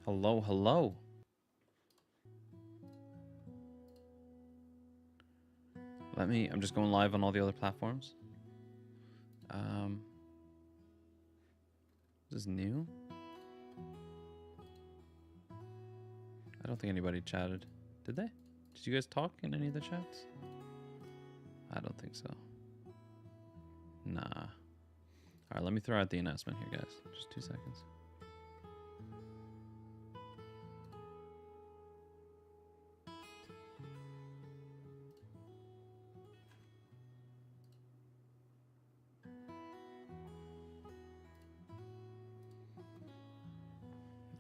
Hello, hello. I'm just going live on all the other platforms. This is new? I don't think anybody chatted. Did they? Did you guys talk in any of the chats? I don't think so. Nah. Alright, let me throw out the announcement here, guys. Just 2 seconds.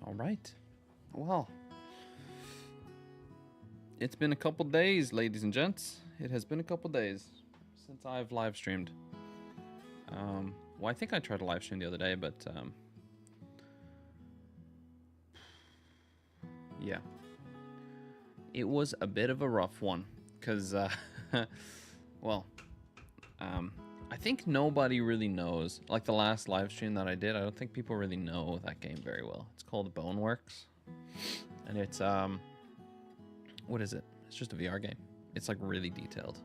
Alright. Well. It's been a couple days, ladies and gents. It has been a couple days since I've live streamed. Well, I think I tried to live stream the other day, but yeah, it was a bit of a rough one because, well, I think nobody really knows. Like the last live stream that I did, I don't think people really know that game very well. It's called Boneworks, and it's what is it? It's just a VR game. It's like really detailed.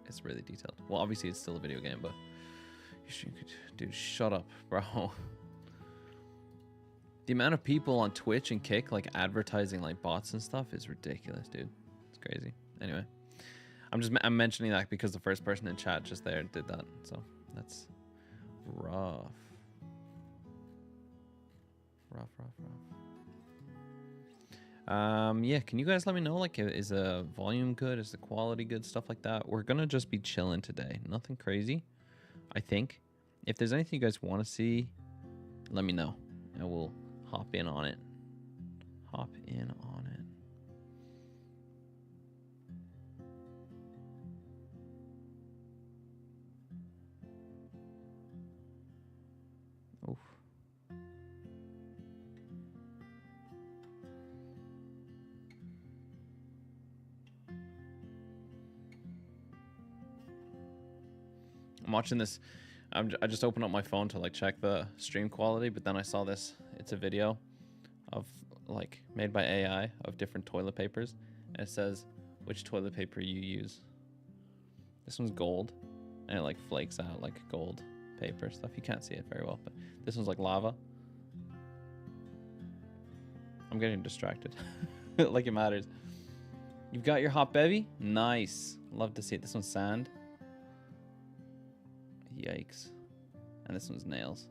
It's really detailed. Well, obviously it's still a video game, but dude, shut up, bro. The amount of people on Twitch and Kick like advertising like bots and stuff is ridiculous, dude. It's crazy. Anyway, I'm mentioning that because the first person in chat just there did that, so that's rough. Rough. Yeah, can you guys let me know, like, is the volume good? Is the quality good? Stuff like that. We're gonna just be chilling today. Nothing crazy, I think. If there's anything you guys want to see, let me know, and we'll hop in on it. Oof. I'm watching this. I just opened up my phone to like check the stream quality, but then I saw this. It's a video of like made by AI of different toilet papers, and it says which toilet paper you use. This one's gold, and it like flakes out like gold paper stuff. You can't see it very well, but this one's like lava. I'm getting distracted. Like it matters. You've got your hot bevy? Nice. Love to see it. This one's sand. Yikes. And this one's nails.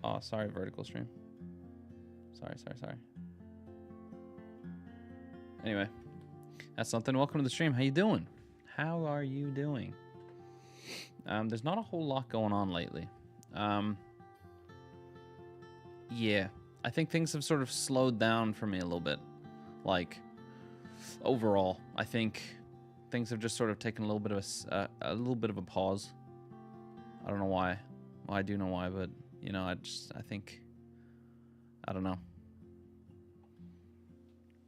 Oh, sorry, vertical stream. Sorry. Anyway, that's something. Welcome to the stream. How you doing? How are you doing? There's not a whole lot going on lately. Yeah, I think things have sort of slowed down for me a little bit. Like, overall, I think things have just sort of taken a little bit of a pause. I don't know why. Well, I do know why, but you know, I think, I don't know.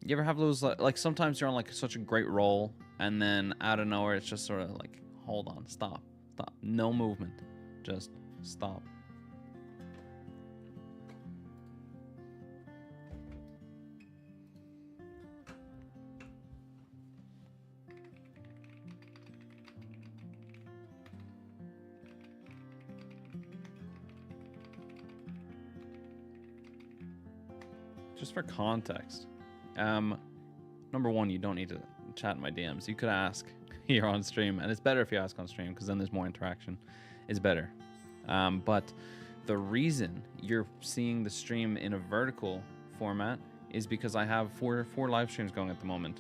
You ever have those like sometimes you're on like such a great roll, and then out of nowhere it's just sort of like, hold on, stop, no movement, just stop. Just for context, number one, you don't need to chat in my DMs. You could ask here on stream, and it's better if you ask on stream because then there's more interaction. It's better. But the reason you're seeing the stream in a vertical format is because I have four live streams going at the moment.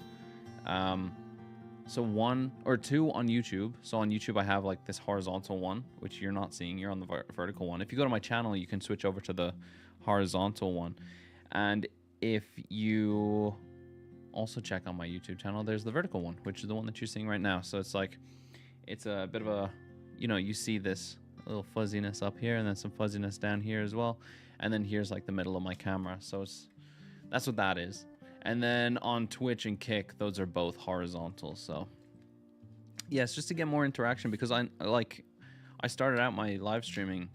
So 1 or 2 on YouTube. So on YouTube I have like this horizontal one, which you're not seeing. You're on the vertical one. If you go to my channel, you can switch over to the horizontal one. And if you also check on my YouTube channel, there's the vertical one, which is the one that you're seeing right now. So it's like, it's a bit of a, you know, you see this little fuzziness up here and then some fuzziness down here as well. And then here's like the middle of my camera. So that's what that is. And then on Twitch and Kick, those are both horizontal. So yeah, it's just to get more interaction because I started out my live streaming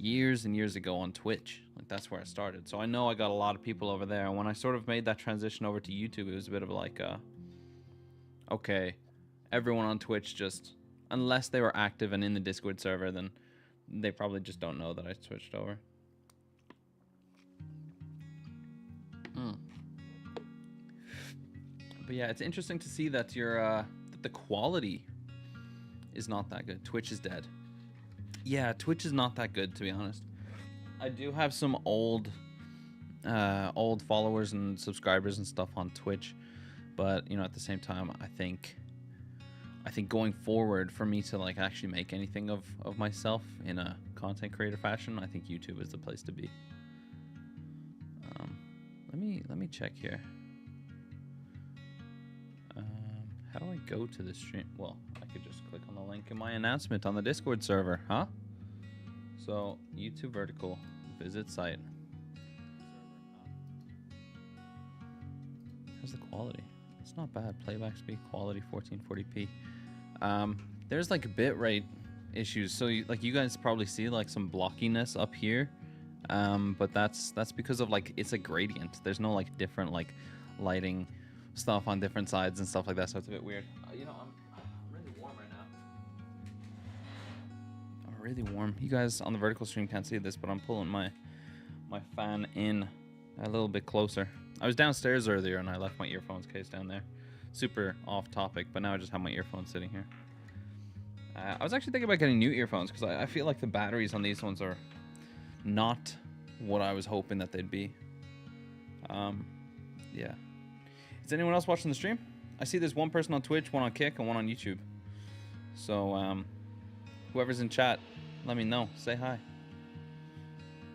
years and years ago on Twitch. Like that's where I started. So I know I got a lot of people over there. And when I sort of made that transition over to YouTube, it was a bit of like, okay, everyone on Twitch just, unless they were active and in the Discord server, then they probably just don't know that I switched over. But yeah, it's interesting to see that that the quality is not that good. Twitch is dead. Yeah, Twitch is not that good, to be honest. I do have some old followers and subscribers and stuff on Twitch, but you know, at the same time, I think going forward, for me to like actually make anything of myself in a content creator fashion, I think YouTube is the place to be. Let me check here. How do I go to the stream? Well, I could just click on the link in my announcement on the Discord server, huh? So, YouTube vertical, visit site. How's the quality? It's not bad. Playback speed, quality, 1440p. There's like bitrate issues. So, you guys probably see like some blockiness up here. But that's because of like, it's a gradient. There's no like different like lighting stuff on different sides and stuff like that, so it's a bit weird. You know, I'm really warm right now. I'm really warm. You guys on the vertical stream can't see this, but I'm pulling my fan in a little bit closer. I was downstairs earlier and I left my earphones case down there. Super off topic, but now I just have my earphones sitting here. I was actually thinking about getting new earphones because I feel like the batteries on these ones are not what I was hoping that they'd be. Yeah. Is anyone else watching the stream? I see there's one person on Twitch, one on Kick, and one on YouTube. So, whoever's in chat, let me know. Say hi.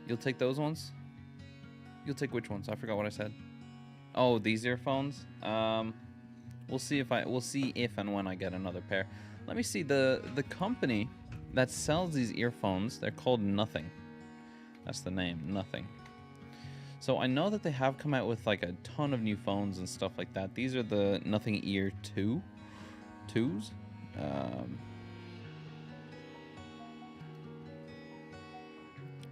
You'll take those ones? You'll take which ones? I forgot what I said. Oh, these earphones? We'll see if and when I get another pair. Let me see. The company that sells these earphones, they're called Nothing. That's the name, Nothing. So I know that they have come out with like a ton of new phones and stuff like that. These are the Nothing Ear 2s.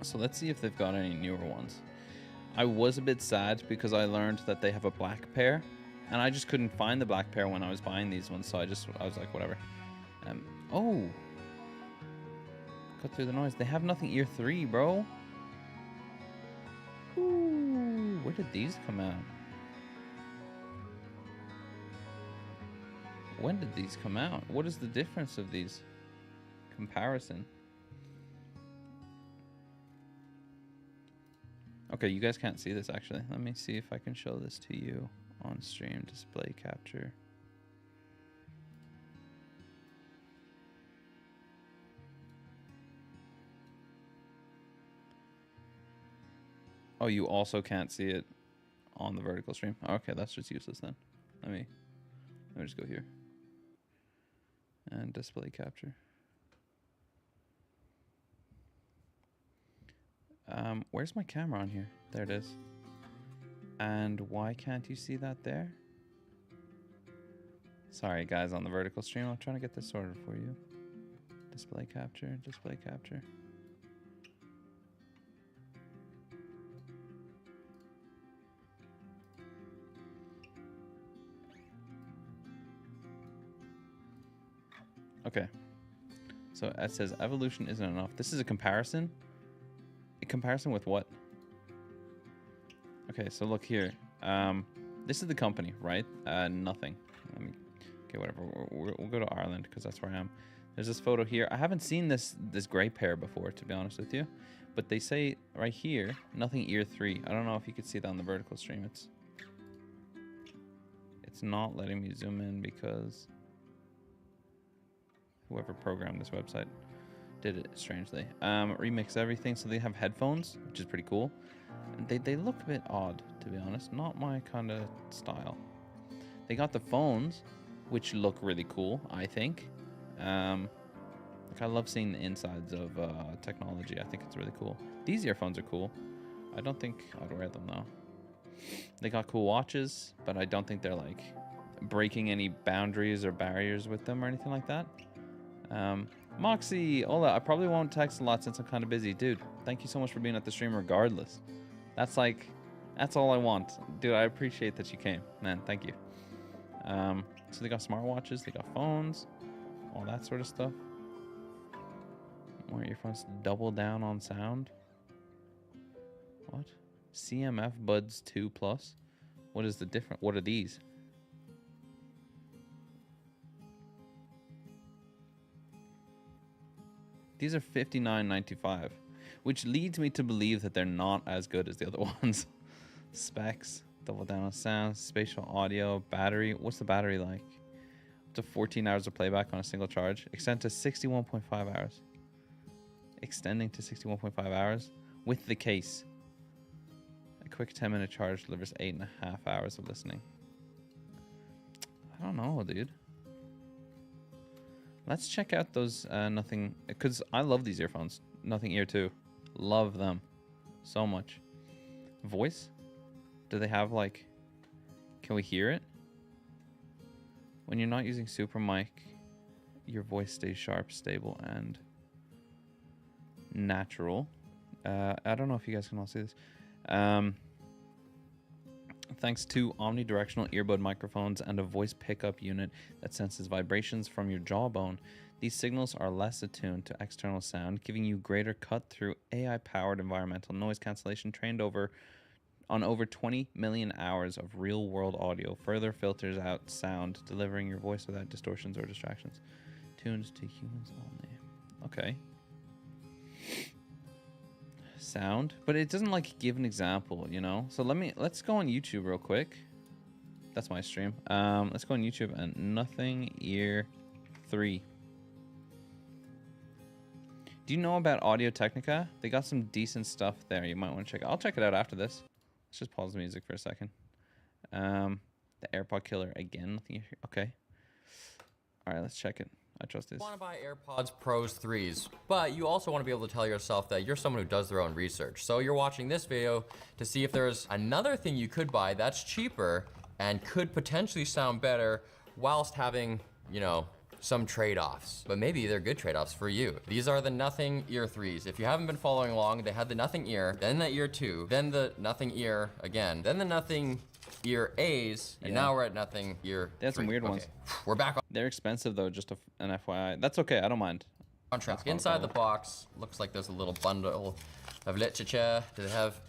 So let's see if they've got any newer ones. I was a bit sad because I learned that they have a black pair, and I just couldn't find the black pair when I was buying these ones. So I was like, whatever. Oh, cut through the noise. They have Nothing Ear 3, bro. Ooh, where did these come out? When did these come out? What is the difference of these? Comparison. Okay, you guys can't see this actually. Let me see if I can show this to you on stream. Display capture. Oh, you also can't see it on the vertical stream. Okay, that's just useless then. Let me just go here. And display capture. Where's my camera on here? There it is. And why can't you see that there? Sorry guys on the vertical stream, I'm trying to get this sorted for you. Display capture, display capture. Okay, so it says evolution isn't enough. This is a comparison. A comparison with what? Okay, so look here. This is the company, right? Nothing. Okay, whatever. We'll go to Ireland because that's where I am. There's this photo here. I haven't seen this gray pair before, to be honest with you. But they say right here, Nothing Ear 3. I don't know if you could see that on the vertical stream. It's not letting me zoom in because whoever programmed this website did it strangely. Remix everything, so they have headphones, which is pretty cool. They look a bit odd, to be honest. Not my kind of style. They got the phones, which look really cool, I think. Like I love seeing the insides of technology. I think it's really cool. These earphones are cool. I don't think I'd wear them though. They got cool watches, but I don't think they're like breaking any boundaries or barriers with them or anything like that. Moxie, Ola, I probably won't text a lot since I'm kind of busy. Dude, thank you so much for being at the stream regardless. That's all I want. Dude, I appreciate that you came. Man, thank you. So they got smartwatches, they got phones, all that sort of stuff. More earphones, double down on sound. What? CMF Buds 2 Plus? What is the difference? What are these? These are $59.95, which leads me to believe that they're not as good as the other ones. Specs, double down on sound, spatial audio, battery. What's the battery like? Up to 14 hours of playback on a single charge. Extend to 61.5 hours. Extending to 61.5 hours with the case. A quick 10-minute charge delivers 8.5 hours of listening. I don't know, dude. Let's check out those Nothing, because I love these earphones. Nothing Ear 2. Love them so much. Voice? Do they have like, can we hear it? When you're not using super mic, your voice stays sharp, stable, and natural. I don't know if you guys can all see this. Thanks to omnidirectional earbud microphones and a voice pickup unit that senses vibrations from your jawbone, these signals are less attuned to external sound, giving you greater cut-through AI-powered environmental noise cancellation trained on over 20 million hours of real-world audio. Further filters out sound, delivering your voice without distortions or distractions. Tuned to humans only. Okay. Sound, but it doesn't like give an example, you know. So let's go on YouTube real quick. That's my stream. Let's go on YouTube and Nothing Ear 3. Do you know about Audio Technica? They got some decent stuff there. You might want to check it. I'll check it out after this. Let's just pause the music for a second. The AirPod killer again. Nothing Ear. Okay. All right, let's check it. I trust this. You want to buy AirPods Pros 3s, but you also want to be able to tell yourself that you're someone who does their own research. So you're watching this video to see if there's another thing you could buy that's cheaper and could potentially sound better whilst having, you know, some trade-offs. But maybe they're good trade-offs for you. These are the Nothing Ear 3s. If you haven't been following along, they had the Nothing Ear, then the Ear 2, then the Nothing Ear again, then the Nothing Ear A's, and now we're at Nothing Ear 3. They had some weird ones. We're back on. They're expensive though, just an FYI. That's okay, I don't mind. On track. Inside the box, looks like there's a little bundle of literature. Do they have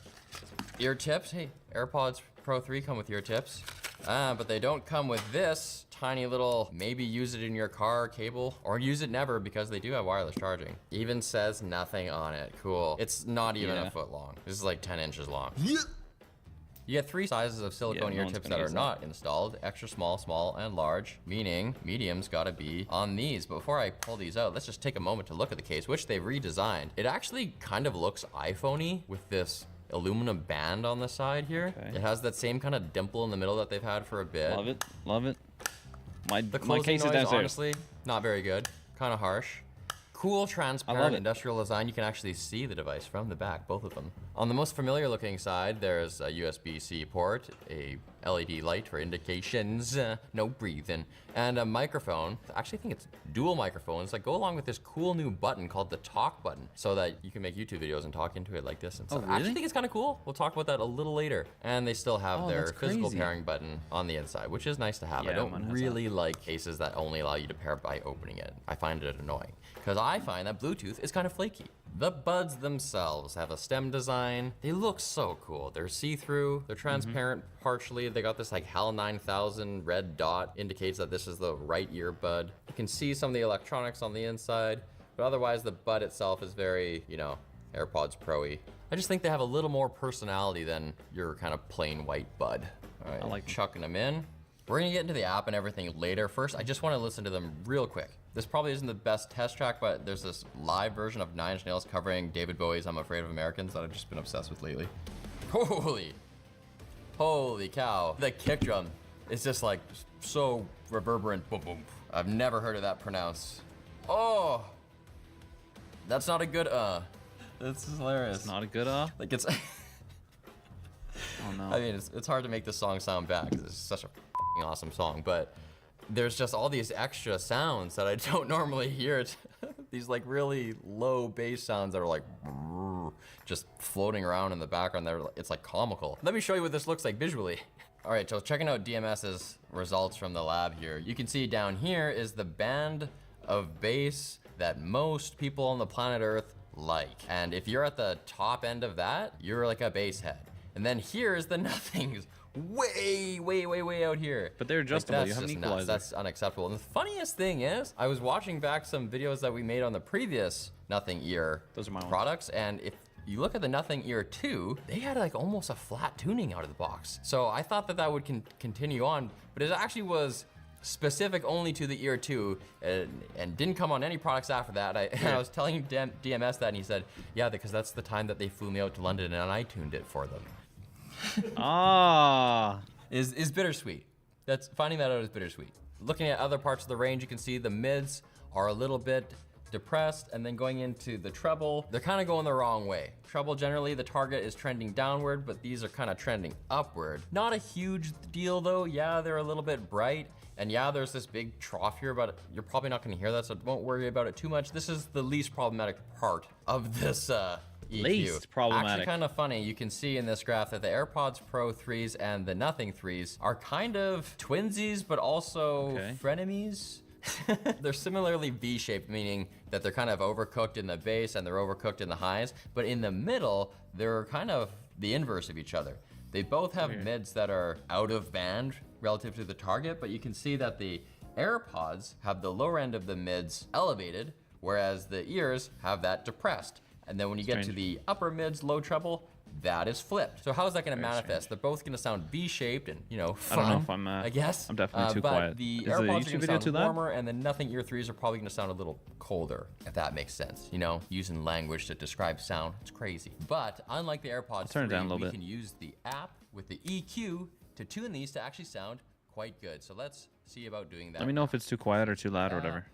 ear tips? Hey, AirPods Pro 3 come with ear tips. But they don't come with this tiny little, maybe use it in your car cable, or use it never because they do have wireless charging. Even says nothing on it. Cool. It's not even a foot long. This is like 10 inches long. You get 3 sizes of silicone ear tips that are not installed: extra small, small, and large, meaning medium's gotta be on these. But before I pull these out, let's just take a moment to look at the case, which they've redesigned. It actually kind of looks iPhone-y with this aluminum band on the side here. Okay. It has that same kind of dimple in the middle that they've had for a bit. Love it, love it. My case noise, is downstairs. Honestly, not very good, kind of harsh. Cool, transparent, industrial design. You can actually see the device from the back, both of them. On the most familiar looking side, there's a USB-C port, a LED light for indications, no breathing, and a microphone. I actually think it's dual microphones that go along with this cool new button called the talk button, so that you can make YouTube videos and talk into it like this and stuff. Really? I actually think it's kind of cool. We'll talk about that a little later. And they still have their physical pairing button on the inside, which is nice to have. Yeah, I don't really like cases that only allow you to pair by opening it. I find it annoying, because I find that Bluetooth is kind of flaky. The buds themselves have a stem design. They look so cool. They're see-through, they're transparent partially. They got this like HAL 9000 red dot, indicates that this is the right earbud. You can see some of the electronics on the inside, but otherwise the bud itself is very, you know, AirPods Pro-y. I just think they have a little more personality than your kind of plain white bud. All right, I like chucking them in. We're gonna get into the app and everything later. First, I just wanna listen to them real quick. This probably isn't the best test track, but there's this live version of 9 Inch Nails covering David Bowie's I'm Afraid of Americans that I've just been obsessed with lately. Holy cow. The kick drum is just like so reverberant, boom, boom. I've never heard of that pronounced. Oh, that's not a good, This is hilarious. It's not a good, Like it's, oh no. I mean, it's hard to make this song sound bad because it's such a awesome song, but there's just all these extra sounds that I don't normally hear. these like really low bass sounds that are like just floating around in the background. It's like comical. Let me show you what this looks like visually. All right, so checking out DMS's results from the lab here. You can see down here is the band of bass that most people on the planet Earth like. And if you're at the top end of that, you're like a bass head. And then here's the nothings way out here. But they're adjustable. Like, you have an equalizer. That's unacceptable. And the funniest thing is, I was watching back some videos that we made on the previous Nothing Ear products, and if you look at the Nothing Ear 2, they had like almost a flat tuning out of the box. So I thought that would continue on, but it actually was specific only to the Ear 2 and didn't come on any products after that. I was telling DMS that, and he said, yeah, because that's the time that they flew me out to London and I tuned it for them. Is bittersweet. Finding that out is bittersweet. Looking at other parts of the range, you can see the mids are a little bit depressed, and then going into the treble, they're kind of going the wrong way. Treble, generally the target is trending downward, but these are kind of trending upward. Not a huge deal though. Yeah, they're a little bit bright, and yeah, there's this big trough here, but you're probably not going to hear that, so don't worry about it too much. This is the least problematic part of this EQ. Least problematic. Actually kind of funny, you can see in this graph that the AirPods Pro 3s and the Nothing 3s are kind of twinsies, but also frenemies. They're similarly V-shaped, meaning that they're kind of overcooked in the bass and they're overcooked in the highs, but in the middle, they're kind of the inverse of each other. They both have mids that are out of band relative to the target, but you can see that the AirPods have the lower end of the mids elevated, whereas the ears have that depressed. And then when you get to the upper mids, low treble, that is flipped. So how is that going to manifest? Strange. They're both going to sound V-shaped and, fun, I don't know if I'm, I guess. I'm definitely too but quiet. The is AirPods the are YouTube going to video sound warmer, and the Nothing Ear 3s are probably going to sound a little colder, if that makes sense. Using language to describe sound, it's crazy. But unlike the AirPods 3, we can use the app with the EQ to tune these to actually sound quite good. So let's see about doing that. Let me know if it's too quiet or too loud or whatever.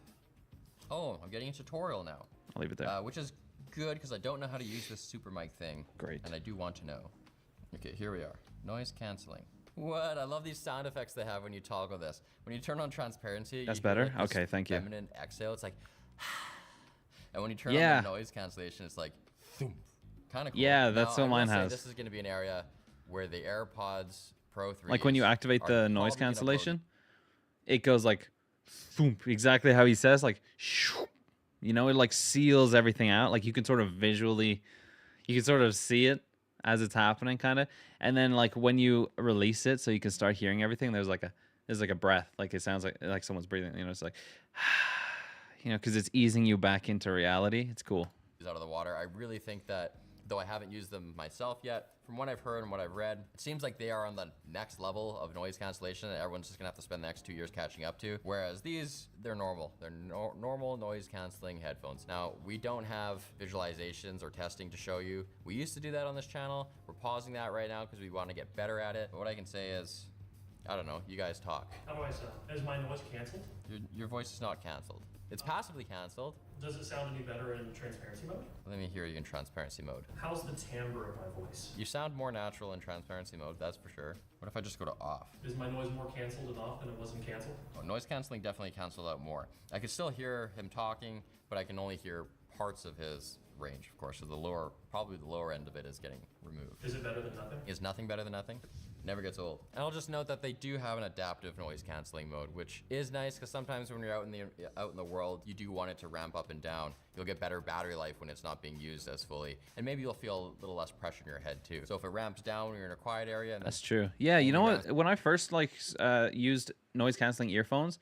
Oh, I'm getting a tutorial now. I'll leave it there. Which is good, because I don't know how to use this super mic thing. Great. And I do want to know. Okay, here we are. Noise canceling. What? I love these sound effects they have when you toggle this. When you turn on transparency, that's better. Like okay, thank you. Feminine exhale. It's like, and when you turn on the noise cancellation, it's like, kind of cool. Yeah, that's what mine has. This is going to be an area where the AirPods Pro 3, like when you activate the noise cancellation, it goes like, thump, exactly how he says, like, it like seals everything out. Like you can sort of visually, you can sort of see it as it's happening, kind of. And then like when you release it, so you can start hearing everything, there's like a breath, like it sounds like someone's breathing. It's like, because it's easing you back into reality. It's cool. Out of the water. I really think that, though I haven't used them myself yet, from what I've heard and what I've read, it seems like they are on the next level of noise cancellation that everyone's just gonna have to spend the next 2 years catching up to. Whereas these, they're normal. They're normal noise canceling headphones. Now, we don't have visualizations or testing to show you. We used to do that on this channel. We're pausing that right now because we want to get better at it. But what I can say is, I don't know, you guys talk. How do I sound? Is my noise canceled? Your voice is not canceled. It's passively canceled. Does it sound any better in transparency mode? Let me hear you in transparency mode. How's the timbre of my voice? You sound more natural in transparency mode, that's for sure. What if I just go to off? Is my noise more canceled and off than it wasn't canceled? Oh, noise canceling definitely canceled out more. I can still hear him talking, but I can only hear parts of his range, of course. So probably the lower end of it is getting removed. Is it better than nothing? Is nothing better than nothing? Never gets old. And I'll just note that they do have an adaptive noise canceling mode, which is nice because sometimes when you're out in the world, you do want it to ramp up and down. You'll get better battery life when it's not being used as fully, and maybe you'll feel a little less pressure in your head too. So if it ramps down when you're in a quiet area, that's true. Yeah, you know what? When I first used noise canceling earphones,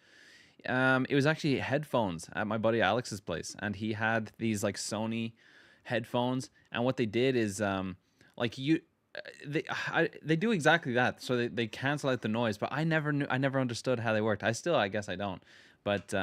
it was actually headphones at my buddy Alex's place, and he had these like Sony headphones, and what they did is they do exactly that. So they cancel out the noise, but I never understood how they worked. I guess I don't. But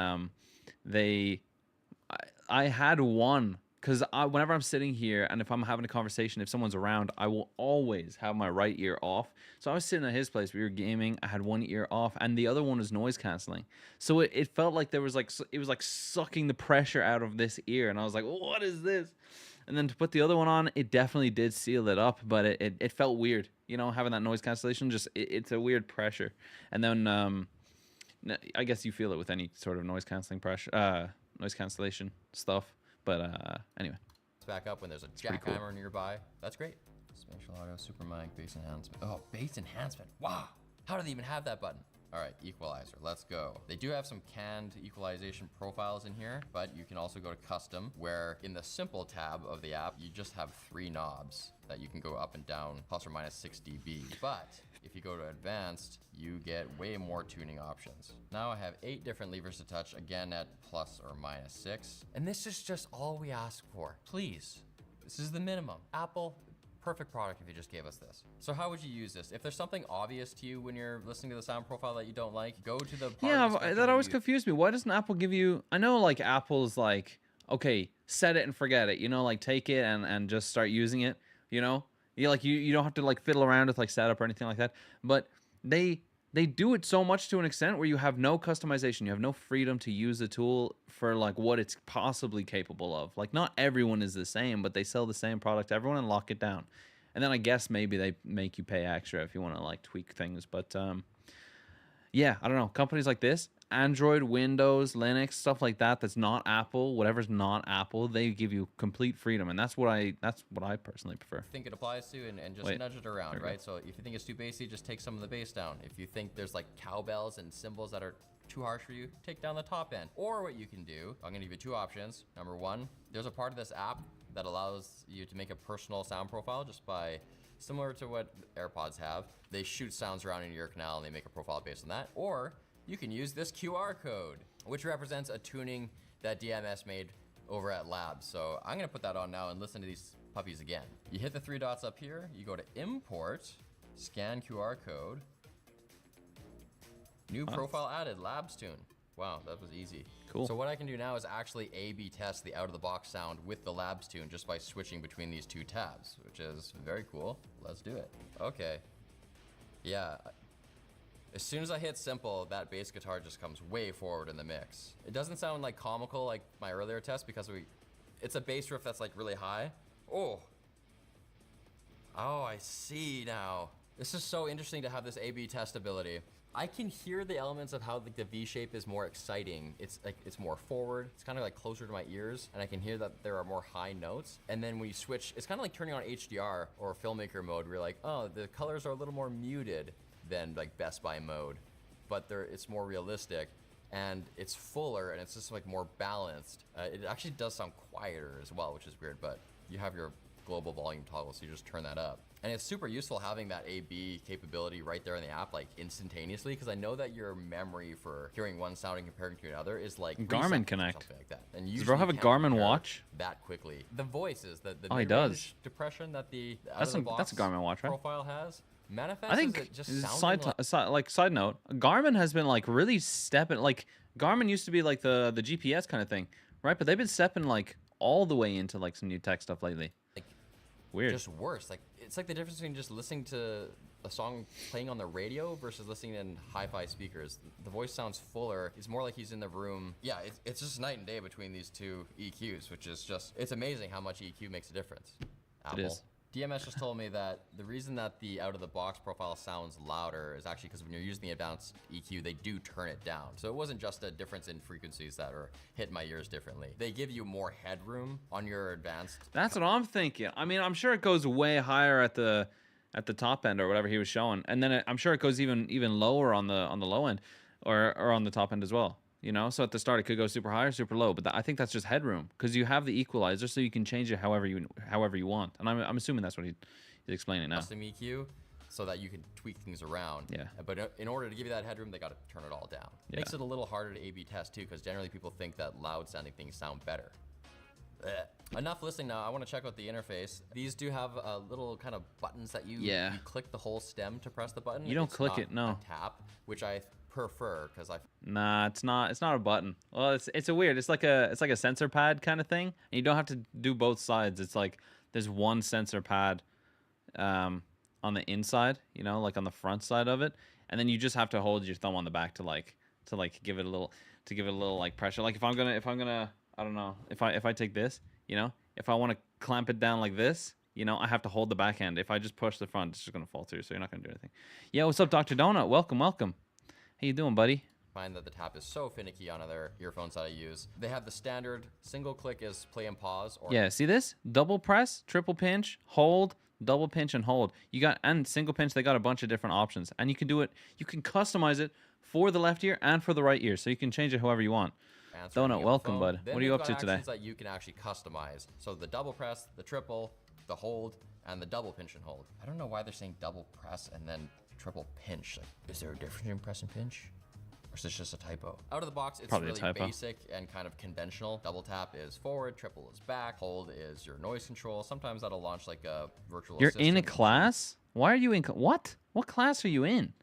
I had one, because whenever I'm sitting here and if I'm having a conversation, if someone's around, I will always have my right ear off. So I was sitting at his place, we were gaming, I had one ear off and the other one was noise canceling. So it felt like there was it was like sucking the pressure out of this ear, and I was like, what is this? And then to put the other one on, it definitely did seal it up, but it felt weird, having that noise cancellation. Just it's a weird pressure. And then I guess you feel it with any sort of noise canceling pressure noise cancellation stuff. But anyway, Let's back up when there's a jackhammer nearby. That's great. Spatial audio, super mic, bass enhancement. Oh, bass enhancement. Wow. How do they even have that button? All right, equalizer, let's go. They do have some canned equalization profiles in here, but you can also go to custom, where in the simple tab of the app, you just have 3 knobs that you can go up and down, plus or minus 6 dB. But if you go to advanced, you get way more tuning options. Now I have 8 different levers to touch, again at plus or minus 6. And this is just all we ask for. Please, this is the minimum. Apple, perfect product if you just gave us this. So how would you use this? If there's something obvious to you when you're listening to the sound profile that you don't like, go to the part of the spectrum that always confused me. Why doesn't Apple give you? I know like Apple's like, okay, set it and forget it. You know, like take it and just start using it. You know, you don't have to like fiddle around with like setup or anything like that. But they do it so much to an extent where you have no customization. You have no freedom to use the tool for like what it's possibly capable of. Like not everyone is the same, but they sell the same product to everyone and lock it down. And then I guess maybe they make you pay extra if you want to like tweak things. But yeah, I don't know. Companies like this, Android, Windows, Linux, stuff like that, that's not Apple, whatever's not Apple, they give you complete freedom. And that's what I personally prefer. Think it applies to and just nudge it around, right? So if you think it's too bassy, just take some of the bass down. If you think there's like cowbells and cymbals that are too harsh for you, take down the top end. Or what you can do, I'm gonna give you 2 options. Number 1, there's a part of this app that allows you to make a personal sound profile just by, similar to what AirPods have, they shoot sounds around in your canal and they make a profile based on that. Or you can use this QR code, which represents a tuning that DMS made over at Labs. So I'm gonna put that on now and listen to these puppies again. You hit the 3 dots up here, you go to import, scan QR code, new profile added, Labs tune. Wow, that was easy. Cool. So what I can do now is actually A/B test the out-of-the-box sound with the Labs tune just by switching between these 2 tabs, which is very cool. Let's do it. Okay. Yeah. As soon as I hit simple, that bass guitar just comes way forward in the mix. It doesn't sound like comical like my earlier test because it's a bass riff that's like really high. Oh, I see now. This is so interesting to have this A/B test ability. I can hear the elements of how the V shape is more exciting. It's like it's more forward. It's kind of like closer to my ears, and I can hear that there are more high notes. And then when you switch, it's kind of like turning on HDR or filmmaker mode, where you're like, oh, the colors are a little more muted than like Best Buy mode, but it's more realistic, and it's fuller, and it's just like more balanced. It actually does sound quieter as well, which is weird, but you have your global volume toggle, so you just turn that up. And it's super useful having that A/B capability right there in the app, like instantaneously, because I know that your memory for hearing one sound and comparing to another is like Garmin Connect. Something like that. And does bro have a Garmin watch? That quickly. The voices, the he does. depression that the that's a Garmin watch, right? Profile has. Manifest, I think it just side note, Garmin has been like really stepping, like Garmin used to be like the GPS kind of thing, right? But they've been stepping like all the way into like some new tech stuff lately. Like, weird. Just worse. Like it's like the difference between just listening to a song playing on the radio versus listening in hi-fi speakers. The voice sounds fuller. It's more like he's in the room. Yeah, it's just night and day between these 2 EQs, which is just, it's amazing how much EQ makes a difference. Apple. It is. DMS just told me that the reason that the out-of-the-box profile sounds louder is actually because when you're using the advanced EQ, they do turn it down. So it wasn't just a difference in frequencies that are hitting my ears differently. They give you more headroom on your advanced. That's what I'm thinking. I mean, I'm sure it goes way higher at the top end or whatever he was showing, and then I'm sure it goes even lower on the low end, or on the top end as well. You know, so at the start it could go super high or super low, but I think that's just headroom because you have the equalizer, so you can change it however you want. And I'm assuming that's what he's explaining now. Custom EQ, so that you can tweak things around. Yeah. But in order to give you that headroom, they got to turn it all down. Yeah. Makes it a little harder to A/B test too, because generally people think that loud sounding things sound better. Enough listening now. I want to check out the interface. These do have little kind of buttons that you click the whole stem to press the button. You don't click it, no. A tap, which I prefer because Nah, it's not a button. Well, it's a weird. It's like a sensor pad kind of thing, and you don't have to do both sides. It's like there's one sensor pad on the inside, you know, like on the front side of it, and then you just have to hold your thumb on the back to give it a little like pressure. Like if I'm gonna I don't know, if I take this, you know, if I want to clamp it down like this, you know, I have to hold the back end. If I just push the front, it's just gonna fall through, so you're not gonna do anything. Yeah, what's up, Dr. Donut? Welcome. How you doing, buddy? find that the tap is so finicky on other earphones that I use. They have the standard single click is play and pause. Or yeah, see this? Double press, triple pinch, hold, double pinch and hold. You got, and single pinch, they got a bunch of different options. And you can do it, you can customize it for the left ear and for the right ear. So you can change it however you want. Donut, welcome, bud. Then what are you up to today? Actions that you can actually customize. So the double press, the triple, the hold, and the double pinch and hold. I don't know why they're saying double press and then triple pinch. Like, is there a difference between press and pinch? Or is this just a typo? Out of the box, it's Probably really basic and kind of conventional. Double tap is forward, triple is back, hold is your noise control. Sometimes that'll launch like a virtual assistant. You're in a class? Why are you in? What? What class are you in?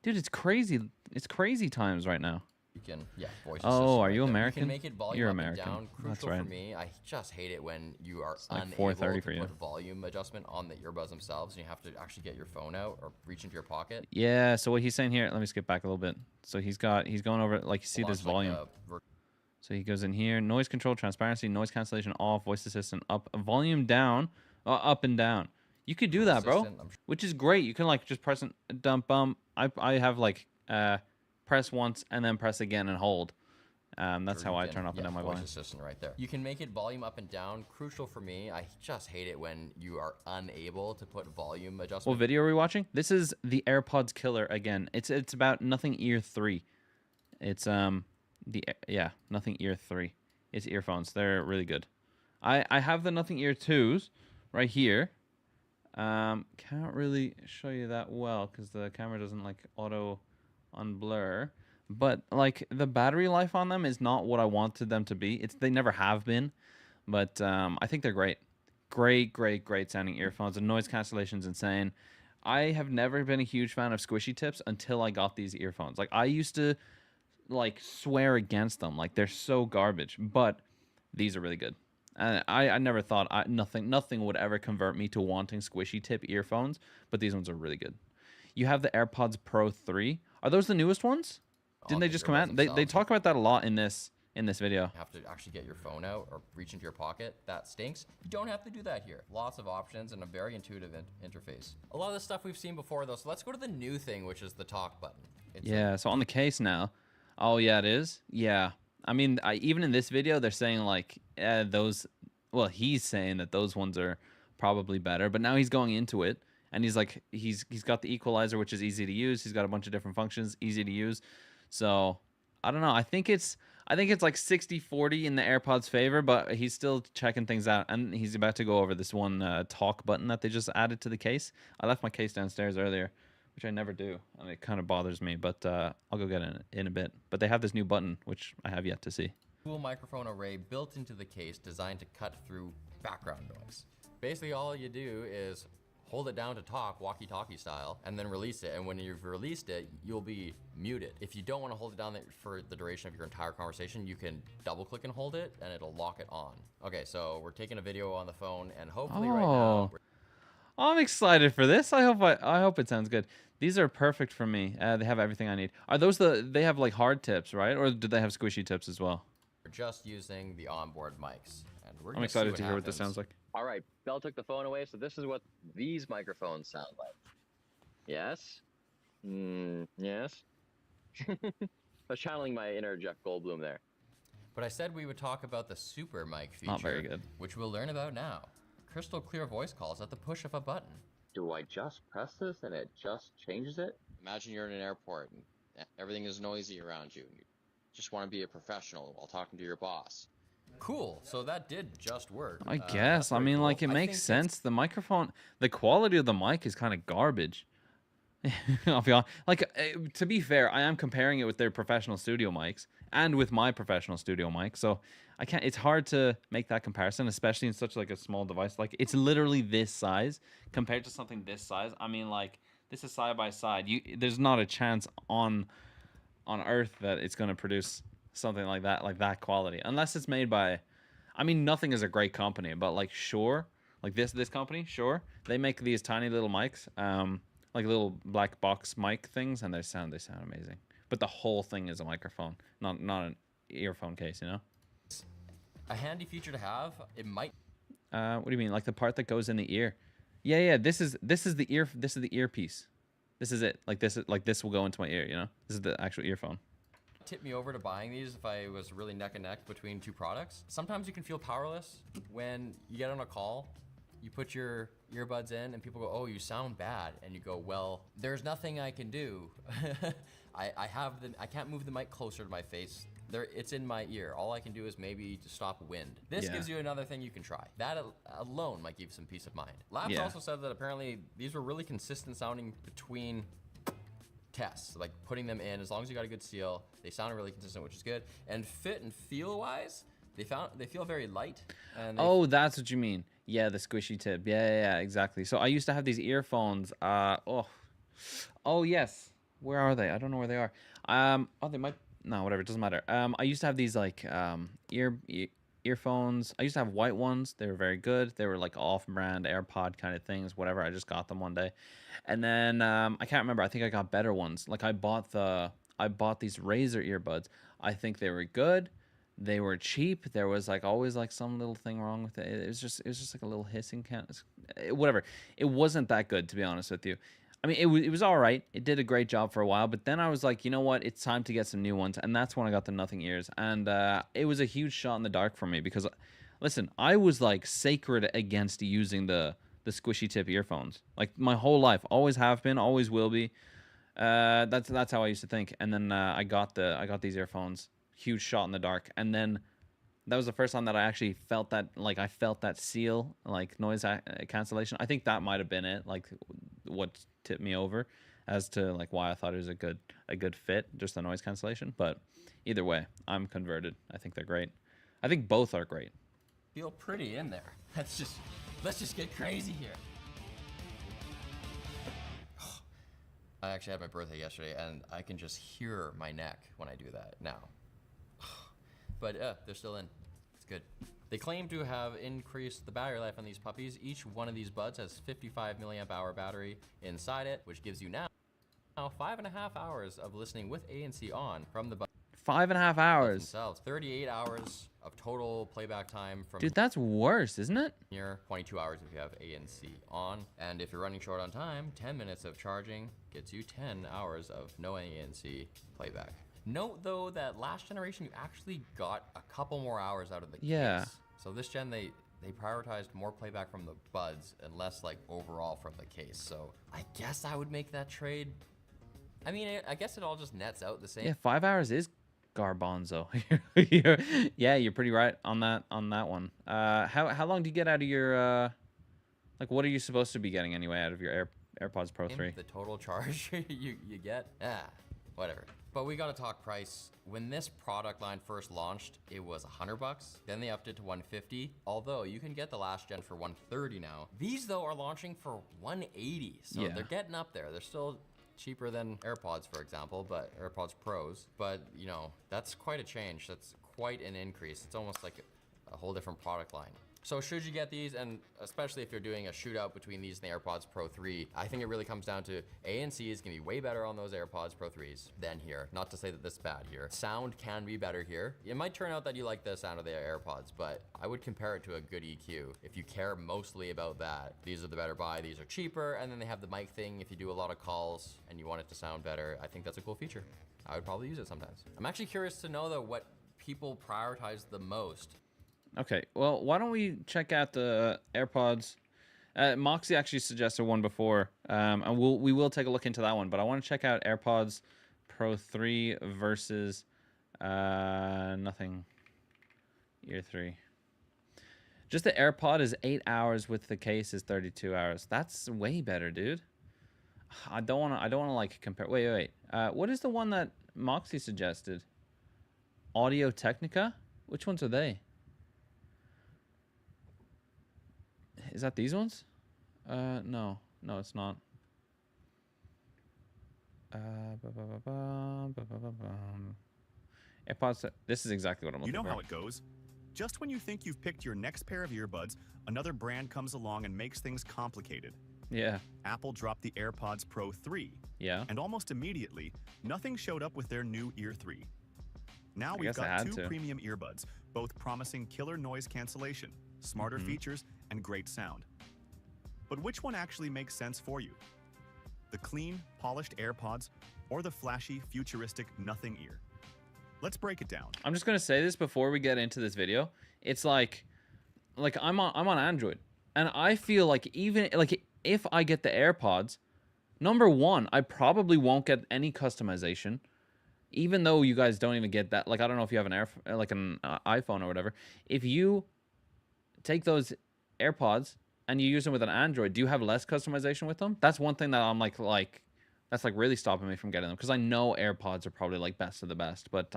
Dude, it's crazy. It's crazy times right now. You can, yeah, voice Oh, are right you there. American? You can make it volume You're up American. and down. Crucial That's right. for me. I just hate it when you are like unable 4:30 to for you. put volume adjustment on the earbuds themselves, and you have to actually get your phone out or reach into your pocket. Yeah, so what he's saying here, let me skip back a little bit. So he's going over, like, you see this volume. So he goes in here, noise control, transparency, noise cancellation off, voice assistant up, volume down, up and down. You could do that, bro, which is great. You can, like, just press and dump bump. I have, like, press once and then press again and hold. That's how I turn up and down my volume. Voice assistant right there. You can make it volume up and down. Crucial for me. I just hate it when you are unable to put volume adjustment. What video are we watching? This is the AirPods killer again. It's about Nothing Ear 3. It's Nothing Ear 3. It's earphones. They're really good. I have the Nothing Ear 2s right here. Can't really show you that well because the camera doesn't like auto unblur. But like the battery life on them is not what I wanted them to be. They never have been, but I think they're great. Great sounding earphones. And noise cancellation's insane. I have never been a huge fan of squishy tips until I got these earphones. Like I used to like swear against them. Like they're so garbage, but these are really good. And I never thought nothing would ever convert me to wanting squishy tip earphones, but these ones are really good. You have the AirPods Pro 3. Are those the newest ones? Didn't they just come out? They talk about that a lot in this video. You have to actually get your phone out or reach into your pocket. That stinks. You don't have to do that here. Lots of options and a very intuitive interface. A lot of the stuff we've seen before though, so let's go to the new thing, which is the talk button. So on the case now. Oh yeah, it is? Yeah. I mean, even in this video, they're saying like he's saying that those ones are probably better, but now he's going into it and he's like, he's got the equalizer, which is easy to use. He's got a bunch of different functions, easy to use. So I don't know. I think it's like 60-40 in the AirPods favor, but he's still checking things out. And he's about to go over this one talk button that they just added to the case. I left my case downstairs earlier, which I never do, and it kind of bothers me, but I'll go get it in a bit. But they have this new button, which I have yet to see. Dual microphone array built into the case designed to cut through background noise. Basically, all you do is hold it down to talk, walkie-talkie style, and then release it. And when you've released it, you'll be muted. If you don't want to hold it down for the duration of your entire conversation, you can double-click and hold it, and it'll lock it on. Okay, so we're taking a video on the phone, and hopefully right now... I'm excited for this. I hope it sounds good. These are perfect for me. They have everything I need. Are those they have like hard tips, right? Or do they have squishy tips as well? We're just using the onboard mics. And I'm excited to hear what this sounds like. All right, Bell took the phone away, so this is what these microphones sound like. Yes? Yes? I was channeling my inner Jeff Goldblum there. But I said we would talk about the super mic feature, not very good, which we'll learn about now. Crystal clear voice calls at the push of a button. Do I just press this and it just changes it? Imagine you're in an airport and everything is noisy around you. And you just want to be a professional while talking to your boss. Cool. So that did just work. I guess. I mean, cool. Like, it makes sense. The microphone, the quality of the mic is kind of garbage. I'll be honest. Like, to be fair, I am comparing it with their professional studio mics and with my professional studio mic. So I can't. It's hard to make that comparison, especially in such like a small device. Like, it's literally this size compared to something this size. I mean, like, this is side by side. There's not a chance on Earth that it's going to produce something like that quality, unless it's made by, I mean, Nothing is a great company, but like Shure, like this company, Shure, they make these tiny little mics, like little black box mic things, and they sound amazing. But the whole thing is a microphone, not an earphone case, you know. A handy feature to have. It might. What do you mean? Like the part that goes in the ear? Yeah. This is the ear. This is the earpiece. This is it. Like this will go into my ear. You know. This is the actual earphone. tip me over to buying these if I was really neck and neck between two products. Sometimes you can feel powerless when you get on a call, you put your earbuds in and people go, oh, you sound bad. And you go, well, there's nothing I can do. I can't move the mic closer to my face. It's in my ear. All I can do is maybe to stop wind. This gives you another thing you can try. That alone might give you some peace of mind. Labs also said that apparently these were really consistent sounding between tests, like putting them in, as long as you got a good seal, they sounded really consistent, which is good. And fit and feel wise, they feel very light. And that's what you mean. Yeah, the squishy tip. Yeah, exactly. So I used to have these earphones. Oh yes. Where are they? I don't know where they are. They might. No, whatever. It doesn't matter. I used to have these like earphones. I used to have white ones. They were very good. They were like off-brand AirPod kind of things. Whatever. I just got them one day, and then I can't remember. I think I got better ones. Like I bought these Razer earbuds. I think they were good. They were cheap. There was like always like some little thing wrong with it. It was just like a little hissing count. Whatever. It wasn't that good, to be honest with you. I mean, it was all right. It did a great job for a while, but then I was like, you know what? It's time to get some new ones, and that's when I got the Nothing Ears, and it was a huge shot in the dark for me because, listen, I was like sacred against using the squishy tip earphones, like my whole life, always have been, always will be. That's how I used to think, and then I got these earphones, huge shot in the dark, and then that was the first time that I actually felt that, like I felt that seal, like noise cancellation. I think that might have been it, like what tipped me over as to like why I thought it was a good fit, just the noise cancellation. But either way, I'm converted. I think they're great. I think both are great. Feel pretty in there. Let's just get crazy here. I actually had my birthday yesterday, and I can just hear my neck when I do that now. But they're still in. It's good. They claim to have increased the battery life on these puppies. Each one of these buds has 55 milliamp hour battery inside it, which gives you now 5.5 hours of listening with ANC on from the buds 5.5 hours themselves. 38 hours of total playback time from. Dude, that's worse, isn't it? Here, 22 hours if you have ANC on. And if you're running short on time, 10 minutes of charging gets you 10 hours of no ANC playback. Note though that last generation you actually got a couple more hours out of the case. So this gen they prioritized more playback from the buds and less like overall from the case. So I guess I would make that trade. I mean, I guess it all just nets out the same. Yeah, 5 hours is garbanzo. You're pretty right on that one. How long do you get out of your like what are you supposed to be getting anyway out of your AirPods Pro 3? The total charge you get? Whatever. But we gotta talk price. When this product line first launched, it was $100. Then they upped it to $150. Although you can get the last gen for $130 now. These though are launching for $180. So they're getting up there. They're still cheaper than AirPods, for example, but AirPods Pros. But you know, that's quite a change. That's quite an increase. It's almost like a whole different product line. So should you get these, and especially if you're doing a shootout between these and the AirPods Pro 3, I think it really comes down to ANC is gonna be way better on those AirPods Pro 3s than here. Not to say that this is bad here. Sound can be better here. It might turn out that you like the sound of the AirPods, but I would compare it to a good EQ. If you care mostly about that, these are the better buy, these are cheaper, and then they have the mic thing if you do a lot of calls and you want it to sound better. I think that's a cool feature. I would probably use it sometimes. I'm actually curious to know though what people prioritize the most. Okay, well, why don't we check out the AirPods? Moxie actually suggested one before, and we will take a look into that one. But I want to check out AirPods Pro 3 versus Nothing Ear 3. Just the AirPod is 8 hours with the case is 32 hours. That's way better, dude. I don't want to like compare. Wait. What is the one that Moxie suggested? Audio Technica? Which ones are they? Is that these ones? No, it's not. AirPods. This is exactly what I'm looking for. You know how it goes. Just when you think you've picked your next pair of earbuds, another brand comes along and makes things complicated. Yeah. Apple dropped the AirPods Pro 3. Yeah. And almost immediately, Nothing showed up with their new Ear 3. Now we've got two premium earbuds, both promising killer noise cancellation, smarter features, and great sound. But which one actually makes sense for you? The clean, polished AirPods or the flashy, futuristic Nothing Ear? Let's break it down. I'm just gonna say this before we get into this video. It's like I'm on Android, and I feel like even like if I get the AirPods, number one, I probably won't get any customization, even though you guys don't even get that. Like, I don't know if you have an iPhone or whatever. If you take those AirPods and you use them with an Android, do you have less customization with them? That's one thing that I'm like that's like really stopping me from getting them, because I know AirPods are probably like best of the best, but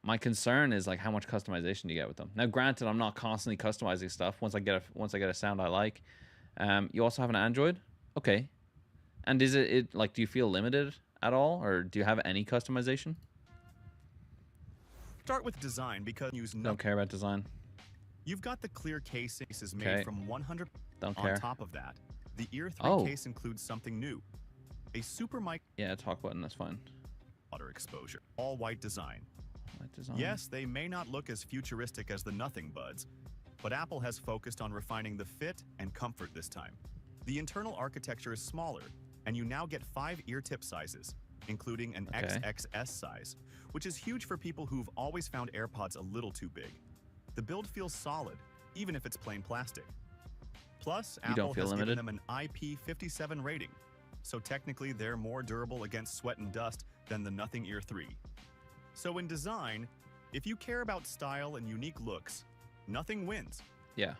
my concern is like how much customization do you get with them. Now, granted, I'm not constantly customizing stuff. Once I get a sound I like. You also have an Android, okay? And is it like, do you feel limited at all, or do you have any customization? Start with design, because you don't care about design. You've got the clear case is made from 100. Don't care. On top of that, the Ear 3 case includes something new, a super mic. Yeah, talk button. That's fine. Water exposure, all white design. Design. Yes, they may not look as futuristic as the Nothing Buds, but Apple has focused on refining the fit and comfort this time. The internal architecture is smaller, and you now get 5 ear tip sizes, including an XXS size, which is huge for people who've always found AirPods a little too big. The build feels solid, even if it's plain plastic. Plus, Apple has given them an IP57 rating, so technically they're more durable against sweat and dust than the Nothing Ear 3. So in design, if you care about style and unique looks, Nothing wins. Yeah,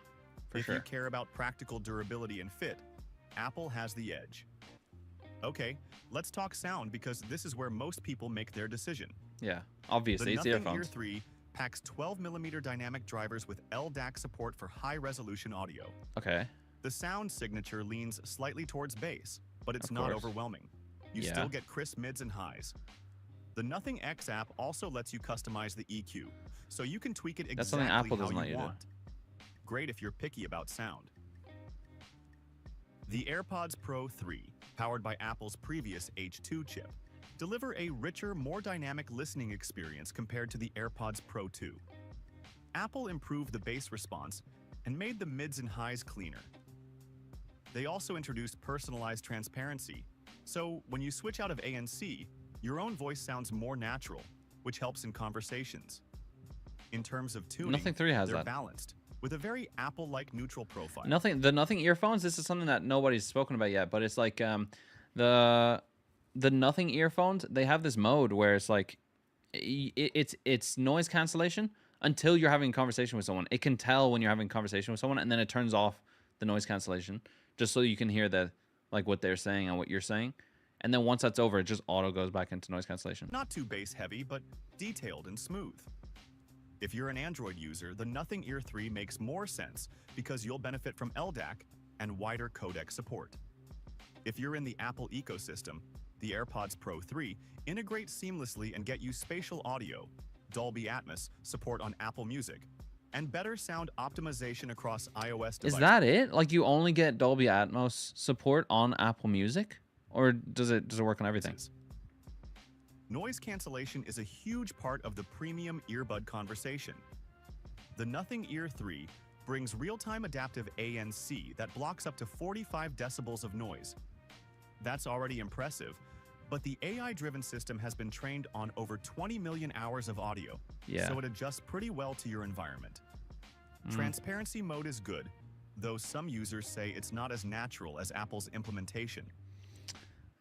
for sure. If you care about practical durability and fit, Apple has the edge. Okay, let's talk sound, because this is where most people make their decision. Yeah, obviously, it's earphones. The Nothing Ear 3 packs 12mm dynamic drivers with LDAC support for high-resolution audio. Okay. The sound signature leans slightly towards bass, but it's not overwhelming. You still get crisp mids and highs. The Nothing X app also lets you customize the EQ, so you can tweak it exactly how you want. Great if you're picky about sound. The AirPods Pro 3, powered by Apple's previous H2 chip, deliver a richer, more dynamic listening experience compared to the AirPods Pro 2. Apple improved the bass response and made the mids and highs cleaner. They also introduced personalized transparency, so when you switch out of ANC, your own voice sounds more natural, which helps in conversations. In terms of tuning, Nothing 3 has they're that. Balanced, with a very Apple-like neutral profile. The Nothing earphones, this is something that nobody's spoken about yet, but it's like the Nothing earphones, they have this mode where it's like it's noise cancellation until you're having a conversation with someone. It can tell when you're having a conversation with someone, and then it turns off the noise cancellation just so you can hear what they're saying and what you're saying. And then once that's over, it just auto goes back into noise cancellation. Not too bass heavy, but detailed and smooth. If you're an Android user, the Nothing Ear 3 makes more sense because you'll benefit from LDAC and wider codec support. If you're in the Apple ecosystem, the AirPods Pro 3 integrate seamlessly and get you spatial audio, Dolby Atmos support on Apple Music, and better sound optimization across iOS devices. Is that it? Like, you only get Dolby Atmos support on Apple Music? Or does it work on everything? Noise cancellation is a huge part of the premium earbud conversation. The Nothing Ear 3 brings real-time adaptive ANC that blocks up to 45 decibels of noise. That's already impressive, but the AI-driven system has been trained on over 20 million hours of audio, so it adjusts pretty well to your environment. Transparency mode is good, though some users say it's not as natural as Apple's implementation.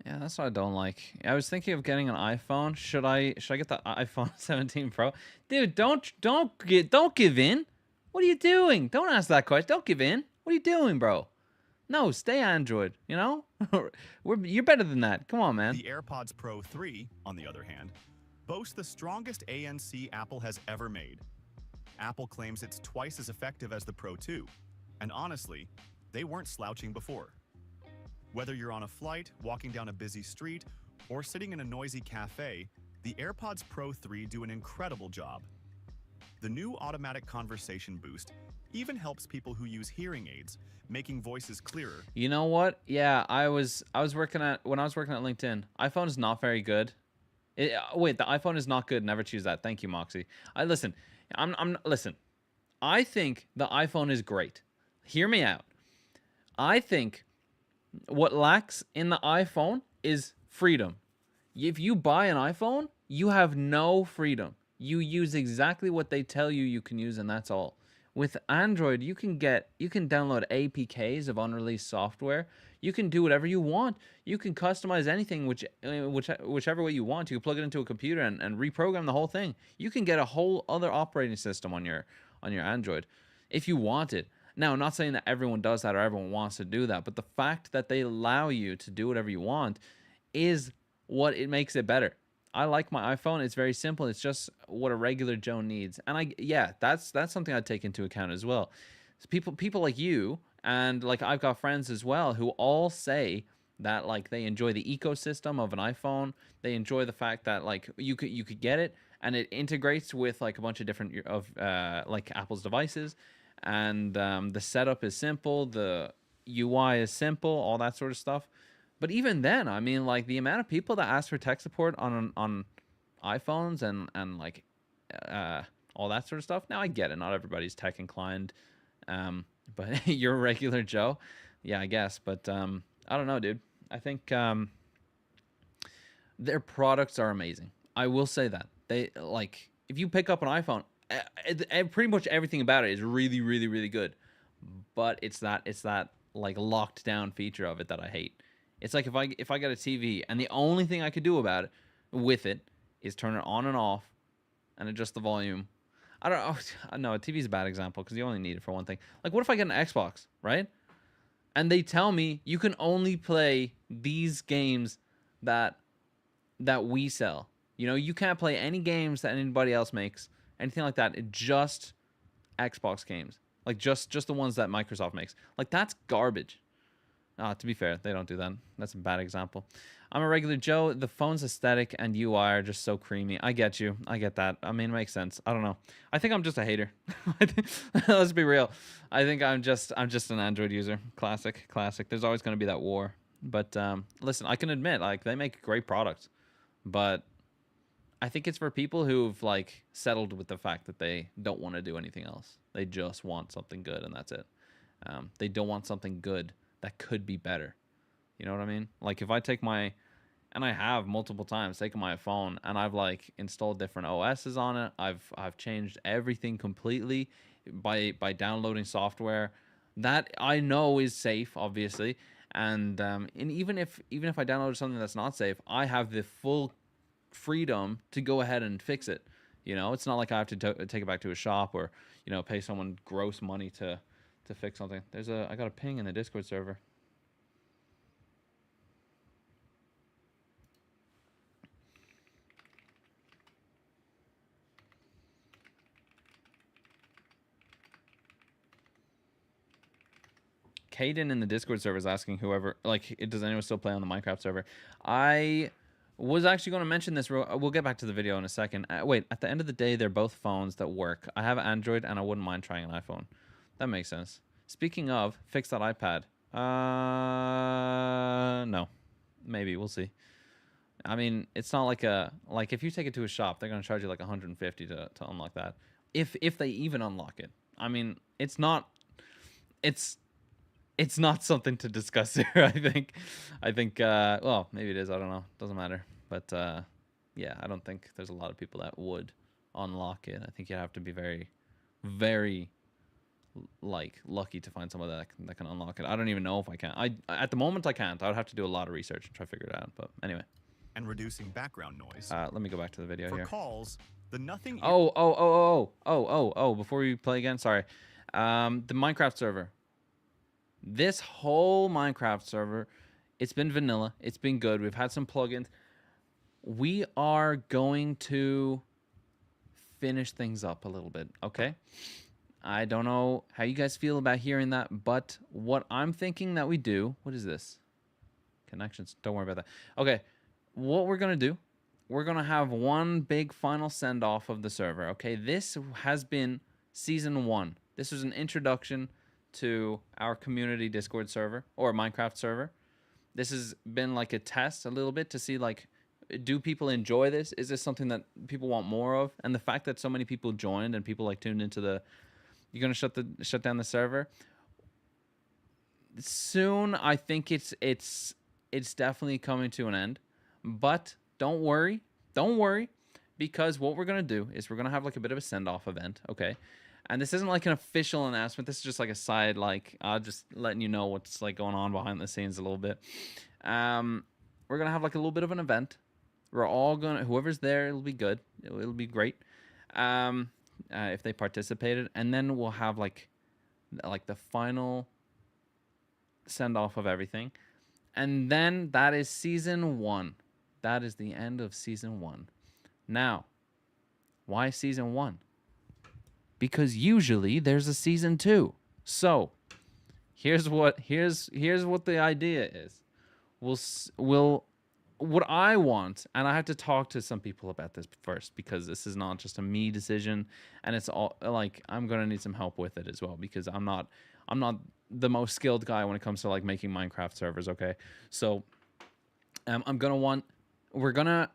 Yeah, that's what I don't like. I was thinking of getting an iPhone. Should I get the iPhone 17 Pro? Dude, don't give in. What are you doing? Don't ask that question. Don't give in. What are you doing, bro? No, stay Android, you know? You're better than that. Come on, man. The AirPods Pro 3, on the other hand, boasts the strongest ANC Apple has ever made. Apple claims it's twice as effective as the Pro 2, and honestly, they weren't slouching before. Whether you're on a flight, walking down a busy street, or sitting in a noisy cafe, the AirPods Pro 3 do an incredible job. The new automatic conversation boost even helps people who use hearing aids, making voices clearer. You know what? Yeah, when I was working at LinkedIn, iPhone is not very good. Wait, the iPhone is not good. Never choose that. Thank you, Moxie. Listen. I think the iPhone is great. Hear me out. I think what lacks in the iPhone is freedom. If you buy an iPhone, You have no freedom. You use exactly what they tell you can use, and that's all. With Android, you can download APKs of unreleased software. You can do whatever you want. You can customize anything whichever way you want. You can plug it into a computer and reprogram the whole thing. You can get a whole other operating system on your Android if you want it. Now, I'm not saying that everyone does that or everyone wants to do that, but the fact that they allow you to do whatever you want is what it makes it better. I like my iPhone. It's very simple. It's just what a regular Joe needs. And that's something I take into account as well. So people like you, and like I've got friends as well who all say that like they enjoy the ecosystem of an iPhone. They enjoy the fact that like you could get it and it integrates with like a bunch of different like Apple's devices, and the setup is simple, the UI is simple, all that sort of stuff. But even then, I mean, like the amount of people that ask for tech support on iPhones and like all that sort of stuff. Now I get it, not everybody's tech inclined, but you're a regular Joe, yeah, I guess. But I don't know, dude. I think their products are amazing. I will say that they like if you pick up an iPhone, pretty much everything about it is really, really, really good. But it's that like locked down feature of it that I hate. It's like if I get a TV and the only thing I could do about it with it is turn it on and off and adjust the volume. I don't know. No, a TV is a bad example because you only need it for one thing. Like, what if I get an Xbox, right? And they tell me you can only play these games that we sell. You know, you can't play any games that anybody else makes, anything like that. It just Xbox games, like just the ones that Microsoft makes. Like, that's garbage. To be fair, they don't do that. That's a bad example. I'm a regular Joe. The phone's aesthetic and UI are just so creamy. I get you. I get that. I mean, it makes sense. I don't know. I think I'm just a hater. Let's be real. I think I'm just an Android user. Classic. There's always going to be that war. But listen, I can admit, like, they make great products. But I think it's for people who've, like, settled with the fact that they don't want to do anything else. They just want something good, and that's it. They don't want something good that could be better. You know what I mean? Like if I take and I have multiple times taken my phone and I've like installed different OSs on it. I've changed everything completely by downloading software that I know is safe, obviously. And even if I downloaded something that's not safe, I have the full freedom to go ahead and fix it. You know, it's not like I have to take it back to a shop or, you know, pay someone gross money to fix something. I got a ping in the Discord server. Caden in the Discord server is asking whoever, like, does anyone still play on the Minecraft server? I was actually going to mention this. We'll get back to the video in a second. Wait, at the end of the day, they're both phones that work. I have Android and I wouldn't mind trying an iPhone. That makes sense. Speaking of, fix that iPad. No. Maybe. We'll see. I mean, it's not like if you take it to a shop, they're going to charge you like 150 to unlock that. If they even unlock it. I mean, it's not something to discuss here, I think, well, maybe it is. I don't know. Doesn't matter. But, yeah, I don't think there's a lot of people that would unlock it. I think you have to be very, very like lucky to find someone that can unlock it. I don't even know if I can. At the moment I can't. I would have to do a lot of research and try to figure it out. But anyway. And reducing background noise. Let me go back to the video here. For calls, the nothing. Before we play again, sorry. The Minecraft server. This whole Minecraft server, it's been vanilla. It's been good. We've had some plugins. We are going to finish things up a little bit, okay? I don't know how you guys feel about hearing that, but what I'm thinking that we do... What is this? Connections. Don't worry about that. Okay, what we're going to do, we're going to have one big final send-off of the server, okay? This has been Season 1. This was an introduction to our community Discord server, or Minecraft server. This has been like a test a little bit to see, like, do people enjoy this? Is this something that people want more of? And the fact that so many people joined and people, like, tuned into the... You're going to shut down the server soon. I think it's definitely coming to an end, but don't worry. because what we're going to do is we're going to have like a bit of a send-off event, okay? And this isn't like an official announcement. This is just like a side, like, just letting you know what's like going on behind the scenes a little bit. We're going to have like a little bit of an event. We're all going to, whoever's there, it'll be good. It'll be great. If they participated. And then we'll have like the final send-off of everything. And then that is season 1. That is the end of season 1. Now, why season 1? Because usually there's a season 2. So, here's what the idea is. What I want, and I have to talk to some people about this first, because this is not just a me decision, and it's all like I'm gonna need some help with it as well, because I'm not the most skilled guy when it comes to like making Minecraft servers. Okay, so we're gonna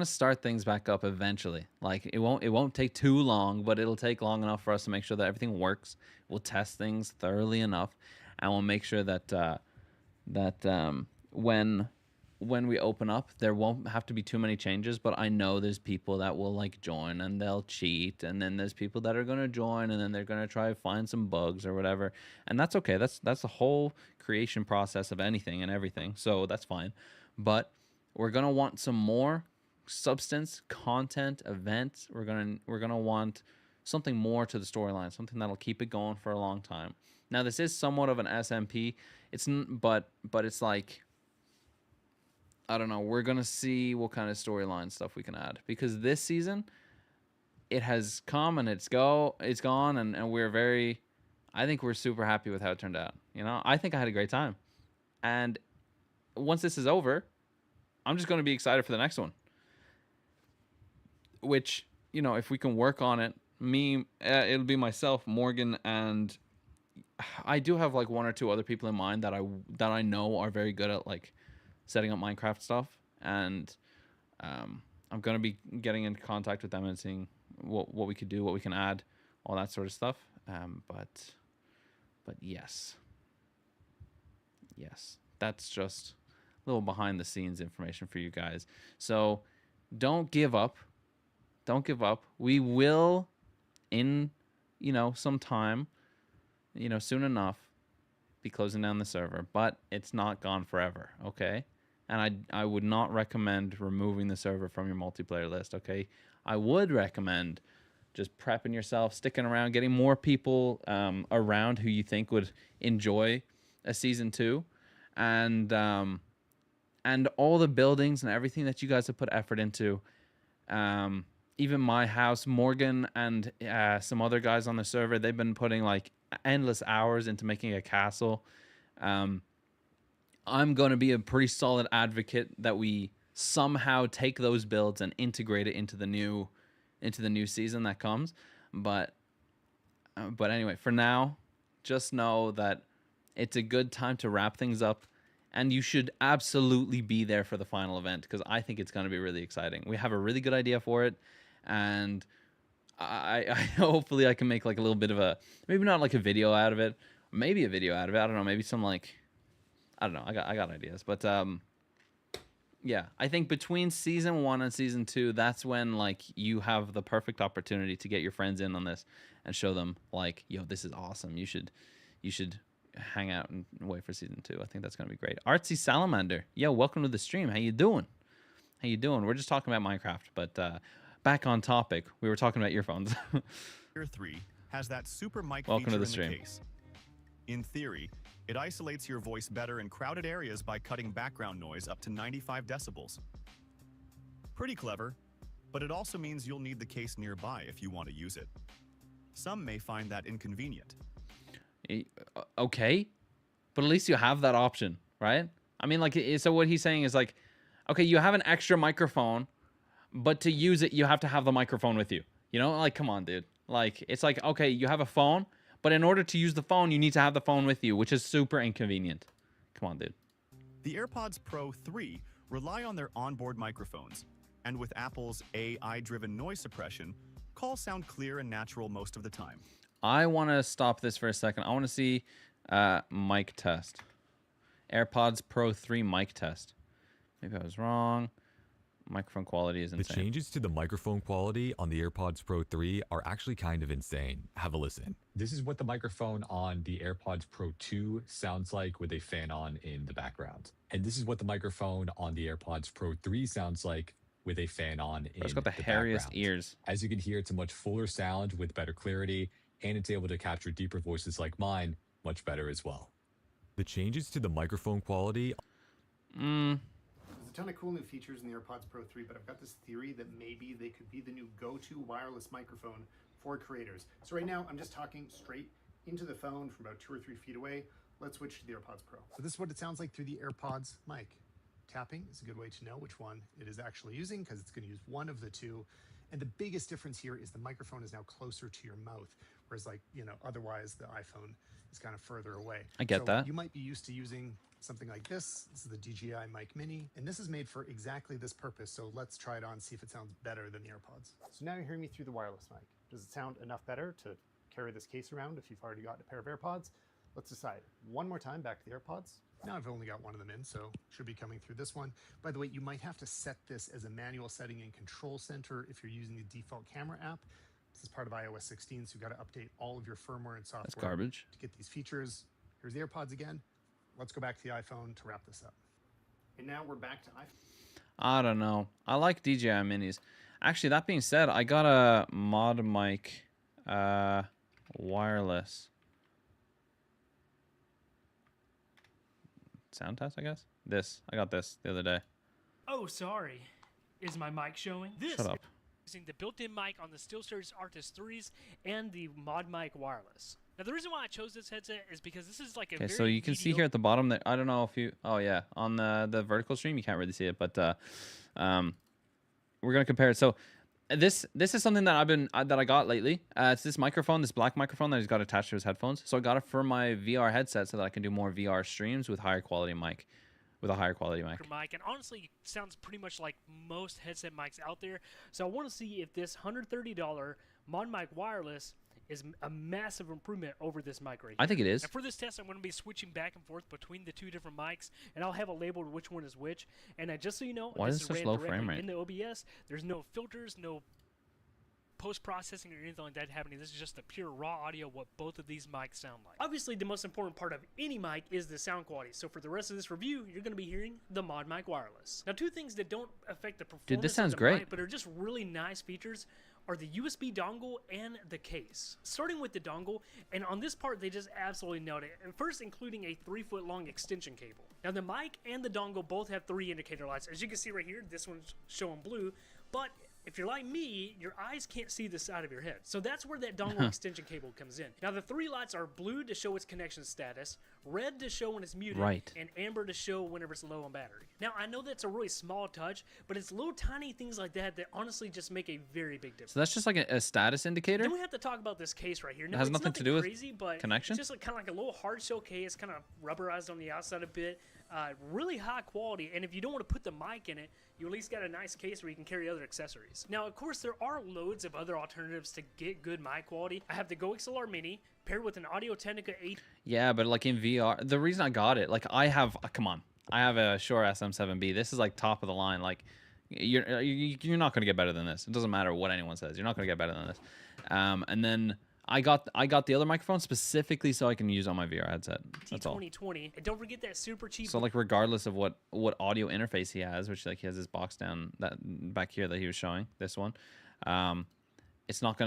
start things back up eventually. Like it won't take too long, but it'll take long enough for us to make sure that everything works. We'll test things thoroughly enough, and we'll make sure that when we open up, there won't have to be too many changes. But I know there's people that will like join and they'll cheat, and then there's people that are gonna join and then they're gonna try to find some bugs or whatever, and that's okay. That's the whole creation process of anything and everything. So that's fine. But we're gonna want some more substance, content, events. We're gonna want something more to the storyline, something that'll keep it going for a long time. Now this is somewhat of an SMP. But it's like, I don't know. We're gonna see what kind of storyline stuff we can add, because this season it has come and it's gone, and I think we're super happy with how it turned out. You know, I think I had a great time, and once this is over, I'm just gonna be excited for the next one. Which, you know, if we can work on it, it'll be myself, Morgan, and I do have like 1 or 2 other people in mind that I know are very good at like setting up Minecraft stuff, and I'm gonna be getting in contact with them and seeing what we could do, what we can add, all that sort of stuff. But yes, that's just a little behind the scenes information for you guys. So don't give up. We will, in some time, soon enough, be closing down the server, but it's not gone forever, okay? And I would not recommend removing the server from your multiplayer list, okay? I would recommend just prepping yourself, sticking around, getting more people around who you think would enjoy a season 2, and all the buildings and everything that you guys have put effort into. Even my house, Morgan and some other guys on the server, they've been putting like endless hours into making a castle. I'm going to be a pretty solid advocate that we somehow take those builds and integrate it into the new season that comes. But anyway, for now, just know that it's a good time to wrap things up, and you should absolutely be there for the final event, because I think it's going to be really exciting. We have a really good idea for it, and I hopefully I can make like a little bit of maybe not like a video out of it, maybe a video out of it. I don't know, maybe some like, I don't know. I got ideas, but yeah, I think between season 1 and season 2, that's when like you have the perfect opportunity to get your friends in on this and show them like, yo, this is awesome. You should hang out and wait for season 2. I think that's gonna be great. Artsy Salamander, yo, welcome to the stream. How you doing? We're just talking about Minecraft, but back on topic. We were talking about earphones. Tier 3 has that super mic welcome feature to the stream. In the case. In theory, it isolates your voice better in crowded areas by cutting background noise up to 95 decibels. Pretty clever, but it also means you'll need the case nearby if you want to use it. Some may find that inconvenient. Okay, but at least you have that option, right? I mean, like, so what he's saying is like, okay, you have an extra microphone, but to use it, you have to have the microphone with you. You know, like, come on, dude. Like, it's like, okay, you have a phone, but in order to use the phone, you need to have the phone with you, which is super inconvenient. Come on, dude. The AirPods Pro 3 rely on their onboard microphones, and with Apple's AI-driven noise suppression, calls sound clear and natural most of the time. I want to stop this for a second. I want to see mic test. AirPods Pro 3 mic test. Maybe I was wrong. microphone quality is insane. The changes to the microphone quality on the AirPods Pro 3 are actually kind of insane. Have a listen. This is what the microphone on the AirPods Pro 2 sounds like with a fan on in the background. And this is what the microphone on the AirPods Pro 3 sounds like with a fan on in it's got the hairiest ears. As you can hear, it's a much fuller sound with better clarity, and it's able to capture deeper voices like mine much better as well. The changes to the microphone quality... There's a ton of cool new features in the AirPods Pro 3, but I've got this theory that maybe they could be the new go-to wireless microphone for creators. So right now, I'm just talking straight into the phone from about 2 or 3 feet away. Let's switch to the AirPods Pro. So this is what it sounds like through the AirPods mic. Tapping is a good way to know which one it is actually using because it's going to use one of the two. And the biggest difference here is the microphone is now closer to your mouth, whereas otherwise the iPhone is kind of further away. I get that. You might be used to using something like this. This is the DJI Mic Mini, and this is made for exactly this purpose. So let's try it on, see if it sounds better than the AirPods. So now you're hearing me through the wireless mic. Does it sound enough better to carry this case around if you've already got a pair of AirPods? Let's decide. One more time, back to the AirPods. Now I've only got one of them in, so should be coming through this one. By the way, you might have to set this as a manual setting in Control Center if you're using the default camera app. This is part of iOS 16, so you've got to update all of your firmware and software. That's garbage. To get these features. Here's the AirPods again. Let's go back to the iPhone to wrap this up. And now we're back to iPhone. I don't know. I like DJI Minis. Actually, that being said, I got a mod mic wireless sound test, I guess. I got this the other day. Oh, sorry. Is my mic showing? Shut up. Using the built-in mic on the SteelSeries Arctis 3s and the mod mic wireless. Now, the reason why I chose this headset is because this is like a okay, so you can see here at the bottom that I don't know if you. Oh yeah, on the vertical stream you can't really see it, but we're gonna compare it. So this is something that I got lately. It's this microphone, this black microphone that he's got attached to his headphones. So I got it for my VR headset so that I can do more VR streams with higher quality mic. With a higher quality mic. And honestly, it sounds pretty much like most headset mics out there. So I want to see if this $130 mod mic wireless is a massive improvement over this mic right here. I think it is. And for this test, I'm going to be switching back and forth between the two different mics, and I'll have it labeled which one is which. And just so you know, why is it such low frame rate? In the OBS, there's no filters, no post-processing or anything like that happening. This is just the pure raw audio, what both of these mics sound like. Obviously, the most important part of any mic is the sound quality. So for the rest of this review, you're going to be hearing the mod mic wireless. Now, two things that don't affect the performance Dude, this sounds of the great. mic, but are just really nice features are the USB dongle and the case. Starting with the dongle, and on this part, they just absolutely nailed it. And first, including a 3-foot-long extension cable. Now, the mic and the dongle both have 3 indicator lights. As you can see right here, this one's showing blue, but if you're like me, your eyes can't see the side of your head. So that's where that dongle extension cable comes in. Now, the 3 lights are blue to show its connection status, red to show when it's muted, and amber to show whenever it's low on battery. Now, I know that's a really small touch, but it's little tiny things like that that honestly just make a very big difference. So that's just like a status indicator? Then we have to talk about this case right here. Now, it has nothing to do crazy, with but connection? It's just like, kind of like a little hard shell case, kind of rubberized on the outside a bit. Really high quality, and if you don't want to put the mic in it, you at least got a nice case where you can carry other accessories. Now, of course, there are loads of other alternatives to get good mic quality. I have the Go XLR Mini paired with an Audio-Technica 8. Yeah, but like in VR, the reason I got it, like I have, come on, I have a Shure SM7B. This is like top of the line. Like you're not going to get better than this. It doesn't matter what anyone says. You're not going to get better than this. And then I got the other microphone specifically so I can use on my VR headset. That's all. 2020, and don't forget that super cheap. So like regardless of what audio interface he has, which like he has this box down that back here that he was showing, this one, it's not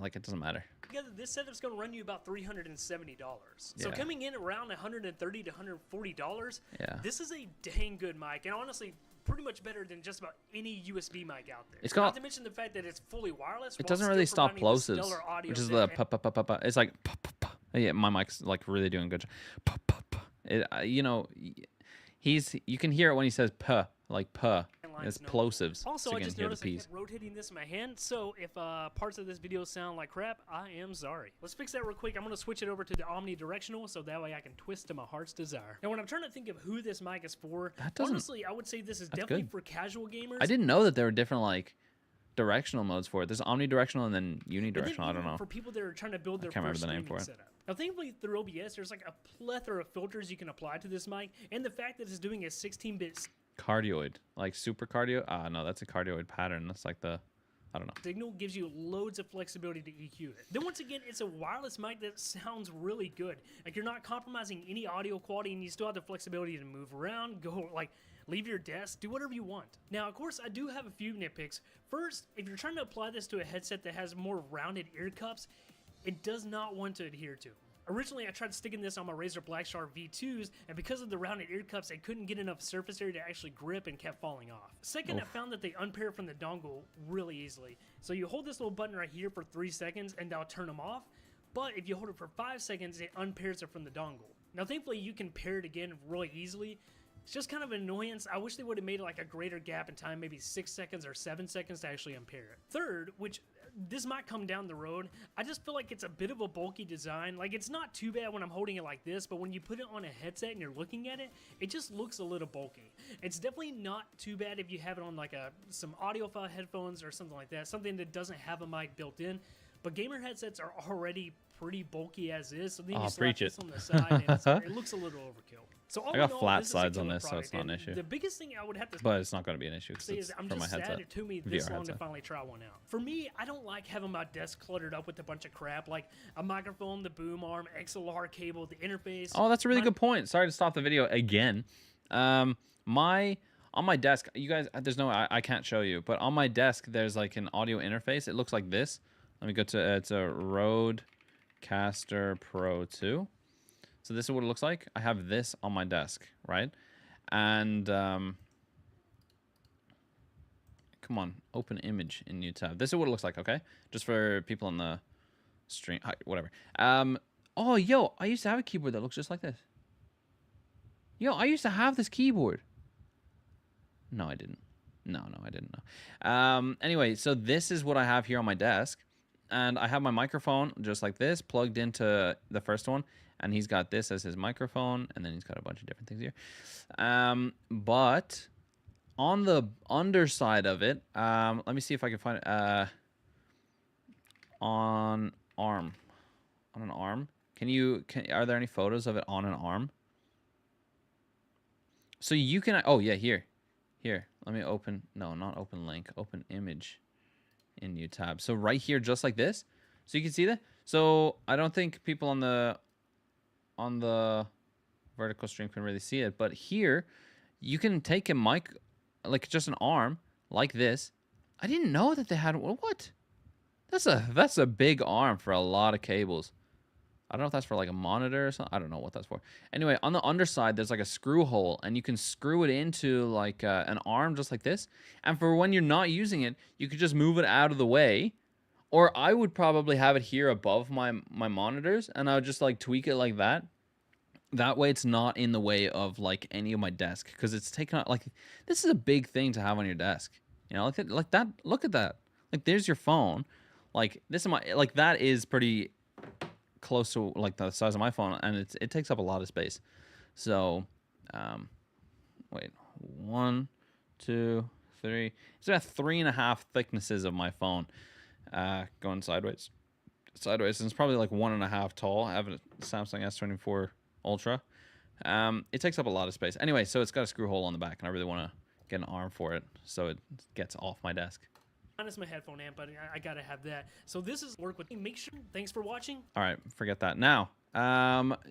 like it doesn't matter. Together, this setup's going to run you about $370. So coming in around $130 to $140, this is a dang good mic, and honestly, pretty much better than just about any USB mic out there. It's got, not to mention the fact that it's fully wireless. It doesn't really stop plosives, which is the pa. It's like pa. Yeah, my mic's like really doing good. Pa. You know, you can hear it when he says pa, like pa. It's plosives. Also, I just noticed I kept rotating this in my hand, so if parts of this video sound like crap, I am sorry. Let's fix that real quick. I'm going to switch it over to the omnidirectional, so that way I can twist to my heart's desire. Now, when I'm trying to think of who this mic is for, honestly, I would say this is definitely for casual gamers. I didn't know that there were different, like, directional modes for it. There's omnidirectional and then unidirectional. I don't know. For people that are trying to build their first streaming setup. Now, thankfully, through OBS, there's like a plethora of filters you can apply to this mic, and the fact that it's doing a 16-bit Cardioid, like super cardio. Ah, no, that's a cardioid pattern. That's like the, I don't know. Signal gives you loads of flexibility to EQ it. Then once again, it's a wireless mic that sounds really good. Like you're not compromising any audio quality, and you still have the flexibility to move around, go like leave your desk, do whatever you want. Now, of course, I do have a few nitpicks. First, if you're trying to apply this to a headset that has more rounded ear cups, it does not want to adhere to. Originally, I tried sticking this on my Razer Blackstar V2s, and because of the rounded ear cups, I couldn't get enough surface area to actually grip and kept falling off. Second, I found that they unpair from the dongle really easily. So you hold this little button right here for 3 seconds, and that'll turn them off. But if you hold it for 5 seconds, it unpairs it from the dongle. Now, thankfully, you can pair it again really easily. It's just kind of an annoyance. I wish they would have made like a greater gap in time, maybe 6 seconds or 7 seconds to actually unpair it. Third, which this might come down the road, I just feel like it's a bit of a bulky design. Like, it's not too bad when I'm holding it like this, but when you put it on a headset and you're looking at it, it just looks a little bulky. It's definitely not too bad if you have it on like some audiophile headphones or something like that, something that doesn't have a mic built in. But gamer headsets are already pretty bulky as is, so then you slap this on the side and it looks a little overkill. So I got flat sides on this, so it's not an issue. The biggest thing I would have to but it's not going to be an issue because it's I'm for just my headset. sad it took me this VR long headset. to finally try one out. For me, I don't like having my desk cluttered up with a bunch of crap, like a microphone, the boom arm, XLR cable, the interface. Oh, that's a really good point. Sorry to stop the video again. On my desk, you guys, there's no, I can't show you, but on my desk, there's like an audio interface. It looks like this. Let me go to, it's a Rodecaster Pro 2. So this is what it looks like. I have this on my desk, right? And come on, open image in new tab. This is what it looks like, okay? Just for people on the stream, whatever. Oh, yo, I used to have a keyboard that looks just like this. Yo, I used to have this keyboard. No, I didn't. No, I didn't know. Anyway, so this is what I have here on my desk. And I have my microphone just like this plugged into the first one. And he's got this as his microphone. And then he's got a bunch of different things here. But on the underside of it, let me see if I can find it. On arm. On an arm. Are there any photos of it on an arm? So you can, oh yeah, here. Let me open, no, not open link, open image in new tab. So right here, just like this. So you can see that. So I don't think people on the vertical stream can really see it, but here you can take a mic, like just an arm like this. I didn't know that they had, what? That's a big arm for a lot of cables. I don't know if that's for like a monitor or something. I don't know what that's for. Anyway, on the underside, there's like a screw hole, and you can screw it into like an arm just like this. And for when you're not using it, you could just move it out of the way. Or I would probably have it here above my monitors, and I would just like tweak it like that. That way it's not in the way of like any of my desk, because it's taken out, like, this is a big thing to have on your desk. You know, like that. Look at that. Like, there's your phone. Like, this is like, that is pretty close to like the size of my phone, and it takes up a lot of space. So wait, 1, 2, 3, it's about 3.5 thicknesses of my phone going sideways, and it's probably like 1.5 tall. I have a Samsung S24 Ultra. It takes up a lot of space. Anyway, so it's got a screw hole on the back, and I really want to get an arm for it so it gets off my desk. Minus my headphone amp, but I gotta have that. So this is work with. Make sure. Thanks for watching. All right, forget that. Now,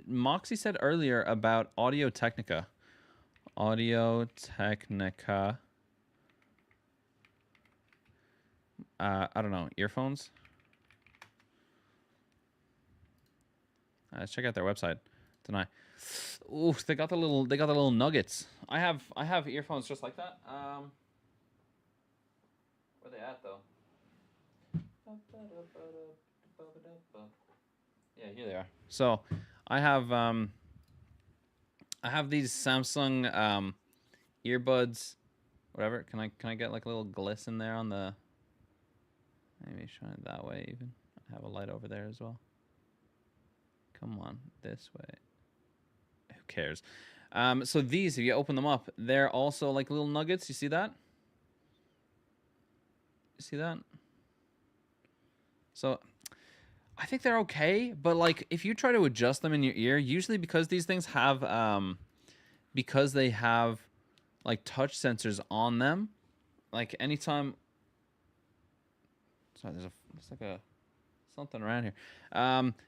Moxie said earlier about Audio Technica. Audio Technica. I don't know, earphones. Let's check out their website tonight. Ooh, they got the little nuggets. I have earphones just like that. Where they at though? Yeah, here they are. So I have these Samsung earbuds, whatever. Can I get like a little gliss in there on the? Maybe shine it that way even. I have a light over there as well. Come on, this way. Who cares? So these, if you open them up, they're also like little nuggets. You see that? You see that? So I think they're okay, but like if you try to adjust them in your ear, usually because these things have because they have like touch sensors on them. Like anytime. Sorry, there's like a something around here.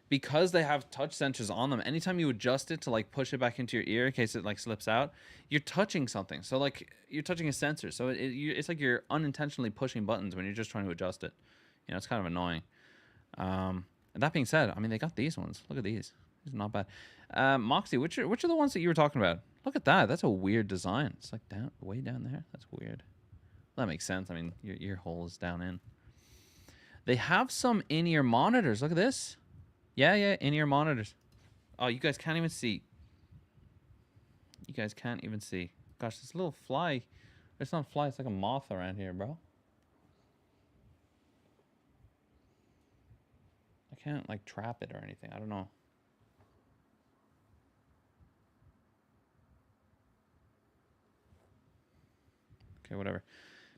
Because they have touch sensors on them, anytime you adjust it to like push it back into your ear in case it like slips out, you're touching something. So like you're touching a sensor. So it's like you're unintentionally pushing buttons when you're just trying to adjust it. You know, it's kind of annoying. And that being said, I mean, they got these ones. Look at these. These are not bad. Moxie, which are the ones that you were talking about? Look at that. That's a weird design. It's like way down there. That's weird. Well, that makes sense. I mean, your ear hole is down in. They have some in-ear monitors. Look at this. Yeah, in-ear monitors. Oh, you guys can't even see. You guys can't even see. Gosh, this little fly. It's not a fly. It's like a moth around here, bro. I can't, like, trap it or anything. I don't know. Okay, whatever.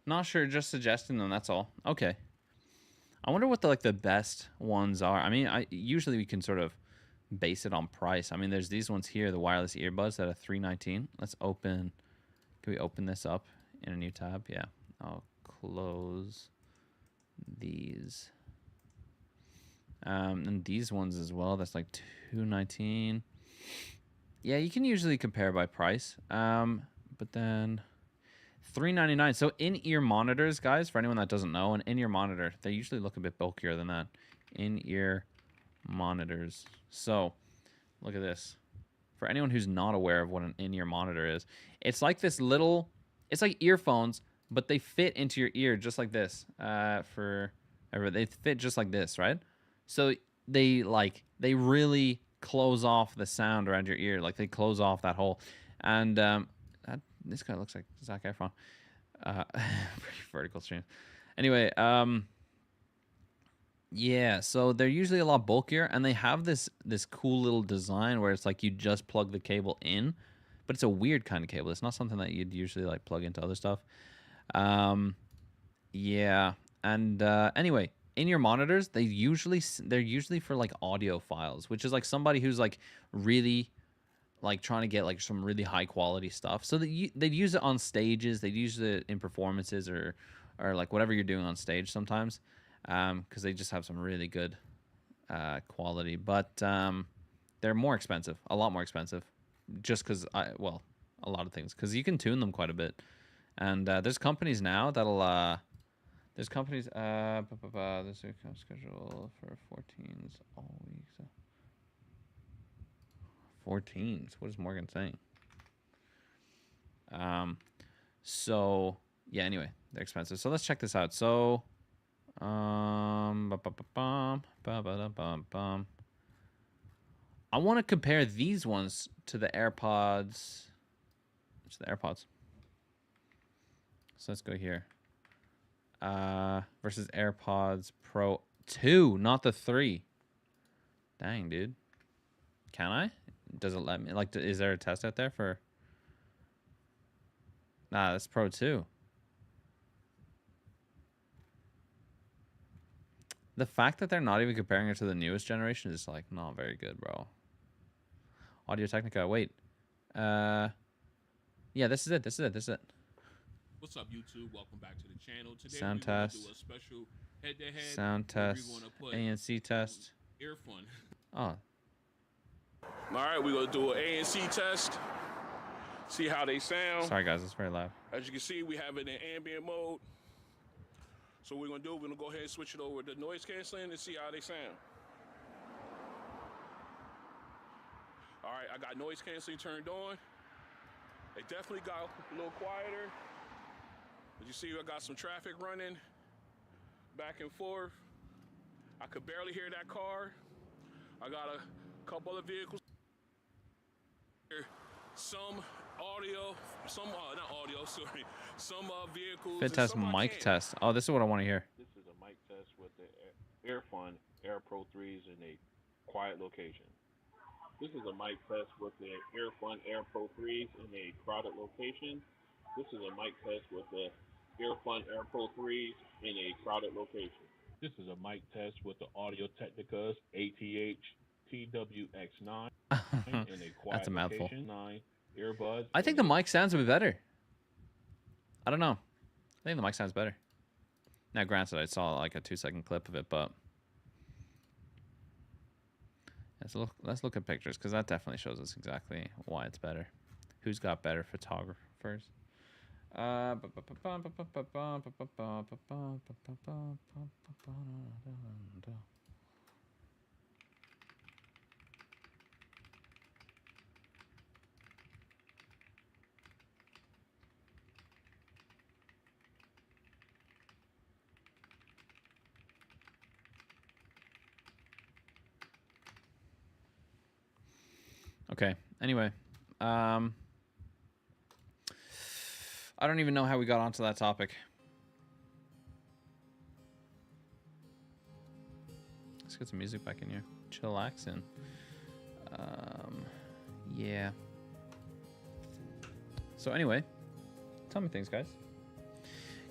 Not sure. Just suggesting them. That's all. Okay. I wonder what the best ones are. I mean, usually we can sort of base it on price. I mean, there's these ones here, the wireless earbuds that are $319. Let's open. Can we open this up in a new tab? Yeah. I'll close these. And these ones as well. That's like $219. Yeah, you can usually compare by price. But then $399. So in-ear monitors, guys, for anyone that doesn't know, an in-ear monitor, they usually look a bit bulkier than that. In-ear monitors. So look at this. For anyone who's not aware of what an in-ear monitor is, it's like this little, it's like earphones, but they fit into your ear just like this. They fit just like this, right? So they really close off the sound around your ear, like they close off that hole. And this guy looks like Zac Efron. Vertical stream. Anyway, yeah, so they're usually a lot bulkier, and they have this cool little design where it's like you just plug the cable in, but it's a weird kind of cable. It's not something that you'd usually like plug into other stuff. Yeah, and anyway, in-ear monitors, they're usually for like audio files, which is like somebody who's like really like trying to get like some really high quality stuff. So they'd use it on stages. They'd use it in performances or like whatever you're doing on stage sometimes, because they just have some really good quality. But they're more expensive, a lot more expensive, just because a lot of things, because you can tune them quite a bit. And there's companies now that'll there's companies this schedule for 14s all week. 14s. What is Morgan saying? So yeah, anyway, they're expensive. So let's check this out. So I want to compare these ones to the AirPods. So let's go here. Versus AirPods Pro 2, not the 3. Dang, dude. Can I? Does it let me? Like, is there a test out there for? Nah, that's Pro 2. The fact that they're not even comparing it to the newest generation is like not very good, bro. Audio Technica. Wait. Yeah, this is it. What's up, YouTube? Welcome back to the channel. Today sound we're test. Gonna do a special head-to-head sound test. ANC test. Earphone. Oh. All right, we're gonna do an ANC test. See how they sound. Sorry, guys, it's very loud. As you can see, we have it in ambient mode. So what we're gonna do, we're gonna go ahead and switch it over to noise canceling and see how they sound. All right, I got noise canceling turned on. It definitely got a little quieter. As you see, I got some traffic running back and forth. I could barely hear that car. I got a couple other vehicles. Some audio, not audio, sorry. Some vehicles. Fit test, mic test. Oh, this is what I want to hear. This is a mic test with the Earphone Air Pro 3s in a quiet location. This is a mic test with the Earphone Air Pro 3s in a crowded location. This is a mic test with the Earphone Air Pro 3s in a crowded location. This is a mic test with the Audio Technica's ATH TWX9 in a quiet That's a mouthful. location. 9 earbuds. I think the mic sounds a bit better. I don't know. I think the mic sounds better. Now, granted, I saw like a 2-second clip of it, but let's look at pictures, because that definitely shows us exactly why it's better. Who's got better photographers? Okay. Anyway, I don't even know how we got onto that topic. Let's get some music back in here. Chillaxing. Yeah. So anyway, tell me things, guys.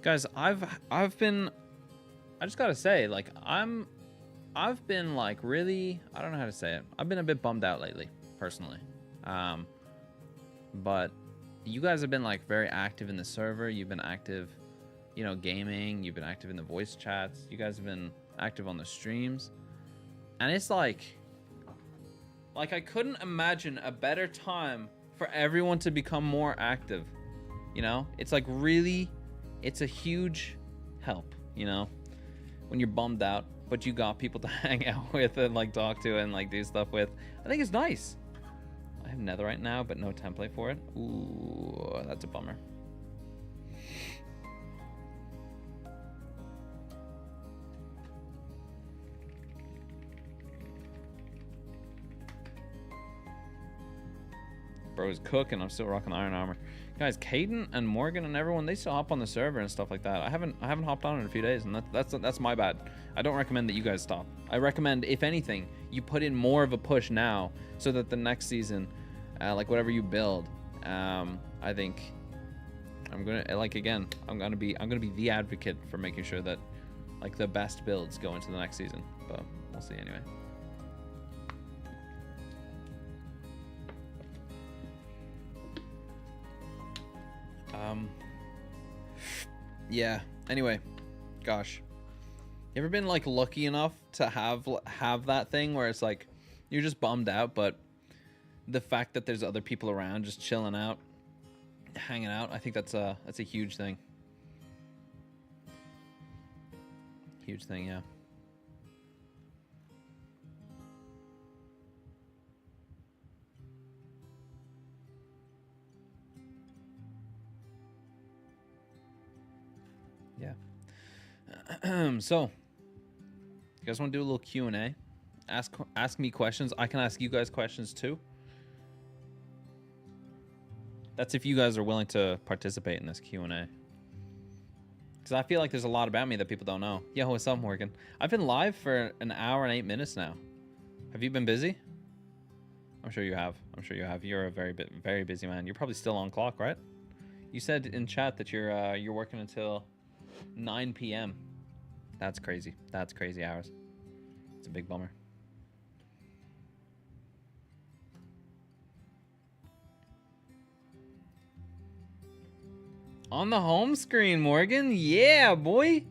Guys, I've been, I just gotta say, like, I've been like really, I don't know how to say it. I've been a bit bummed out lately, personally. But you guys have been like very active in the server. You've been active, you know, gaming. You've been active in the voice chats. You guys have been active on the streams. And it's like I couldn't imagine a better time for everyone to become more active. You know, it's like really, it's a huge help, you know, when you're bummed out, but you got people to hang out with and like talk to and like do stuff with. I think it's nice. I have netherite now, but no template for it. Ooh, that's a bummer. Bro is cooking. I'm still rocking iron armor. Guys, Caden and Morgan and everyone, they still hop on the server and stuff like that. I haven't hopped on in a few days, and that's my bad. I don't recommend that you guys stop. I recommend, if anything, you put in more of a push now, so that the next season, like whatever you build, I think I'm gonna I'm gonna be the advocate for making sure that like the best builds go into the next season. But we'll see anyway. Yeah, anyway, gosh, you ever been like lucky enough to have that thing where it's like you're just bummed out, but the fact that there's other people around just chilling out, hanging out, I think that's a huge thing. Huge thing, yeah. Yeah. So, you guys want to do a little Q&A? Ask me questions. I can ask you guys questions too. That's if you guys are willing to participate in this Q&A. Because I feel like there's a lot about me that people don't know. Yo, what's up, Morgan? I've been live for an hour and 8 minutes now. Have you been busy? I'm sure you have. I'm sure you have. You're a very busy man. You're probably still on clock, right? You said in chat that you're working until 9 p.m. That's crazy. That's crazy hours. It's a big bummer. On the home screen, Morgan. Yeah, boy.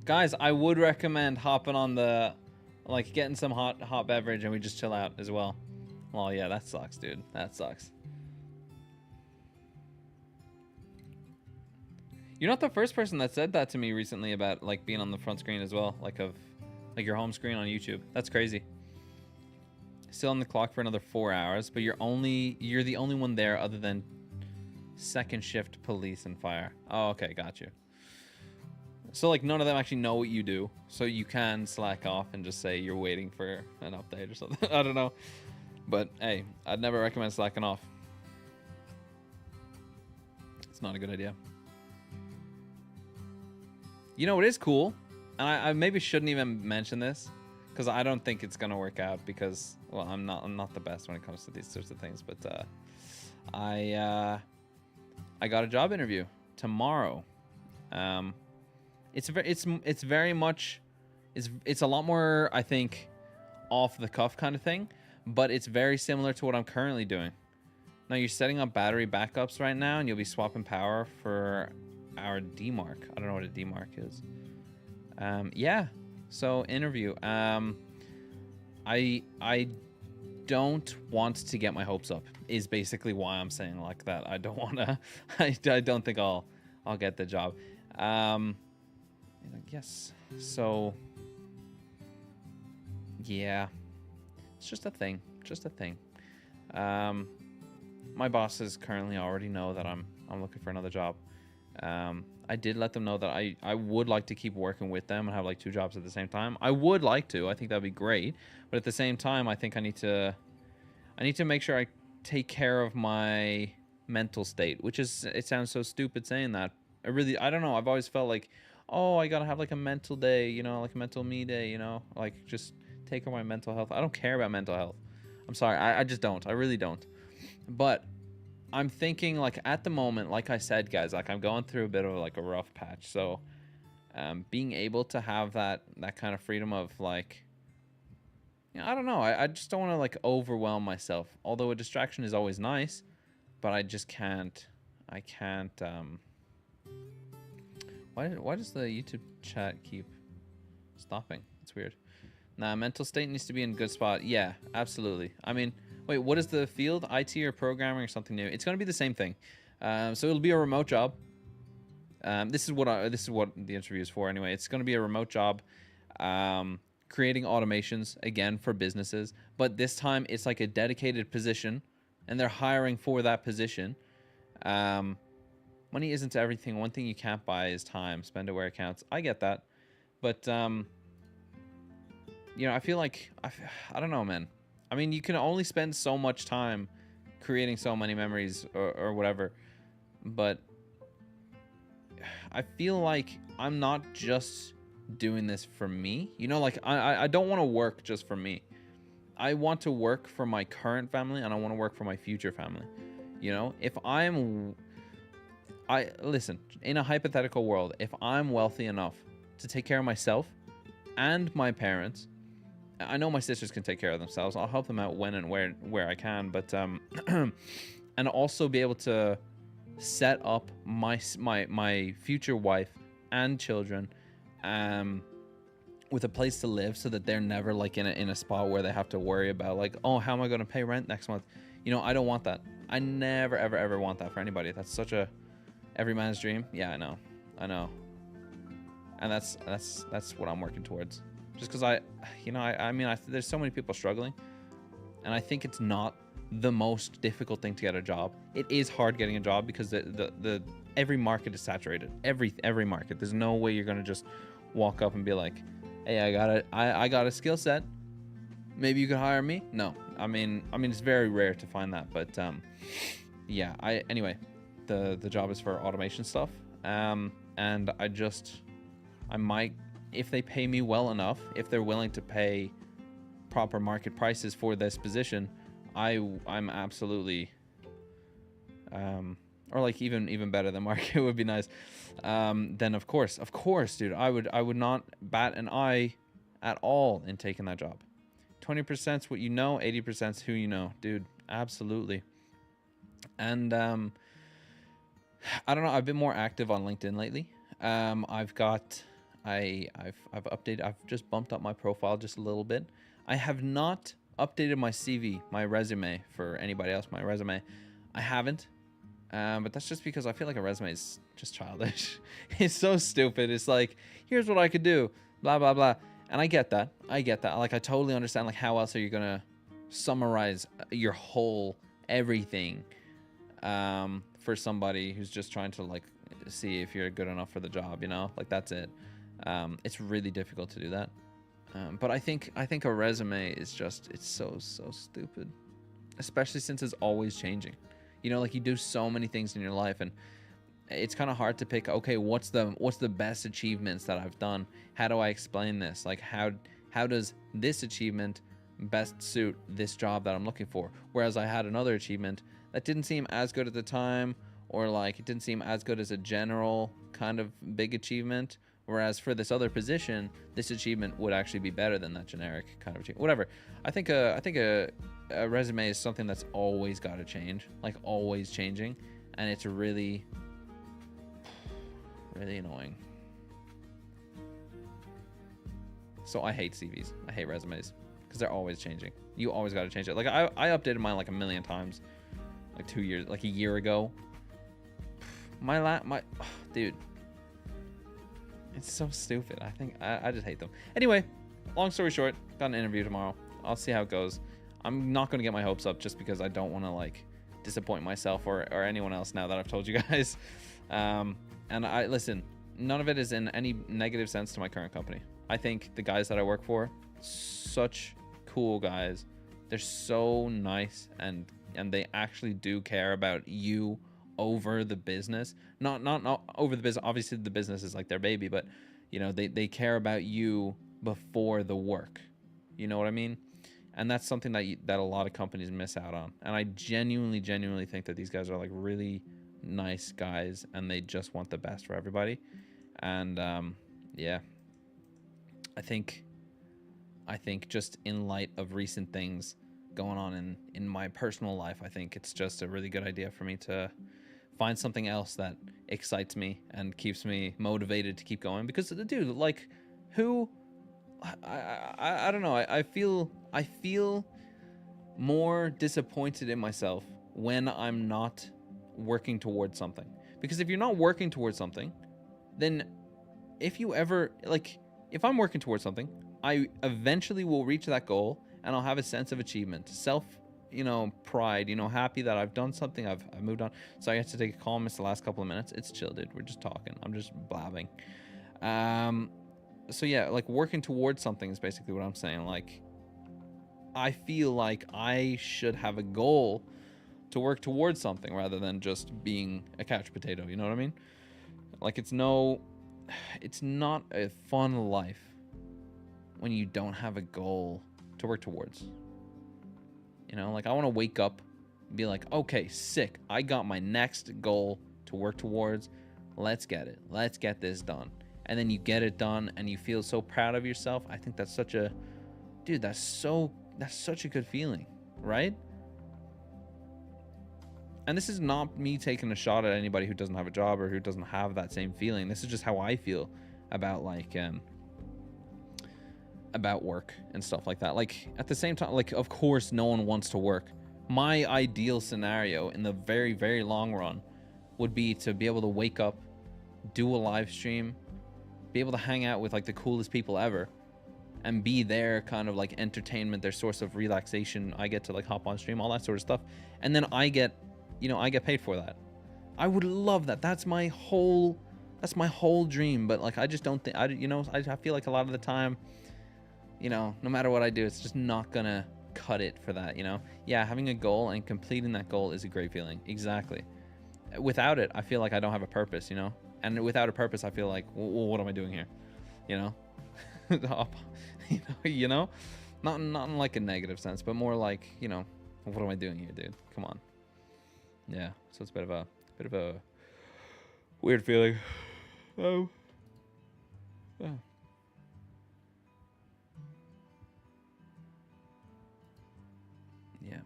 Guys, I would recommend hopping on the, like, getting some hot beverage and we just chill out as well. Well, yeah, that sucks, dude. That sucks. You're not the first person that said that to me recently about like being on the front screen as well, like of like your home screen on YouTube. That's crazy. Still on the clock for another 4 hours, but you're the only one there other than second shift police and fire. Oh, okay, got you. So like none of them actually know what you do, so you can slack off and just say you're waiting for an update or something. I don't know, but hey, I'd never recommend slacking off. It's not a good idea. You know what is cool, and I maybe shouldn't even mention this because I don't think it's gonna work out because, well, I'm not the best when it comes to these sorts of things, but I got a job interview tomorrow. It's very much it's a lot more, I think, off the cuff kind of thing, but it's very similar to what I'm currently doing. No, you're setting up battery backups right now, and you'll be swapping power for our demarc. I don't know what a demarc is. Yeah. So interview. I don't want to get my hopes up. Is basically why I'm saying like that. I don't want to. I don't think I'll get the job. Yes. So. Yeah. It's just a thing. Just a thing. My bosses currently already know that I'm looking for another job. I did let them know that I would like to keep working with them and have like 2 jobs at the same time. I would like to. I think that'd be great. But at the same time, I think I need to make sure I take care of my mental state, which is, it sounds so stupid saying that. I don't know. I've always felt like, oh, I gotta have like a mental day, you know, like a mental me day, you know, like just take care of my mental health. I don't care about mental health. I'm sorry. I just don't. I really don't. But I'm thinking like at the moment, like I said, guys, like I'm going through a bit of like a rough patch. So being able to have that kind of freedom of like, you know, I don't know. I just don't want to like overwhelm myself. Although a distraction is always nice, but I just can't. I can't. Why does the YouTube chat keep stopping? It's weird. Nah, mental state needs to be in a good spot. Yeah, absolutely. I mean, wait, what is the field? IT or programming or something new? It's going to be the same thing. So it'll be a remote job. This is what the interview is for anyway. It's going to be a remote job, creating automations again for businesses. But this time it's like a dedicated position, and they're hiring for that position. Money isn't everything. One thing you can't buy is time. Spend it where it counts. I get that, but you know, I feel like I don't know, man. I mean, you can only spend so much time creating so many memories or whatever, but I feel like I'm not just doing this for me. You know, like I don't want to work just for me. I want to work for my current family, and I want to work for my future family. You know, if listen, in a hypothetical world, if I'm wealthy enough to take care of myself and my parents, I know my sisters can take care of themselves. I'll help them out when and where I can, but and also be able to set up my future wife and children with a place to live, so that they're never like in a spot where they have to worry about like, oh, how am I going to pay rent next month? You know, I don't want that. I never ever want that for anybody. That's such a every man's dream. Yeah, I know, and that's what I'm working towards. Just because I mean, there's so many people struggling, and I think it's not the most difficult thing to get a job. It is hard getting a job because the every market is saturated. Every market. There's no way you're gonna just walk up and be like, hey, I got a skill set. Maybe you could hire me. No, I mean it's very rare to find that. But yeah. Anyway, the job is for automation stuff. And I might. If they pay me well enough, if they're willing to pay proper market prices for this position, I'm absolutely, or like even better than market would be nice. Then of course, dude, I would not bat an eye at all in taking that job. 20% is what you know, 80% is who you know, dude. Absolutely. And I don't know. I've been more active on LinkedIn lately. I've updated. I've just bumped up my profile just a little bit. I have not updated my CV, my resume for anybody else. My resume, I haven't. But that's just because I feel like a resume is just childish. It's so stupid. It's like, here's what I could do, blah blah blah. And I get that. Like I totally understand. Like, how else are you gonna summarize your whole everything for somebody who's just trying to like see if you're good enough for the job? You know, like that's it. It's really difficult to do that. But I think a resume is just, it's so stupid, especially since it's always changing. You know, like you do so many things in your life, and it's kind of hard to pick, okay, what's the best achievements that I've done? How do I explain this? Like how does this achievement best suit this job that I'm looking for? Whereas I had another achievement that didn't seem as good at the time, or like it didn't seem as good as a general kind of big achievement. Whereas for this other position, this achievement would actually be better than that generic kind of achievement. Whatever. I think a a resume is something that's always got to change, like always changing, and it's really annoying. So I hate CVs. I hate resumes because they're always changing. You always got to change it. Like I updated mine like a million times, like 2 years, like a year ago. Dude, it's so stupid. I think I just hate them. Anyway, long story short, got an interview tomorrow. I'll see how it goes. I'm not going to get my hopes up just because I don't want to like disappoint myself or anyone else now that I've told you guys. And I listen, none of it is in any negative sense to my current company. I think the guys that I work for, such cool guys. They're so nice and they actually do care about you over the business. Not over the business. Obviously the business is like their baby, but you know, they care about you before the work. You know what I mean? And that's something that a lot of companies miss out on. And I genuinely think that these guys are like really nice guys and they just want the best for everybody. And yeah, I think just in light of recent things going on in my personal life, I think it's just a really good idea for me to find something else that excites me and keeps me motivated to keep going. Because dude, like, who I don't know, I feel more disappointed in myself when I'm not working towards something. Because if you're not working towards something, then if I'm working towards something, I eventually will reach that goal and I'll have a sense of achievement, self, pride, happy that I've done something, I've moved on. So I had to take a call, missed the last couple of minutes. It's chill, dude. We're just talking. I'm just blabbing. So yeah, like working towards something is basically what I'm saying. Like, I feel like I should have a goal to work towards something rather than just being a couch potato. You know what I mean? Like, it's not a fun life when you don't have a goal to work towards. Like, I want to wake up and be like, okay, sick. I got my next goal to work towards. Let's get it. Let's get this done. And then you get it done and you feel so proud of yourself. I think that's such a good feeling, right? And this is not me taking a shot at anybody who doesn't have a job or who doesn't have that same feeling. This is just how I feel about about work and stuff like that. Like, at the same time, like, of course no one wants to work. My ideal scenario in the very, very long run would be to be able to wake up, do a live stream, be able to hang out with like the coolest people ever and be their kind of like entertainment, their source of relaxation. I get to like hop on stream, all that sort of stuff. And then I get paid for that. I would love that. That's my whole dream. But like, I just don't think, I feel like a lot of the time, no matter what I do, it's just not gonna cut it for that, Yeah, having a goal and completing that goal is a great feeling. Exactly. Without it, I feel like I don't have a purpose, And without a purpose, I feel like, well, what am I doing here? Not in like a negative sense, but more like, what am I doing here, dude? Come on. Yeah. So it's a bit of a weird feeling. Oh. Yeah. Yeah.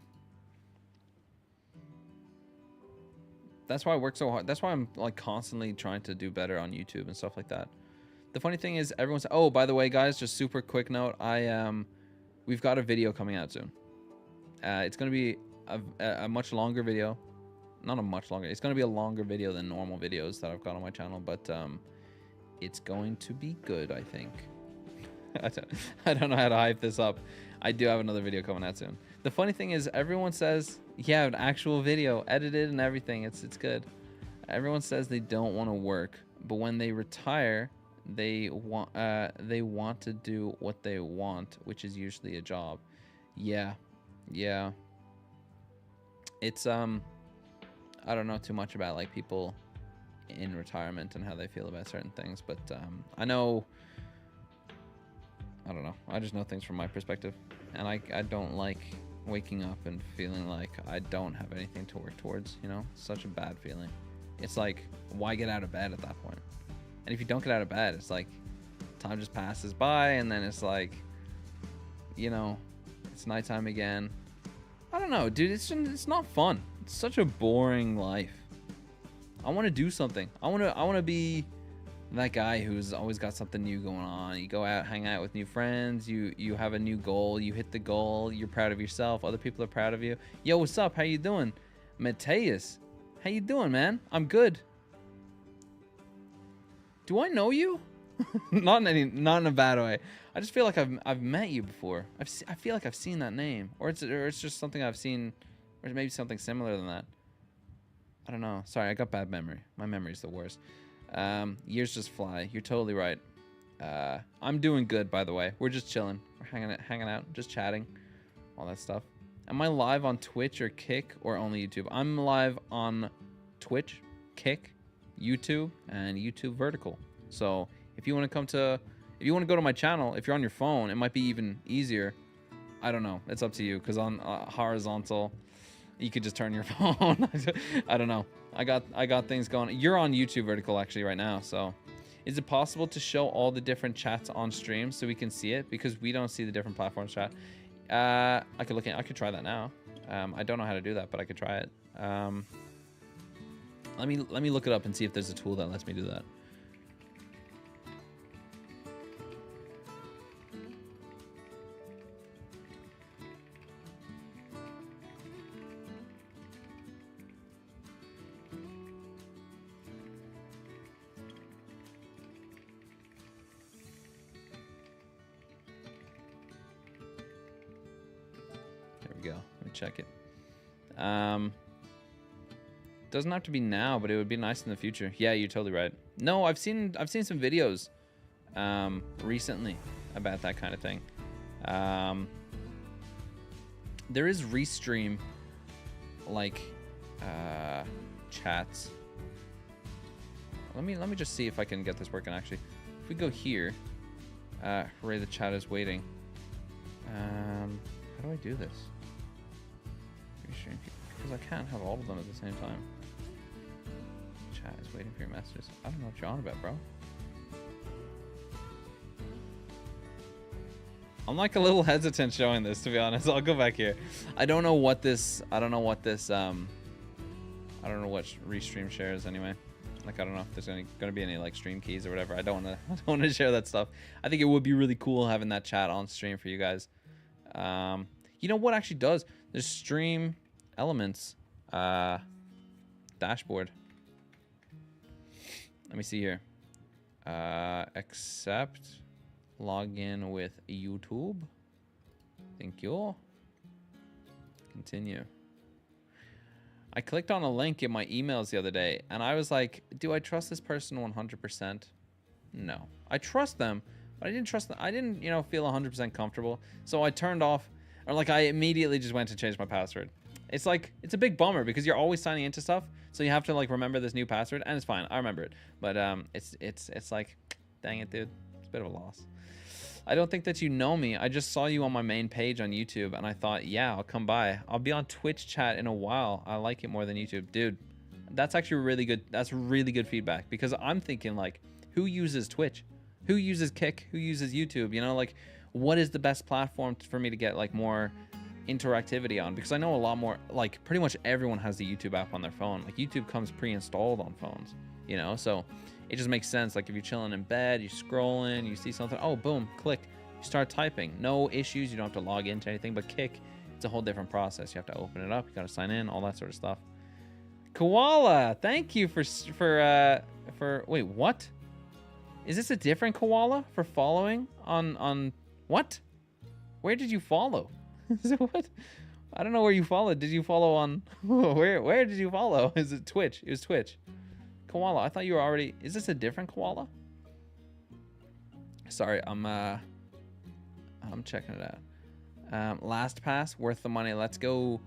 That's why I work so hard. That's why I'm like constantly trying to do better on YouTube and stuff like that. The funny thing is, everyone's, oh, by the way, guys, just super quick note. We've got a video coming out soon. It's going to be a much longer video. Not a much longer. It's going to be a longer video than normal videos that I've got on my channel, but it's going to be good, I think. I don't know how to hype this up. I do have another video coming out soon. The funny thing is, everyone says, yeah, an actual video, edited and everything, it's good. Everyone says they don't want to work, but when they retire, they want to do what they want, which is usually a job. Yeah. It's I don't know too much about like people in retirement and how they feel about certain things, but I don't know. I just know things from my perspective, and I don't like waking up and feeling like I don't have anything to work towards. Such a bad feeling. It's like, why get out of bed at that point? And if you don't get out of bed, it's like time just passes by, and then it's like, it's nighttime again. I don't know, dude. It's not fun. It's such a boring life. I want to do something. I want to be that guy who's always got something new going on. You go out, hang out with new friends. You have a new goal. You hit the goal. You're proud of yourself. Other people are proud of you. Yo, what's up? How you doing, Mateus? How you doing, man? I'm good. Do I know you? not in a bad way. I just feel like I've met you before. I feel like I've seen that name, or it's just something I've seen, or maybe something similar than that. I don't know. Sorry, I got bad memory. My memory's the worst. Years just fly. You're totally right. I'm doing good, by the way. We're just chilling. We're hanging out, just chatting, all that stuff. Am I live on Twitch or Kick or only YouTube? I'm live on Twitch, Kick, YouTube, and YouTube Vertical. So if you want to go to my channel, if you're on your phone, it might be even easier. I don't know. It's up to you, because on horizontal, you could just turn your phone. I don't know. I got things going. You're on YouTube Vertical actually right now. So is it possible to show all the different chats on stream so we can see it? Because we don't see the different platforms chat. I could try that now. I don't know how to do that, but I could try it. Let me look it up and see if there's a tool that lets me do that. Check it. Doesn't have to be now, but it would be nice in the future. Yeah, you're totally right. No, I've seen some videos recently about that kind of thing. There is Restream like chats. Let me just see if I can get this working actually. If we go here, hooray, the chat is waiting. How do I do this? Because I can't have all of them at the same time. Chat is waiting for your messages. I don't know what you're on about, bro. I'm like a little hesitant showing this, to be honest. I'll go back here. I don't know what Restream shares anyway. Like, I don't know if there's gonna be any like stream keys or whatever. I don't wanna share that stuff. I think it would be really cool having that chat on stream for you guys. You know what actually does? There's stream elements dashboard. Let me see here. Accept login with YouTube. Thank you. Continue. I clicked on a link in my emails the other day and I was like, do I trust this person 100%? No. I trust them, but I didn't trust them. I didn't, feel 100% comfortable. So I turned off, or like I immediately just went to change my password. It's like, it's a big bummer because you're always signing into stuff. So you have to like remember this new password, and it's fine. I remember it. But it's like, dang it, dude. It's a bit of a loss. I don't think that you know me. I just saw you on my main page on YouTube and I thought, yeah, I'll come by. I'll be on Twitch chat in a while. I like it more than YouTube. Dude, that's actually really good. That's really good feedback, because I'm thinking like, who uses Twitch? Who uses Kick? Who uses YouTube? Like, what is the best platform for me to get like more interactivity on? Because I know a lot more, like pretty much everyone has the YouTube app on their phone. Like YouTube comes pre-installed on phones, so it just makes sense. Like if you're chilling in bed, you're scrolling, you see something, oh, boom, click, you start typing. No issues. You don't have to log into anything. But Kick, it's a whole different process. You have to open it up. You got to sign in, all that sort of stuff. Koala, thank you for wait, what? Is this a different Koala for following on what? Where did you follow? What? I don't know where you followed. Did you follow on where did you follow? Is it Twitch? It was Twitch. Koala, I thought you were already. Is this a different Koala? Sorry, I'm checking it out. LastPass, worth the money. Let's go.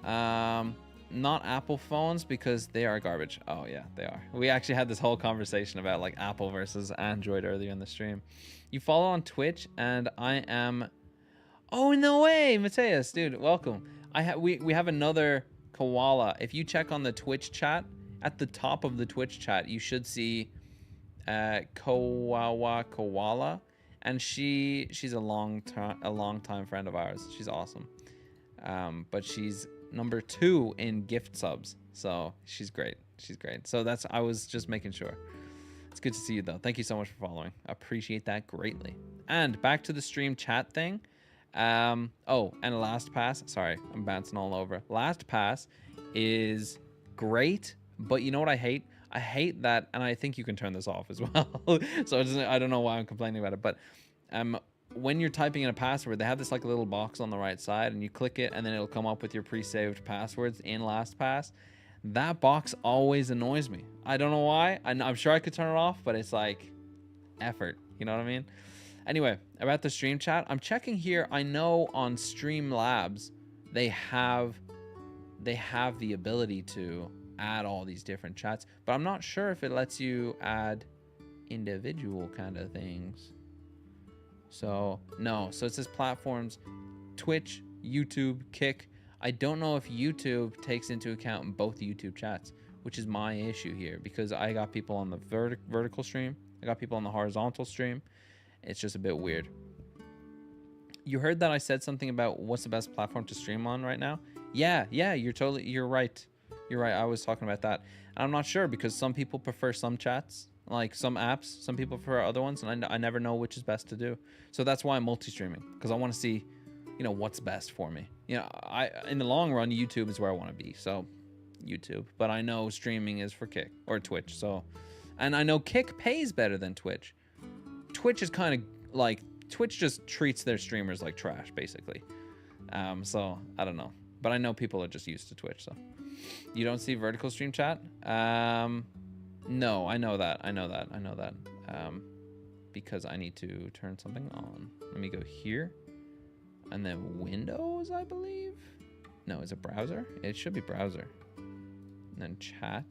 Not Apple phones, because they are garbage. Oh yeah, they are. We actually had this whole conversation about like Apple versus Android earlier in the stream. You follow on Twitch, and I am. Oh no way, Mateus, dude, welcome. We have another Koala. If you check on the Twitch chat, at the top of the Twitch chat, you should see Koala, and she's a long time friend of ours. She's awesome. But she's number 2 in gift subs. So she's great. She's great. So I was just making sure. It's good to see you though. Thank you so much for following. I appreciate that greatly. And back to the stream chat thing. Oh, and LastPass. Sorry, I'm bouncing all over. LastPass is great, but you know what I hate? I hate that, and I think you can turn this off as well. So I don't know why I'm complaining about it, but when you're typing in a password, they have this like little box on the right side, and you click it, and then it'll come up with your pre-saved passwords in LastPass. That box always annoys me. I don't know why. I'm sure I could turn it off, but it's like effort. You know what I mean? Anyway, about the stream chat, I'm checking here. I know on Streamlabs, they have the ability to add all these different chats, but I'm not sure if it lets you add individual kind of things. So no, so it says platforms, Twitch, YouTube, Kick. I don't know if YouTube takes into account both YouTube chats, which is my issue here, because I got people on the vertical stream, I got people on the horizontal stream. It's just a bit weird. You heard that I said something about what's the best platform to stream on right now? Yeah, you're right. You're right. I was talking about that. And I'm not sure, because some people prefer some chats, like some apps. Some people prefer other ones, and I never know which is best to do. So that's why I'm multi-streaming, because I want to see, you know, what's best for me. You know, in the long run, YouTube is where I want to be. So YouTube, but I know streaming is for Kick or Twitch. So, and I know Kick pays better than Twitch. Twitch is kind of like, Twitch just treats their streamers like trash, basically. So I don't know, but I know people are just used to Twitch. So you don't see vertical stream chat? No, I know that. Because I need to turn something on. Let me go here, and then Windows, I believe. No, is it browser? It should be browser. And then chat,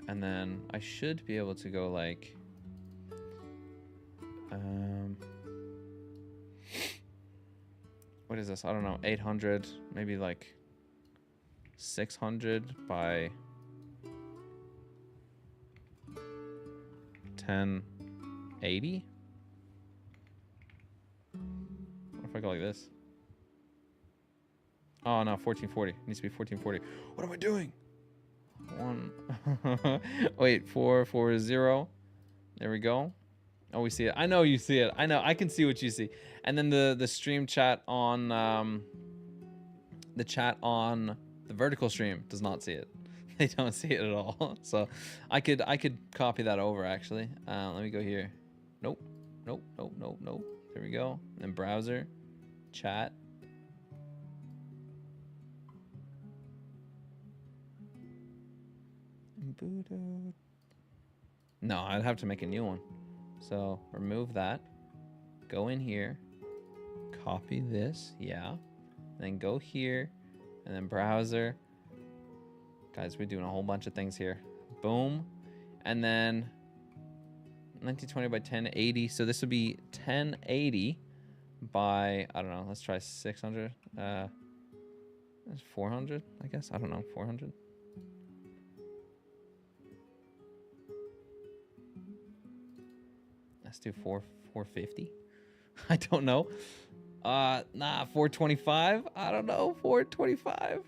and then I should be able to go like. What is this? I don't know. 800, maybe like 600 by 1080. What if I go like this? Oh no, 1440. It needs to be 1440. What am I doing? Wait, 440. There we go. Oh, we see it. I know you see it. I know. I can see what you see. And then the stream chat on the chat on the vertical stream does not see it. They don't see it at all. So I could copy that over actually. Let me go here. Nope. There we go. And then browser, chat. No, I'd have to make a new one. So remove that, go in here, copy this, yeah, then go here, and then browser. Guys, we're doing a whole bunch of things here. Boom, and then 1920 by 1080. So this would be 1080 by, I don't know, let's try 600. That's 400, I guess. I don't know, 400. Let's do 450. I don't know. Nah, 425. I don't know, 425.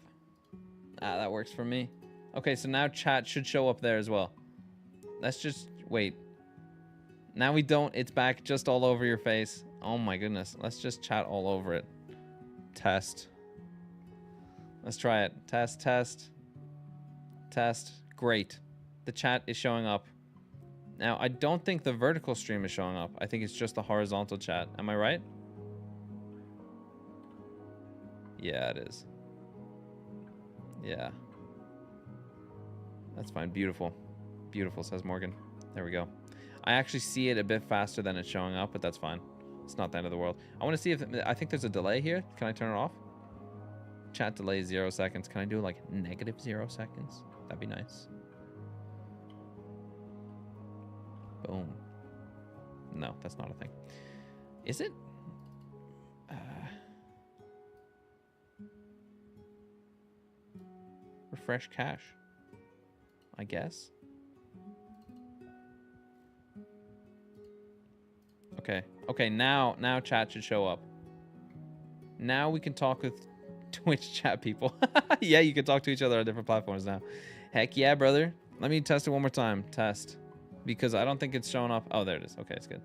That works for me. Okay, so now chat should show up there as well. Let's just wait. Now we don't. It's back just all over your face. Oh my goodness. Let's just chat all over it. Test. Let's try it. Test. Great. The chat is showing up. Now, I don't think the vertical stream is showing up. I think it's just the horizontal chat. Am I right? Yeah, it is. Yeah. That's fine. Beautiful. Beautiful, says Morgan. There we go. I actually see it a bit faster than it's showing up, but that's fine. It's not the end of the world. I want to see if... I think there's a delay here. Can I turn it off? Chat delay 0 seconds. Can I do like -0 seconds? That'd be nice. Boom. No, that's not a thing. Is it? Refresh cache. I guess. Okay. Okay, now chat should show up. Now we can talk with Twitch chat people. Yeah, you can talk to each other on different platforms now. Heck yeah, brother. Let me test it one more time. Test. Because I don't think it's showing up. Oh, there it is. Okay, it's good.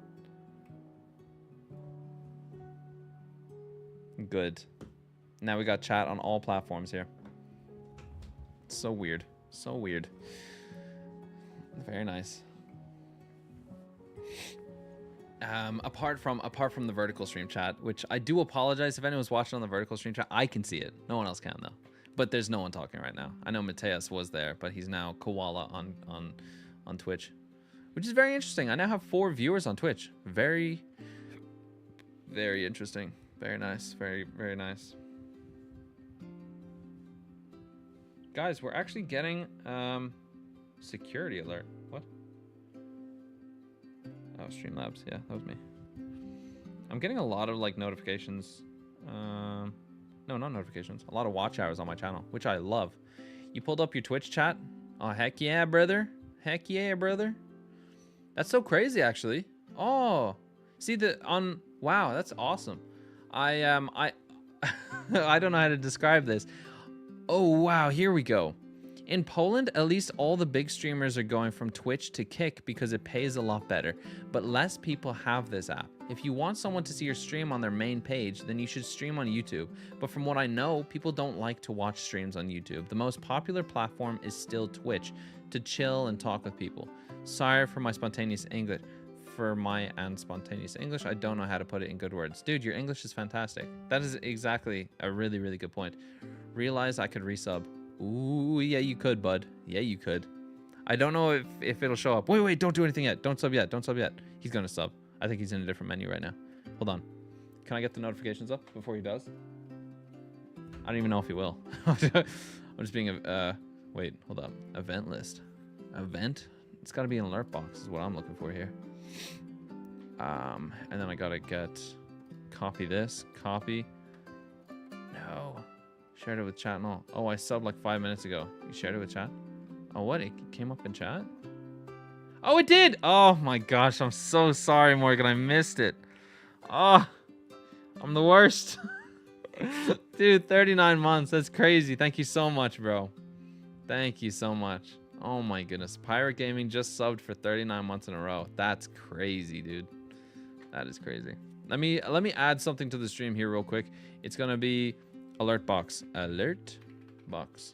Good. Now we got chat on all platforms here. So weird. So weird. Very nice. Apart from the vertical stream chat, which I do apologize if anyone's watching on the vertical stream chat. I can see it. No one else can though. But there's no one talking right now. I know Mateus was there, but he's now Koala on Twitch, which is very interesting. I now have 4 viewers on Twitch. Very, very interesting. Very nice. Very, very nice. Guys, we're actually getting security alert. What? Oh, Streamlabs. Yeah, that was me. I'm getting a lot of like notifications. No, not notifications. A lot of watch hours on my channel, which I love. You pulled up your Twitch chat? Oh, heck yeah, brother. Heck yeah, brother. That's so crazy, actually. Oh, see wow, that's awesome. I I don't know how to describe this. Oh, wow, here we go. In Poland, at least all the big streamers are going from Twitch to Kick because it pays a lot better, but less people have this app. If you want someone to see your stream on their main page, then you should stream on YouTube. But from what I know, people don't like to watch streams on YouTube. The most popular platform is still Twitch, to chill and talk with people. Sorry for my spontaneous English. I don't know how to put it in good words. Dude, your English is fantastic. That is exactly a really, really good point. Realize I could resub. Ooh, yeah, you could, bud. Yeah, you could. I don't know if it'll show up. Wait, don't do anything yet. Don't sub yet. Don't sub yet. He's gonna sub. I think he's in a different menu right now. Hold on. Can I get the notifications up before he does? I don't even know if he will. I'm just being wait, hold up. Event list. Event? It's gotta be an alert box is what I'm looking for here. And then I gotta copy this. Copy. No. Shared it with chat and all. Oh, I subbed like 5 minutes ago. You shared it with chat? Oh, what? It came up in chat? Oh, it did! Oh my gosh, I'm so sorry, Morgan. I missed it. Oh, I'm the worst. Dude, 39 months. That's crazy. Thank you so much, bro. Thank you so much. Oh my goodness. Pirate Gaming just subbed for 39 months in a row. That's crazy, dude. That is crazy. Let me add something to the stream here real quick. It's gonna be alert box. Alert box.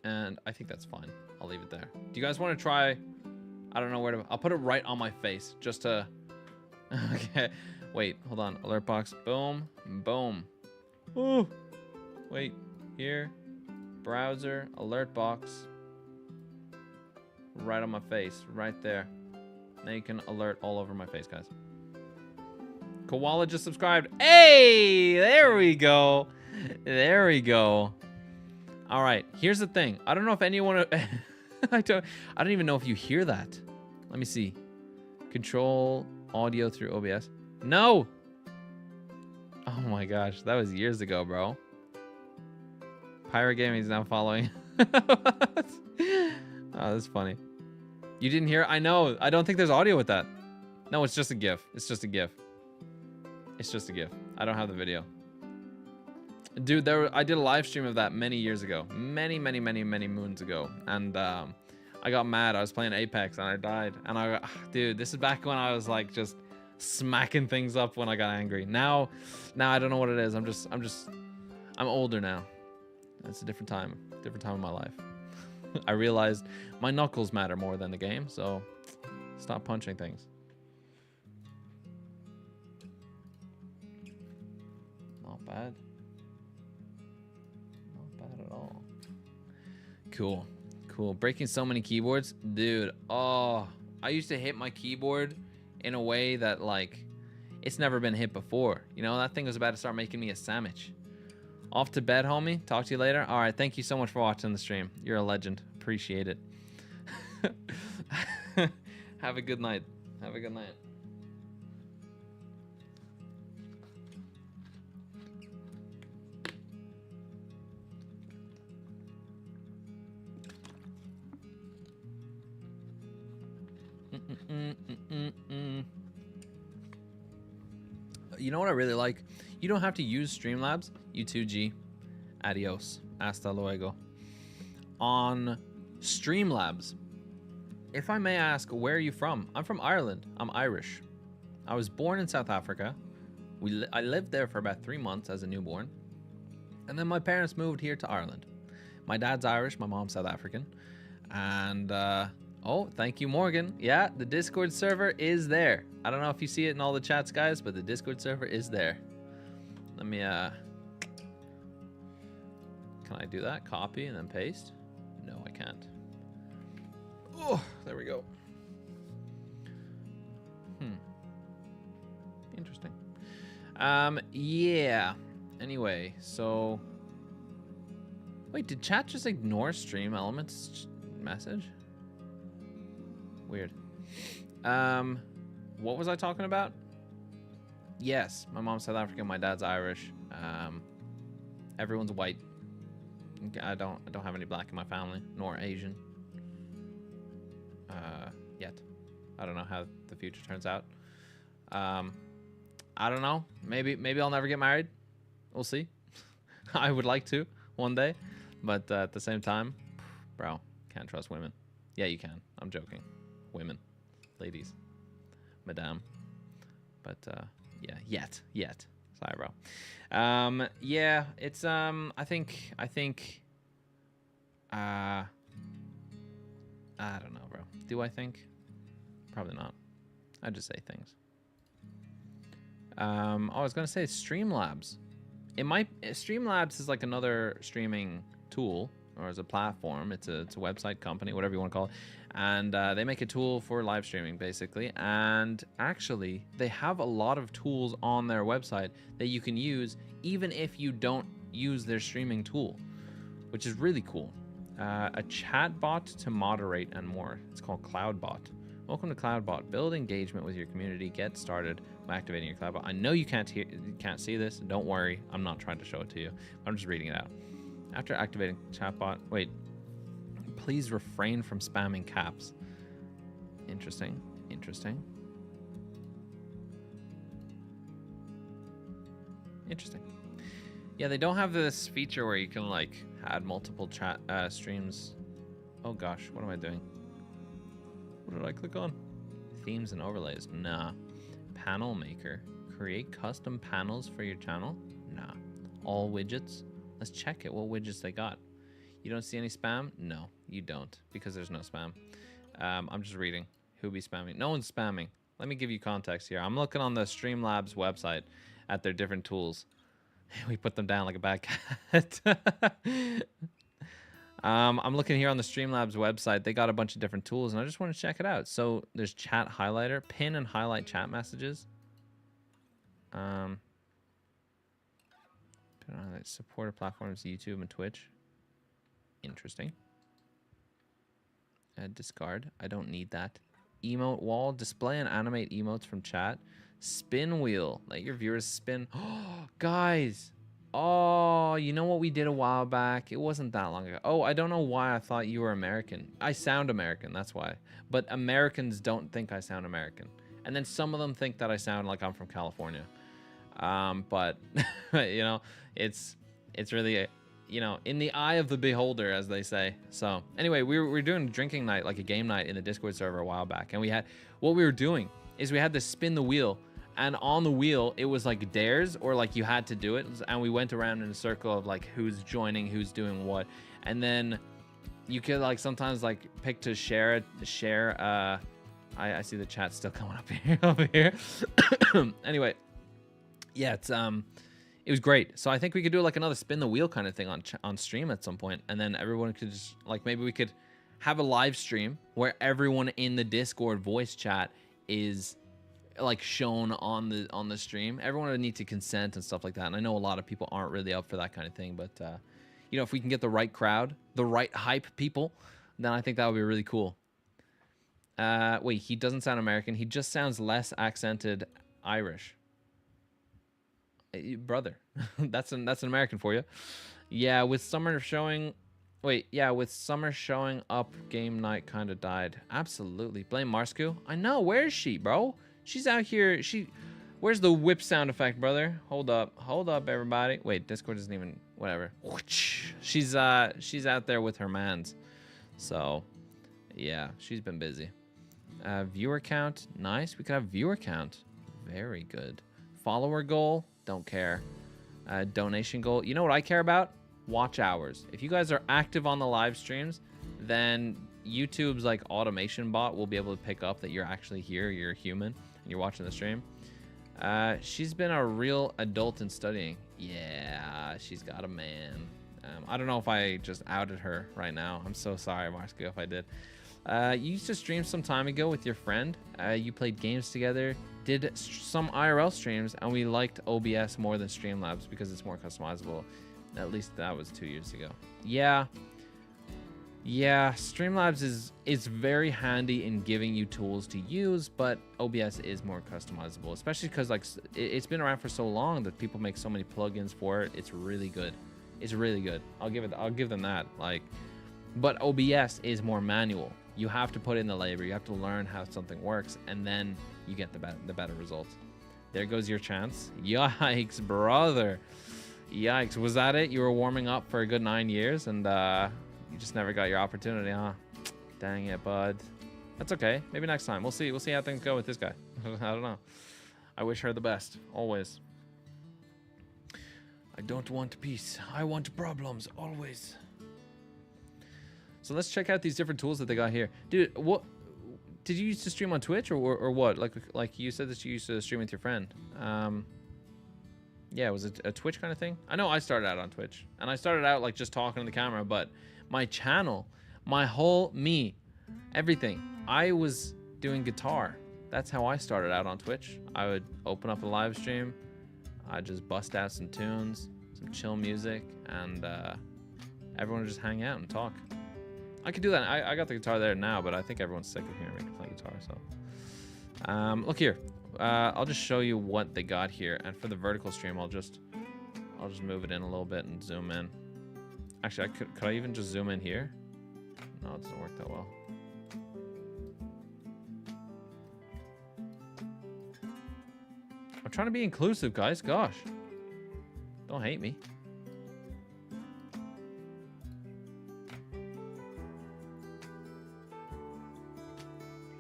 And I think that's fine. I'll leave it there. Do you guys want to try? I don't know where to. I'll put it right on my face just to. Okay. Wait. Hold on. Alert box. Boom. Boom. Oh. Wait. Here. Browser. Alert box. Right on my face. Right there. Now you can alert all over my face, guys. Koala just subscribed. Hey, there we go. There we go. All right, here's the thing. I don't know if anyone I don't even know if you hear that. Let me see. Control audio through OBS. No. Oh my gosh, that was years ago, bro. Pirate Gaming is now following. Oh, that's funny. You didn't hear? I know. I don't think there's audio with that. No, it's just a GIF. It's just a GIF. It's just a GIF. I don't have the video. Dude, I did a live stream of that many years ago. Many moons ago. And I got mad. I was playing Apex and I died. And dude, this is back when I was like just smacking things up when I got angry. Now I don't know what it is. I'm older now. It's a different time in my life. I realized my knuckles matter more than the game, so stop punching things. Not bad. Not bad at all. Cool. Breaking so many keyboards. Dude, oh, I used to hit my keyboard in a way that, like, it's never been hit before. You know, that thing was about to start making me a sandwich. Off to bed, homie. Talk to you later. All right, thank you so much for watching the stream. You're a legend. Appreciate it. Have a good night. Have a good night. You know what I really like? You don't have to use Streamlabs. U2G. Adios. Hasta luego. On Streamlabs, if I may ask, where are you from? I'm from Ireland. I'm Irish. I was born in South Africa. I lived there for about 3 months as a newborn. And then my parents moved here to Ireland. My dad's Irish, my mom's South African. And, oh, thank you, Morgan. Yeah, the Discord server is there. I don't know if you see it in all the chats, guys, but the Discord server is there. Let me, can I do that? Copy and then paste? No, I can't. Oh, there we go. Interesting. Yeah. Anyway, so... Wait, did chat just ignore stream elements message? Weird. What was I talking about? Yes, my mom's South African, my dad's Irish. Everyone's white. I don't have any black in my family, nor Asian. Yet. I don't know how the future turns out. I don't know. Maybe I'll never get married. We'll see. I would like to one day, but at the same time, bro, can't trust women. Yeah, you can. I'm joking. Women, ladies, madame. But yeah, yet. Sorry, bro. Yeah, it's I think I don't know, bro. Do I think? Probably not. I just say things. I was gonna say Streamlabs. Streamlabs is like another streaming tool, or as a platform. It's a website company, whatever you want to call it, and they make a tool for live streaming basically. And actually, they have a lot of tools on their website that you can use even if you don't use their streaming tool, which is really cool. A chat bot to moderate and more. It's called CloudBot. Welcome to CloudBot. Build engagement with your community. Get started by activating your CloudBot. I know you can't see this. Don't worry. I'm not trying to show it to you. I'm just reading it out. After activating chatbot, wait. Please refrain from spamming caps. Interesting. Interesting. Interesting. Yeah, they don't have this feature where you can like add multiple chat streams. Oh gosh, what am I doing? What did I click on? Themes and overlays. Nah. Panel maker. Create custom panels for your channel. Nah. All widgets. Let's check it. What widgets they got? You don't see any spam? No, you don't, because there's no spam. I'm just reading. Who be spamming? No one's spamming. Let me give you context here. I'm looking on the Streamlabs website at their different tools. We put them down like a bad cat. I'm looking here on the Streamlabs website. They got a bunch of different tools, and I just want to check it out. So there's chat highlighter, pin and highlight chat messages. Supported platforms, YouTube and Twitch. Interesting. Discard. I don't need that. Emote wall. Display and animate emotes from chat. Spin wheel. Let your viewers spin. Oh, guys. Oh, you know what we did a while back? It wasn't that long ago. Oh, I don't know why I thought you were American. I sound American, that's why. But Americans don't think I sound American. And then some of them think that I sound like I'm from California. But, you know, it's really, you know, in the eye of the beholder, as they say. So, anyway, we were doing a drinking night, like a game night in the Discord server a while back. And what we were doing is we had to spin the wheel. And on the wheel, it was like dares, or like you had to do it. And we went around in a circle of like who's joining, who's doing what. And then you could like sometimes like pick to share. I see the chat still coming up here over here. Anyway, yeah, it was great. So I think we could do like another spin the wheel kind of thing on stream at some point, and then everyone could just like, maybe we could have a live stream where everyone in the Discord voice chat is like shown on the stream. Everyone would need to consent and stuff like that, and I know a lot of people aren't really up for that kind of thing, but you know, if we can get the right crowd, the right hype people, then I think that would be really cool. Wait, he doesn't sound American. He just sounds less accented Irish. Brother, that's an American for you. Yeah, with summer showing. Wait, yeah, with summer showing up, game night kind of died. Absolutely. Blame Marsku. I know. Where is she, bro? She's out here. Where's the whip sound effect, brother? Hold up, everybody. Wait, Discord isn't even whatever. She's out there with her mans, so yeah, she's been busy. Viewer count, nice. We could have viewer count, very good. Follower goal, don't care. Donation goal, you know what I care about? Watch hours. If you guys are active on the live streams, then YouTube's like automation bot will be able to pick up that you're actually here, you're a human, and you're watching the stream. She's been a real adult in studying. Yeah, she's got a man. I don't know if I just outed her right now. I'm so sorry, Marsco, if I did. You used to stream some time ago with your friend. You played games together, did some IRL streams, and we liked OBS more than Streamlabs because it's more customizable. At least that was 2 years ago. Yeah, Streamlabs is very handy in giving you tools to use, but OBS is more customizable, especially because like it's been around for so long that people make so many plugins for it. It's really good. It's really good. I'll give them that. Like, but OBS is more manual. You have to put in the labor. You have to learn how something works, and then you get the better results. There goes your chance. Yikes, brother. Yikes. Was that it? You were warming up for a good 9 years, and you just never got your opportunity, huh? Dang it, bud. That's okay. Maybe next time. We'll see. We'll see how things go with this guy. I don't know. I wish her the best, always. I don't want peace. I want problems, always. So let's check out these different tools that they got here. Dude, what did you used to stream on Twitch or what? Like you said that you used to stream with your friend. Yeah, was it a Twitch kind of thing? I know I started out on Twitch, and I started out like just talking to the camera, but my channel, my whole everything, I was doing guitar. That's how I started out on Twitch. I would open up a live stream, I'd just bust out some tunes, some chill music, and everyone would just hang out and talk. I could do that. I got the guitar there now, but I think everyone's sick of hearing me play guitar, so. Look here. I'll just show you what they got here, and for the vertical stream, I'll just move it in a little bit and zoom in. Actually, could I even just zoom in here? No, it doesn't work that well. I'm trying to be inclusive, guys. Gosh, don't hate me.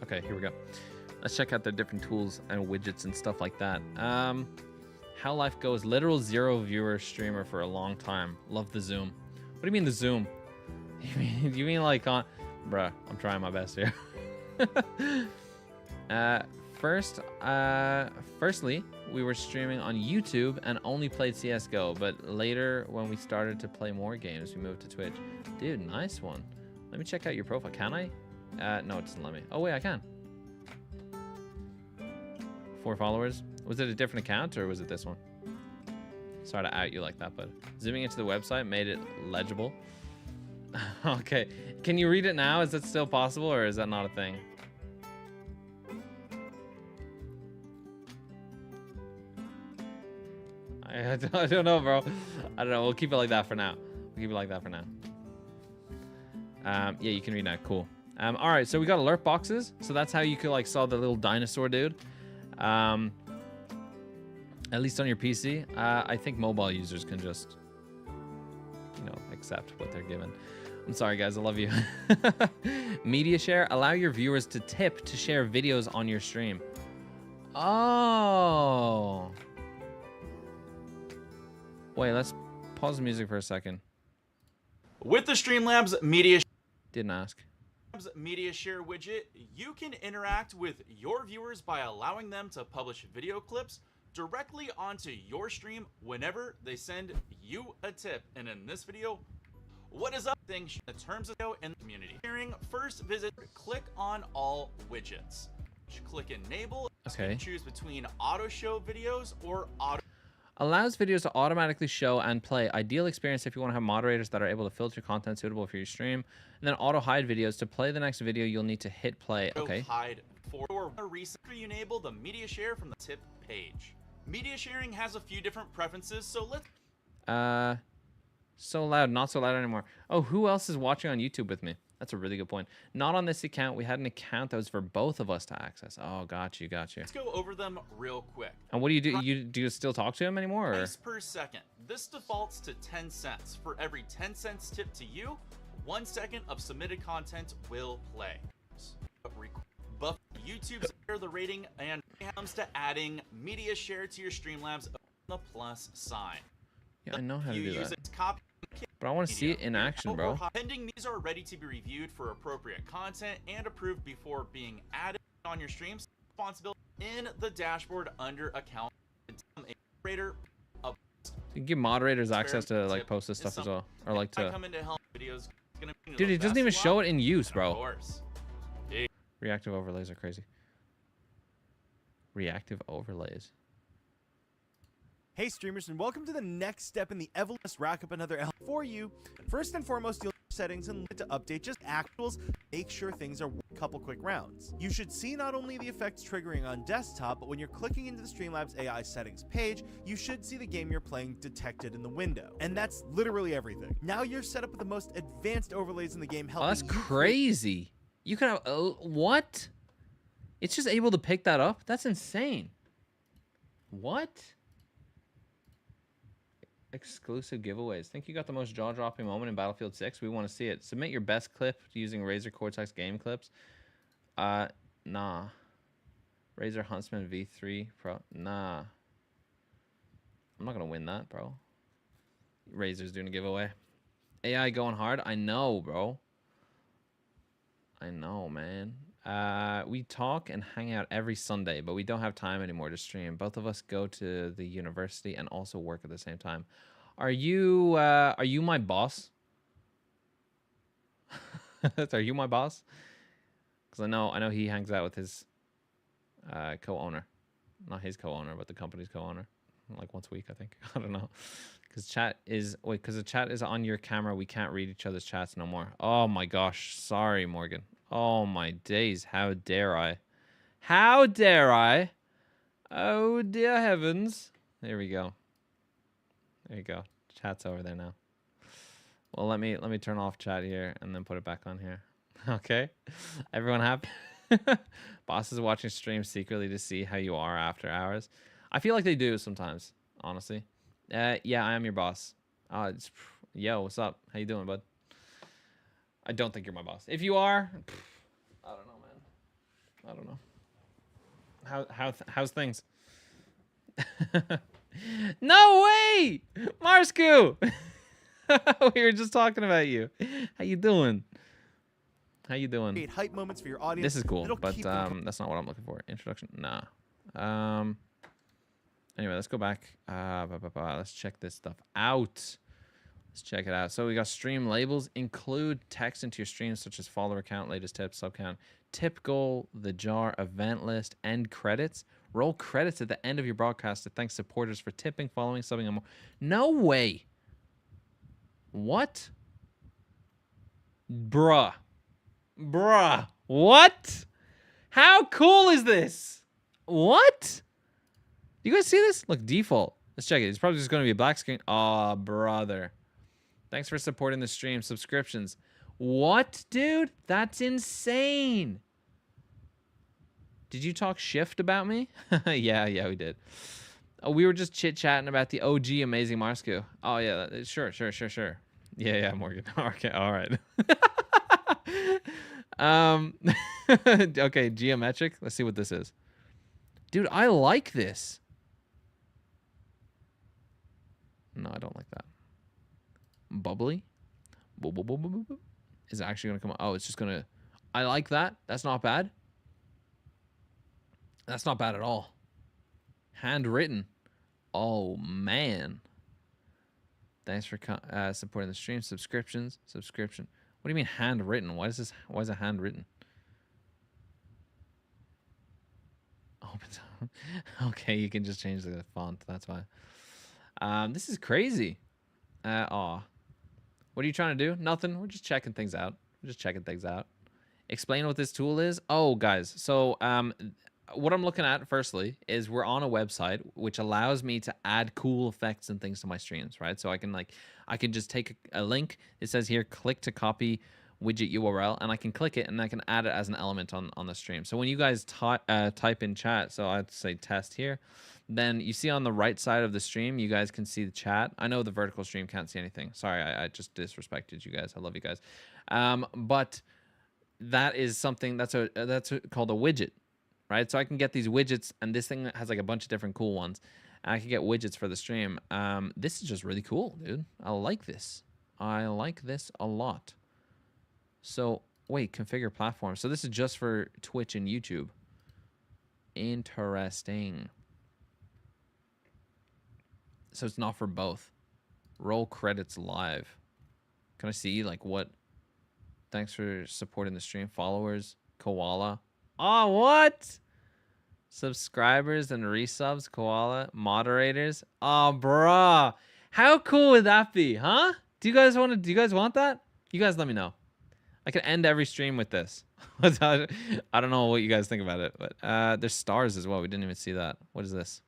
Okay, here we go. Let's check out the different tools and widgets and stuff like that. How life goes. Literal 0 viewer streamer for a long time. Love the zoom. What do you mean the zoom? You mean like on... Bruh, I'm trying my best here. Firstly, we were streaming on YouTube and only played CSGO, but later when we started to play more games, we moved to Twitch. Dude, nice one. Let me check out your profile. Can I? No, it doesn't let me. Oh, wait, I can. 4 followers. Was it a different account or was it this one? Sorry to out you like that, but zooming into the website made it legible. Okay. Can you read it now? Is that still possible or is that not a thing? I don't know, bro. I don't know. We'll keep it like that for now. Yeah, you can read now. Cool. All right, so we got alert boxes. So that's how you could like saw the little dinosaur dude. At least on your PC. I think mobile users can just, you know, accept what they're given. I'm sorry, guys. I love you. Media share. Allow your viewers to tip to share videos on your stream. Oh. Wait, let's pause the music for a second. With the Streamlabs Media Media Share widget, you can interact with your viewers by allowing them to publish video clips directly onto your stream whenever they send you a tip. And in this video, what is up? Thing the terms of the and community sharing. First, click on all widgets. Click enable. Okay. Choose between auto show videos or auto. Allows videos to automatically show and play. Ideal experience if you want to have moderators that are able to filter content suitable for your stream. And then auto hide videos. To play the next video, you'll need to hit play. Okay. Hide for recently enable the media share from the tip page. Media sharing has a few different preferences, so let's so loud, not so loud anymore. Oh, who else is watching on YouTube with me? That's a really good point. Not on this account. We had an account that was for both of us to access. Oh, got you. Let's go over them real quick. And what do you do? Do you still talk to him anymore? Or? Price per second. This defaults to 10 cents. For every 10 cents tipped to you, 1 second of submitted content will play. Buff YouTube's the rating and comes to adding media share to your Streamlabs the plus sign. Yeah, I know how to do use that. it to copy. But I want to see it in action, bro. Pending these are ready to be reviewed for appropriate content and approved before being added on your streams. Responsibility in the dashboard under account. Moderator. You can give moderators access to like post this stuff as well, or like to. Dude, it doesn't even show it in use, bro. Reactive overlays are crazy. Reactive overlays. Hey streamers, and welcome to the next step in the evolution. Rack up another L for you. First and foremost, you'll settings and to update just actuals. Make sure things are a couple quick rounds. You should see not only the effects triggering on desktop, but when you're clicking into the Streamlabs AI settings page, you should see the game you're playing detected in the window. And that's literally everything. Now you're set up with the most advanced overlays in the game. Oh, that's crazy. You can have what? It's just able to pick that up? That's insane. What? Exclusive giveaways. Think you got the most jaw-dropping moment in Battlefield 6? We want to see it. Submit your best clip using Razer Cortex game clips. Nah. Razer Huntsman V3 Pro. Nah. I'm not gonna win that, bro. Razer's doing a giveaway. AI going hard. I know, bro. I know, man. We talk and hang out every Sunday, but we don't have time anymore to stream. Both of us go to the university and also work at the same time. Are you my boss? Are you my boss? Because I know he hangs out with his co-owner, not his co-owner, but the company's co-owner, like once a week, I think. I don't know. Because the chat is on your camera. We can't read each other's chats no more. Oh my gosh, sorry, Morgan. Oh my days, how dare I? How dare I? Oh dear heavens. There we go. There you go. Chat's over there now. Well, let me turn off chat here and then put it back on here. Okay? Everyone happy? Bosses watching streams secretly to see how you are after hours. I feel like they do sometimes, honestly. Yeah, I am your boss. Yo, what's up? How you doing, bud? I don't think you're my boss. If you are, I don't know, man. I don't know. How's things? No way, Marsku. We were just talking about you. How you doing? How you doing? Create hype moments for your audience. This is cool, but that's not what I'm looking for. Introduction, nah. Anyway, let's go back. Let's check this stuff out. Let's check it out. So we got stream labels. Include text into your streams such as follower count, latest tips, sub count, tip goal, the jar, event list, end credits. Roll credits at the end of your broadcast to thank supporters for tipping, following, subbing, and more. No way. What? Bruh. What? How cool is this? What? You guys see this? Look, default. Let's check it. It's probably just going to be a black screen. Aw, brother. Thanks for supporting the stream. Subscriptions. What, dude? That's insane. Did you talk shift about me? Yeah, we did. Oh, we were just chit-chatting about the OG Amazing Marsku. Oh, yeah. Sure. Yeah, Morgan. Okay, all right. Okay, geometric. Let's see what this is. Dude, I like this. No, I don't like that. Bubbly. Is it actually going to come out? Oh, it's just going to... I like that. That's not bad. That's not bad at all. Handwritten. Oh, man. Thanks for supporting the stream. Subscription. What do you mean handwritten? Why is it handwritten? Okay, you can just change the font. That's why. This is crazy. What are you trying to do? Nothing. We're just checking things out. Explain what this tool is. Oh, guys. So, what I'm looking at, firstly, is we're on a website which allows me to add cool effects and things to my streams, right? So I can just take a link. It says here, click to copy widget URL, and I can click it and I can add it as an element on the stream. So when you guys type in chat, so I'd say test here, then you see on the right side of the stream, you guys can see the chat. I know the vertical stream can't see anything. Sorry, I just disrespected you guys. I love you guys. But that is something that's called a widget, right? So I can get these widgets, and this thing has like a bunch of different cool ones. And I can get widgets for the stream. This is just really cool, dude. I like this. I like this a lot. So wait, configure platform. So this is just for Twitch and YouTube. Interesting. So it's not for both. Roll credits live. Can I see like what? Thanks for supporting the stream. Followers, Koala. Oh, what? Subscribers and resubs, Koala. Moderators. Oh, bruh. How cool would that be, huh? Do you guys want that? You guys let me know. I could end every stream with this. I don't know what you guys think about it, but there's stars as well. We didn't even see that. What is this?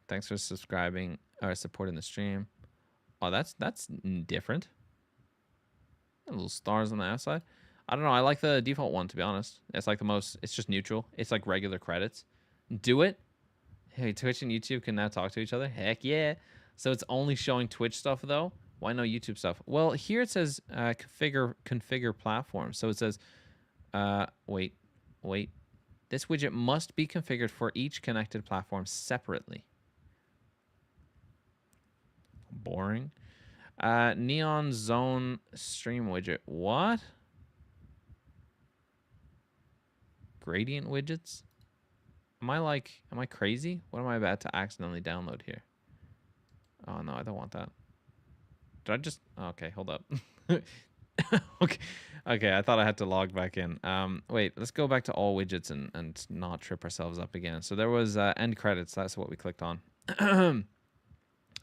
Thanks for subscribing or supporting the stream. Oh, that's different. Little stars on the outside. I don't know. I like the default one, to be honest. It's like the most. It's just neutral. It's like regular credits. Do it. Hey, Twitch and YouTube can now talk to each other. Heck yeah. So it's only showing Twitch stuff though. Why no YouTube stuff? Well, here it says configure platform. So it says, wait. This widget must be configured for each connected platform separately. Boring. Neon zone stream widget. What? Gradient widgets? Am I crazy? What am I about to accidentally download here? Oh no, I don't want that. Did I just... Okay, hold up. Okay, I thought I had to log back in. Wait, let's go back to all widgets and not trip ourselves up again. So there was end credits. That's what we clicked on.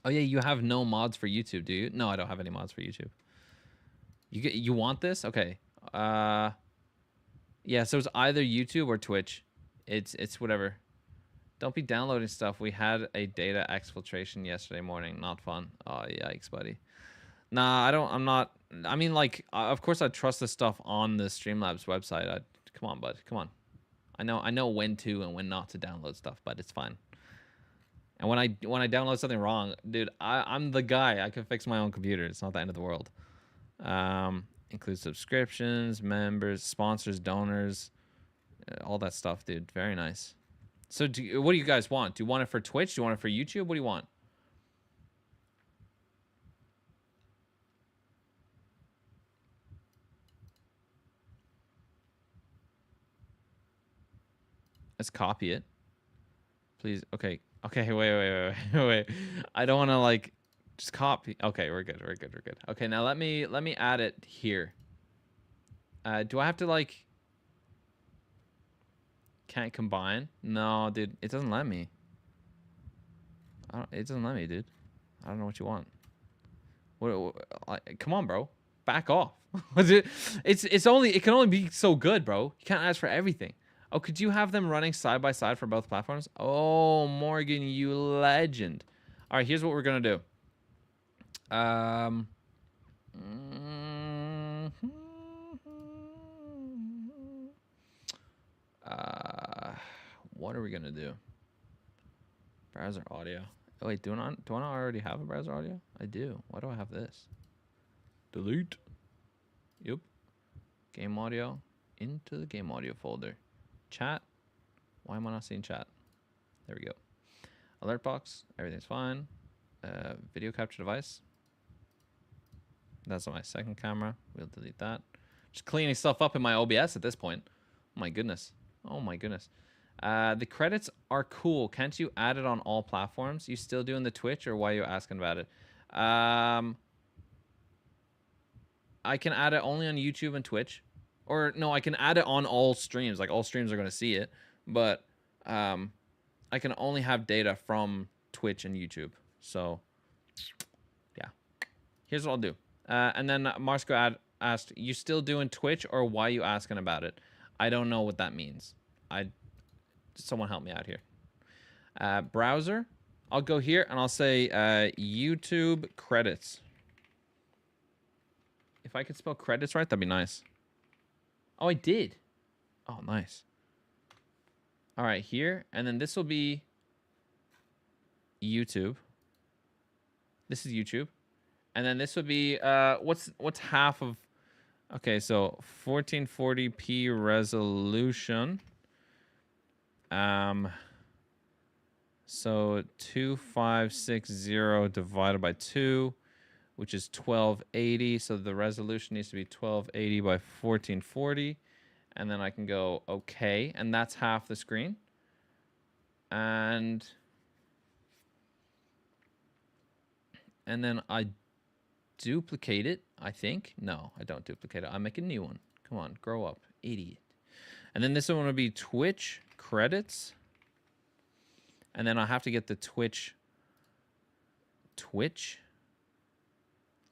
Oh yeah, you have no mods for YouTube, do you? No, I don't have any mods for YouTube. You want this? Okay. Yeah, so it's either YouTube or Twitch. It's whatever. Don't be downloading stuff. We had a data exfiltration yesterday morning. Not fun. Oh, yikes, buddy. Nah, I'm not. I mean, like, of course I trust this stuff on the Streamlabs website. Come on, bud. Come on. I know when to and when not to download stuff, but it's fine. And when I download something wrong, dude, I'm the guy. I can fix my own computer. It's not the end of the world. Include subscriptions, members, sponsors, donors, all that stuff, dude. Very nice. So what do you guys want? Do you want it for Twitch? Do you want it for YouTube? What do you want? Let's copy it. Please. Okay. Okay, wait. I don't want to like just copy. Okay, we're good. Okay, now let me add it here. Do I have to like can't combine? No, dude, it doesn't let me. It doesn't let me, dude. I don't know what you want. Come on, bro. Back off. It can only be so good, bro. You can't ask for everything. Oh, could you have them running side by side for both platforms? Oh, Morgan, you legend. All right, here's what we're going to do. What are we going to do? Browser audio. Oh, wait, do I not already have a browser audio? I do. Why do I have this? Delete. Yep. Game audio. Into the game audio folder. Chat. Why am I not seeing chat? There we go. Alert box. Everything's fine. Video capture device. That's on my second camera. We'll delete that. Just cleaning stuff up in my OBS at this point. Oh my goodness. Oh my goodness. The credits are cool. Can't you add it on all platforms? You still doing the Twitch, or why are you asking about it? I can add it only on YouTube and Twitch. Or no, I can add it on all streams. Like all streams are going to see it, but I can only have data from Twitch and YouTube. So yeah, here's what I'll do. And then Marsko asked, "You still doing Twitch, or why are you asking about it?" I don't know what that means. Someone help me out here. Browser. I'll go here and I'll say YouTube credits. If I could spell credits right, that'd be nice. Oh, I did. Oh, nice. All right, here. And then this will be YouTube. This is YouTube. And then this would be, what's half of... Okay, so 1440p resolution. So 2560 divided by 2, which is 1280. So the resolution needs to be 1280 by 1440. And then I can go okay. And that's half the screen. And then I duplicate it, I think. No, I don't duplicate it. I make a new one. Come on, grow up, idiot. And then this one would be Twitch credits. And then I have to get the Twitch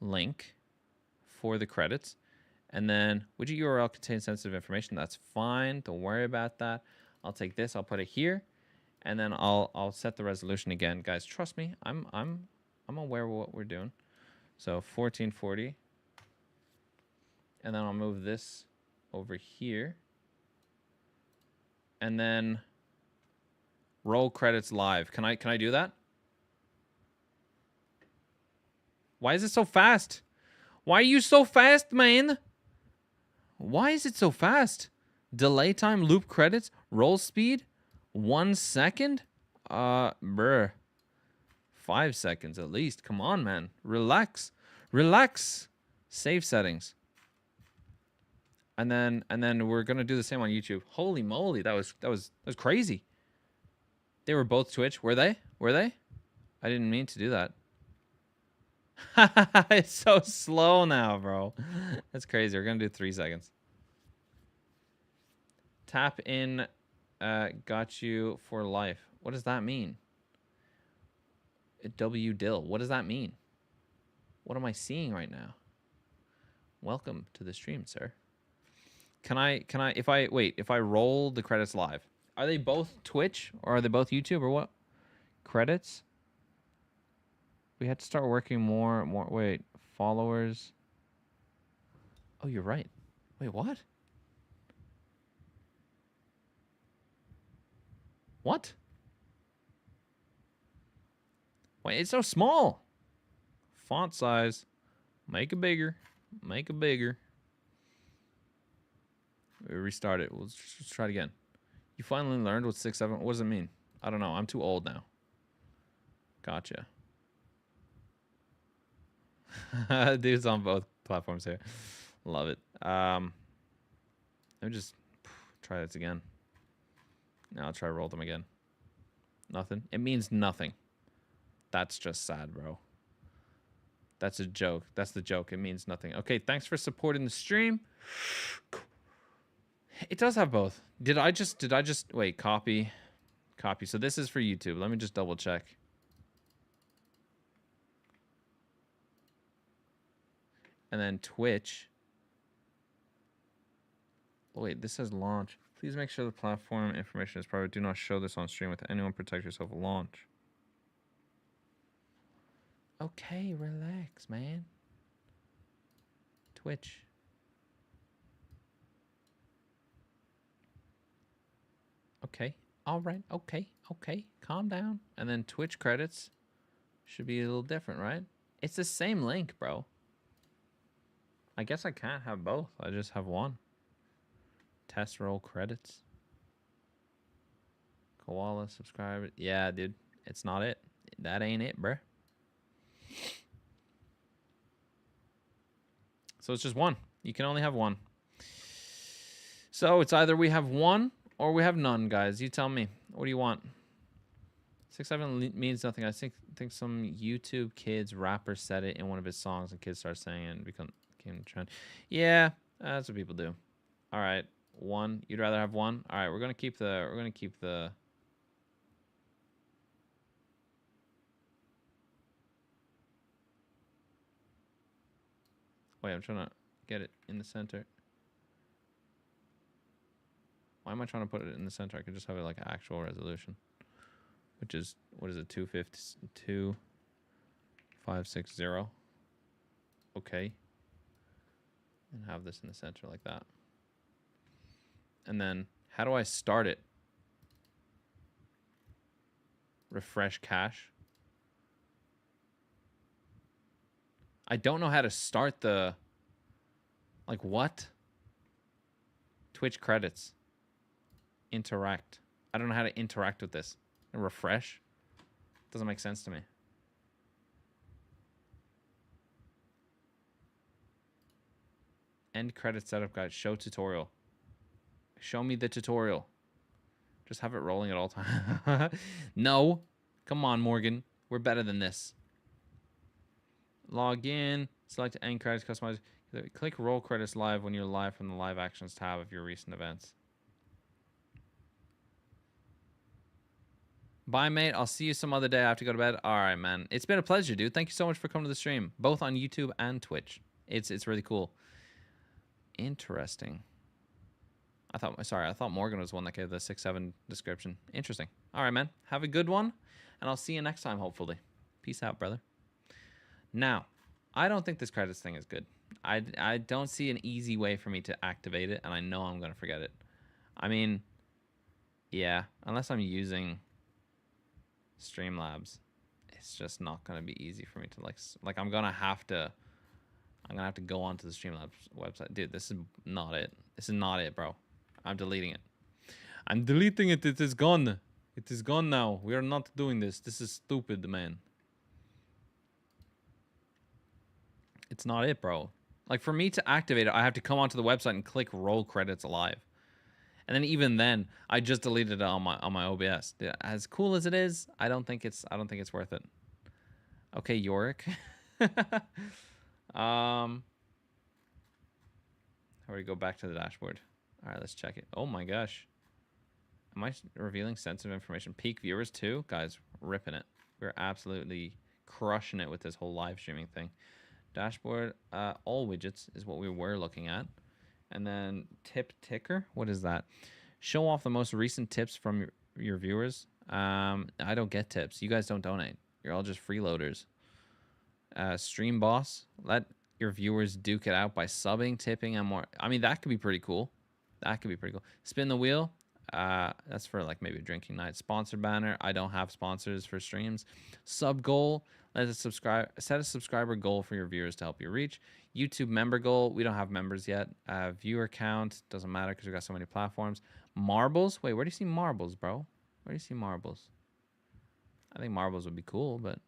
link for the credits. And then, which URL contains sensitive information? That's fine. Don't worry about that. I'll take this. I'll put it here, and then I'll set the resolution again, guys. Trust me. I'm aware of what we're doing. So 1440, and then I'll move this over here, and then roll credits live. Can I do that? Why is it so fast? Why are you so fast, man? Why is it so fast? Delay time, loop credits, roll speed, 1 second? Bruh. 5 seconds at least. Come on, man. Relax. Relax. Save settings. And then we're gonna do the same on YouTube. Holy moly, that was crazy. They were both Twitch. Were they? Were they? I didn't mean to do that. It's so slow now, bro. That's crazy. We're gonna do 3 seconds. Tap in, got you for life. What does that mean? W Dill. What does that mean? What am I seeing right now? Welcome to the stream, sir. Can I if I roll the credits live, are they both Twitch or are they both YouTube or what? Credits? We had to start working more. Wait, followers. Oh, you're right. Wait, what? What? Wait, it's so small. Font size. Make it bigger. Make it bigger. We restart it. Let's try it again. You finally learned what 6.7. What does it mean? I don't know. I'm too old now. Gotcha. Dude's on both platforms here. Love it. Let me just try this again. Now I'll try to roll them again. Nothing. It means nothing. That's just sad, bro. That's a joke. That's the joke. It means nothing. Okay, thanks for supporting the stream. It does have both. Did I just wait, copy. So this is for YouTube. Let me just double check. And then Twitch. Oh, wait, this says launch. Please make sure the platform information is private. Do not show this on stream with anyone. Protect yourself. Launch. Okay, relax, man. Twitch. Okay. All right. Okay. Calm down. And then Twitch credits should be a little different, right? It's the same link, bro. I guess I can't have both. I just have one. Test roll credits. Koala, subscribe. Yeah, dude. It's not it. That ain't it, bruh. So it's just one. You can only have one. So it's either we have one or we have none, guys. You tell me. What do you want? 6.7 means nothing. I think some YouTube kids rapper said it in one of his songs and kids start saying it and became a trend. Yeah, that's what people do. All right, one. You'd rather have one? All right, we're gonna keep the. Wait, I'm trying to get it in the center. Why am I trying to put it in the center? I could just have it like actual resolution, which is, what is it, 250, 2560. Okay. And have this in the center like that. And then, how do I start it? Refresh cache. I don't know how to start the... Like, what? Twitch credits. Interact. I don't know how to interact with this. And refresh? Doesn't make sense to me. End credit setup guide. Show tutorial. Show me the tutorial. Just have it rolling at all times. No. Come on, Morgan. We're better than this. Log in. Select end credits. Customize. Click roll credits live when you're live from the live actions tab of your recent events. Bye, mate. I'll see you some other day. I have to go to bed. All right, man. It's been a pleasure, dude. Thank you so much for coming to the stream, both on YouTube and Twitch. It's really cool. Interesting. I thought Morgan was the one that gave the 6-7 description. Interesting. All right, man. Have a good one, and I'll see you next time, hopefully. Peace out, brother. Now, I don't think this credits thing is good. I don't see an easy way for me to activate it, and I know I'm going to forget it. I mean, yeah, unless I'm using Streamlabs, it's just not going to be easy for me to like I'm going to have to go onto the Streamlabs website. Dude, this is not it. This is not it, bro. I'm deleting it. I'm deleting it. It is gone. It is gone now. We are not doing this. This is stupid, man. It's not it, bro. Like, for me to activate it, I have to come onto the website and click roll credits live. And then even then, I just deleted it on my OBS. As cool as it is, I don't think it's worth it. Okay, Yorick. How do we go back to the dashboard? All right, let's check it. Oh my gosh. Am I revealing sensitive information? Peak viewers too? Guys, ripping it. We're absolutely crushing it with this whole live streaming thing. Dashboard, all widgets is what we were looking at. And then tip ticker, what is that? Show off the most recent tips from your viewers. I don't get tips. You guys don't donate. You're all just freeloaders. Stream boss, let your viewers duke it out by subbing, tipping, and more. I mean, that could be pretty cool. That could be pretty cool. Spin the wheel. That's for like maybe a drinking night. Sponsor banner. I don't have sponsors for streams. Sub goal. Set a subscriber goal for your viewers to help you reach. YouTube member goal. We don't have members yet. Viewer count. Doesn't matter because we got so many platforms. Marbles. Wait, where do you see marbles, bro? Where do you see marbles? I think marbles would be cool, but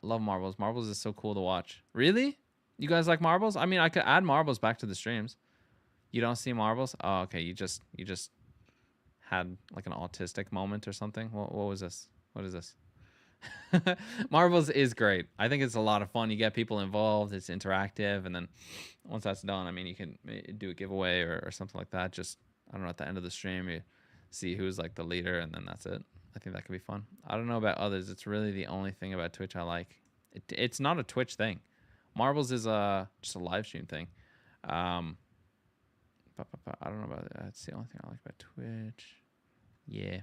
love marbles. Marbles is so cool to watch. Really? You guys like marbles? I mean, I could add marbles back to the streams. You don't see marbles? Oh, okay. You just had like an autistic moment or something. What was this? What is this? Marbles is great. I think it's a lot of fun. You get people involved. It's interactive, and then once that's done, I mean, you can do a giveaway or something like that. Just, I don't know, at the end of the stream, you see who's like the leader, and then that's it. I think that could be fun. I don't know about others. It's really the only thing about Twitch I like. It's not a Twitch thing. Marbles is just a live stream thing. I don't know about that. That's the only thing I like about Twitch. Yeah.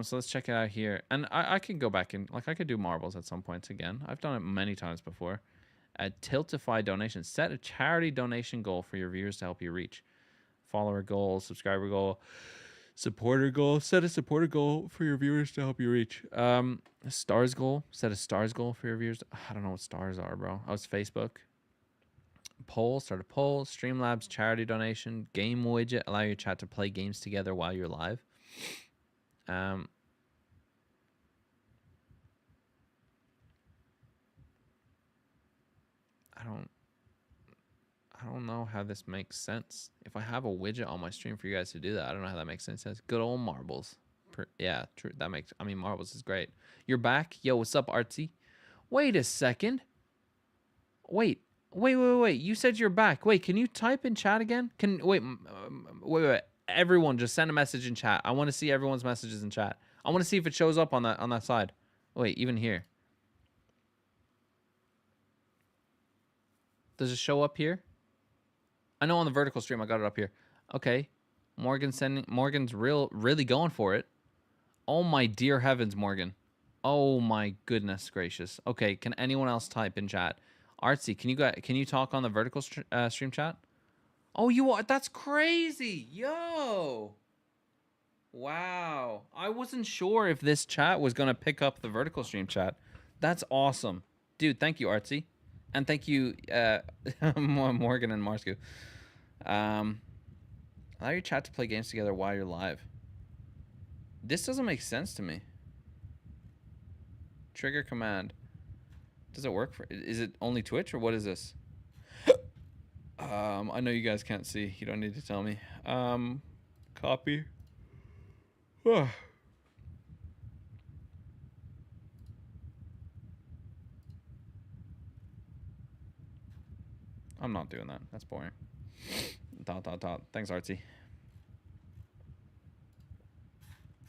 So let's check it out here. And I can go back and I could do marbles at some points again. I've done it many times before. Tiltify donation. Set a charity donation goal for your viewers to help you reach. Follower goal, subscriber goal, supporter goal. Set a supporter goal for your viewers to help you reach. Stars goal. Set a stars goal for your viewers. I don't know what stars are, bro. Oh, it's Facebook. Poll. Start a poll. Streamlabs charity donation. Game widget. Allow your chat to play games together while you're live. I don't know how this makes sense. If I have a widget on my stream for you guys to do that, I don't know how that makes sense. Good old marbles. Yeah, true. That makes, I mean, marbles is great. You're back. Yo, what's up, Artsy? Wait a second. Wait. You said you're back. Wait, can you type in chat again? Wait. Everyone, just send a message in chat. I want to see everyone's messages in chat. I want to see if it shows up on that side. Wait, even here. Does it show up here? I know on the vertical stream I got it up here. Okay. Morgan's really going for it. Oh my dear heavens, Morgan. Oh my goodness gracious. Okay, can anyone else type in chat? Artsy, can you talk on the vertical stream chat? Oh, you are. That's crazy. Yo. Wow. I wasn't sure if this chat was going to pick up the vertical stream chat. That's awesome. Dude, thank you, Artsy. And thank you, Morgan and Marsku. Allow your chat to play games together while you're live. This doesn't make sense to me. Trigger command. Does it work for... Is it only Twitch or what is this? I know you guys can't see. You don't need to tell me. Copy. I'm not doing that. That's boring. ... Thanks, Artsy.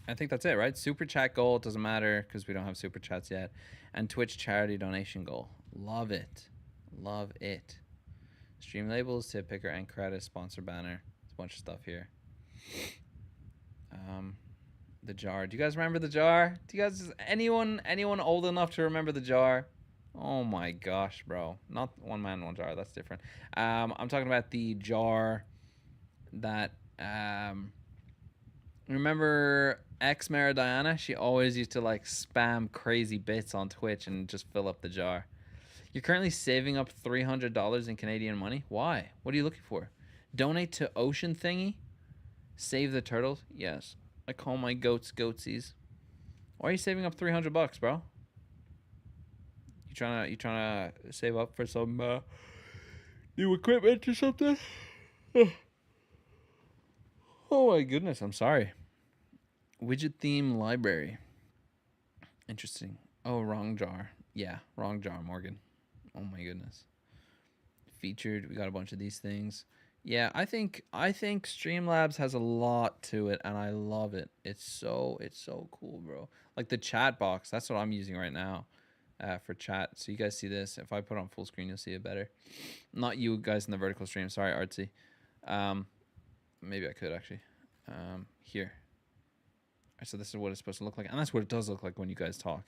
I think that's it, right? Super chat goal. It doesn't matter because we don't have super chats yet. And Twitch charity donation goal. Love it. Love it. Stream labels, tip picker, and credit, sponsor banner. There's a bunch of stuff here. The jar. Do you guys remember the jar? Do you guys, anyone old enough to remember the jar? Oh my gosh, bro. Not one man, one jar. That's different. I'm talking about the jar that, remember ex-Mara Diana? She always used to like spam crazy bits on Twitch and just fill up the jar. You're currently saving up $300 in Canadian money? Why? What are you looking for? Donate to Ocean Thingy? Save the turtles? Yes. I call my goats goatsies. Why are you saving up $300, bro? You trying to save up for some new equipment or something? Oh my goodness, I'm sorry. Widget theme library. Interesting. Oh, wrong jar. Yeah, wrong jar, Morgan. Oh my goodness. Featured. We got a bunch of these things. Yeah, I think Streamlabs has a lot to it, and I love it. It's so cool, bro. Like the chat box. That's what I'm using right now for chat. So you guys see this. If I put it on full screen, you'll see it better. Not you guys in the vertical stream. Sorry, Artsy. Maybe I could actually. Here. So this is what it's supposed to look like, and that's what it does look like when you guys talk.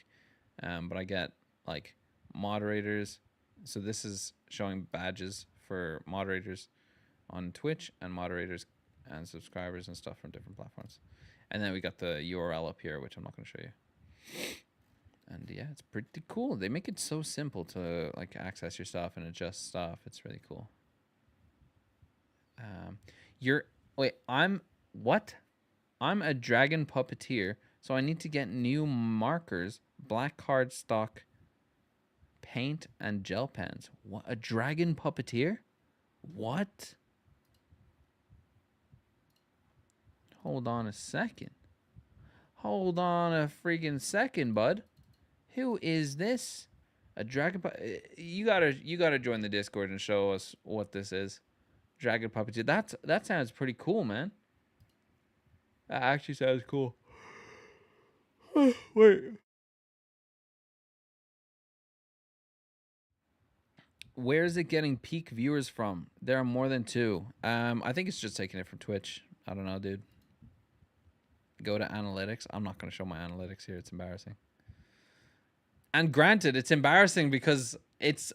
But I get like moderators. So this is showing badges for moderators on Twitch and moderators and subscribers and stuff from different platforms. And then we got the URL up here, which I'm not going to show you. And yeah, it's pretty cool. They make it so simple to like access your stuff and adjust stuff. It's really cool. I'm a dragon puppeteer, so I need to get new markers, black cardstock, paint, and gel pens. What? A dragon puppeteer? What? Hold on a second. Hold on a freaking second, bud. Who is this? A dragon you gotta join the Discord and show us what this is. Dragon puppeteer. That sounds pretty cool, man. That actually sounds cool. Wait. Where's it getting peak viewers from? There are more than 2. I think it's just taking it from Twitch. I don't know, dude. Go to analytics. I'm not going to show my analytics here. It's embarrassing. And granted, it's embarrassing because it's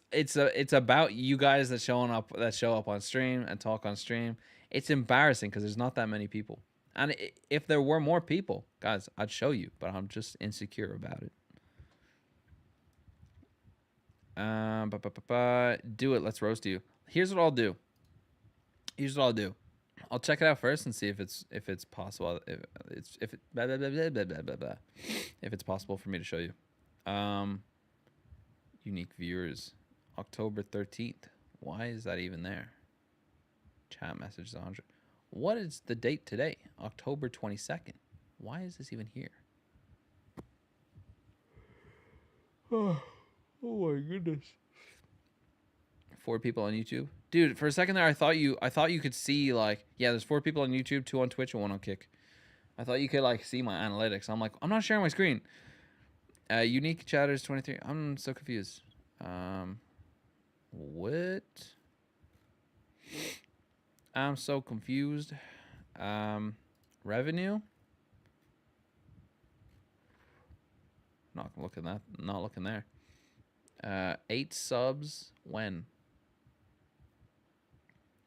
about you guys that show up on stream and talk on stream. It's embarrassing because there's not that many people. And if there were more people, guys, I'd show you, but I'm just insecure about it. Do it. Let's roast you. Here's what I'll do. I'll check it out first and see if it's possible. If it's possible for me to show you. Unique viewers, October 13th. Why is that even there? Chat message 100. What is the date today? October 22nd. Why is this even here? Oh my goodness. 4 people on YouTube. Dude, for a second there I thought you could see like, yeah, there's 4 people on YouTube, 2 on Twitch, and 1 on Kick. I thought you could like see my analytics. I'm like, I'm not sharing my screen. Unique chatters 23. I'm so confused. What? I'm so confused. Revenue? Not looking that. Not looking there. 8 subs when?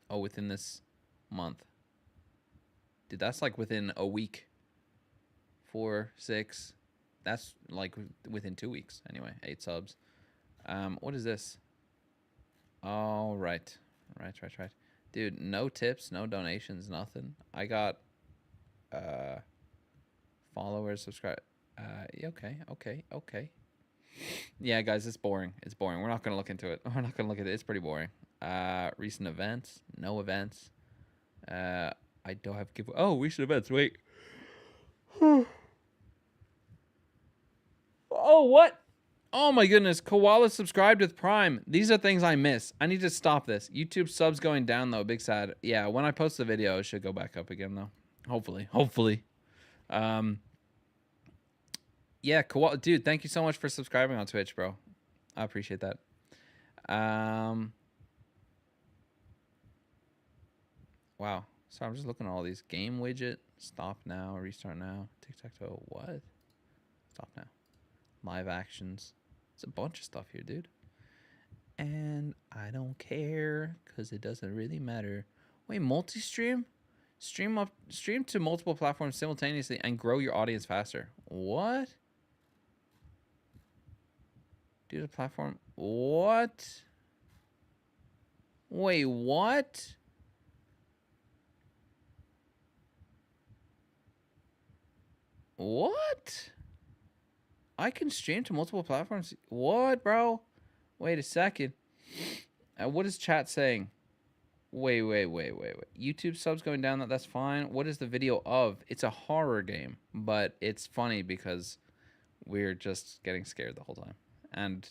Oh, within this month. Dude, that's like within a week. 4, 6. That's like within 2 weeks. Anyway, 8 subs. What is this? Oh, right. Right. Dude, no tips, no donations, nothing. I got followers, subscribe. Okay. Yeah, guys, it's boring. It's boring. We're not going to look into it. We're not going to look at it. It's pretty boring. Recent events. No events. I don't have give. Oh, recent events. Wait. Oh, what? Oh my goodness. Koala subscribed with Prime. These are things I miss. I need to stop this. YouTube subs going down though. Big sad. Yeah, when I post the video, it should go back up again though. Hopefully. Yeah, Koala, dude, thank you so much for subscribing on Twitch, bro. I appreciate that. Wow. So I'm just looking at all these. Game widget. Stop now. Restart now. Tic-tac-toe. What? Stop now. Live actions. There's a bunch of stuff here, dude. And I don't care because it doesn't really matter. Wait, multi-stream? Stream to multiple platforms simultaneously and grow your audience faster. What? Do the platform. What? Wait, what? What? I can stream to multiple platforms. What, bro? Wait a second. What is chat saying? Wait. YouTube subs going down. That's fine. What is the video of? It's a horror game, but it's funny because we're just getting scared the whole time and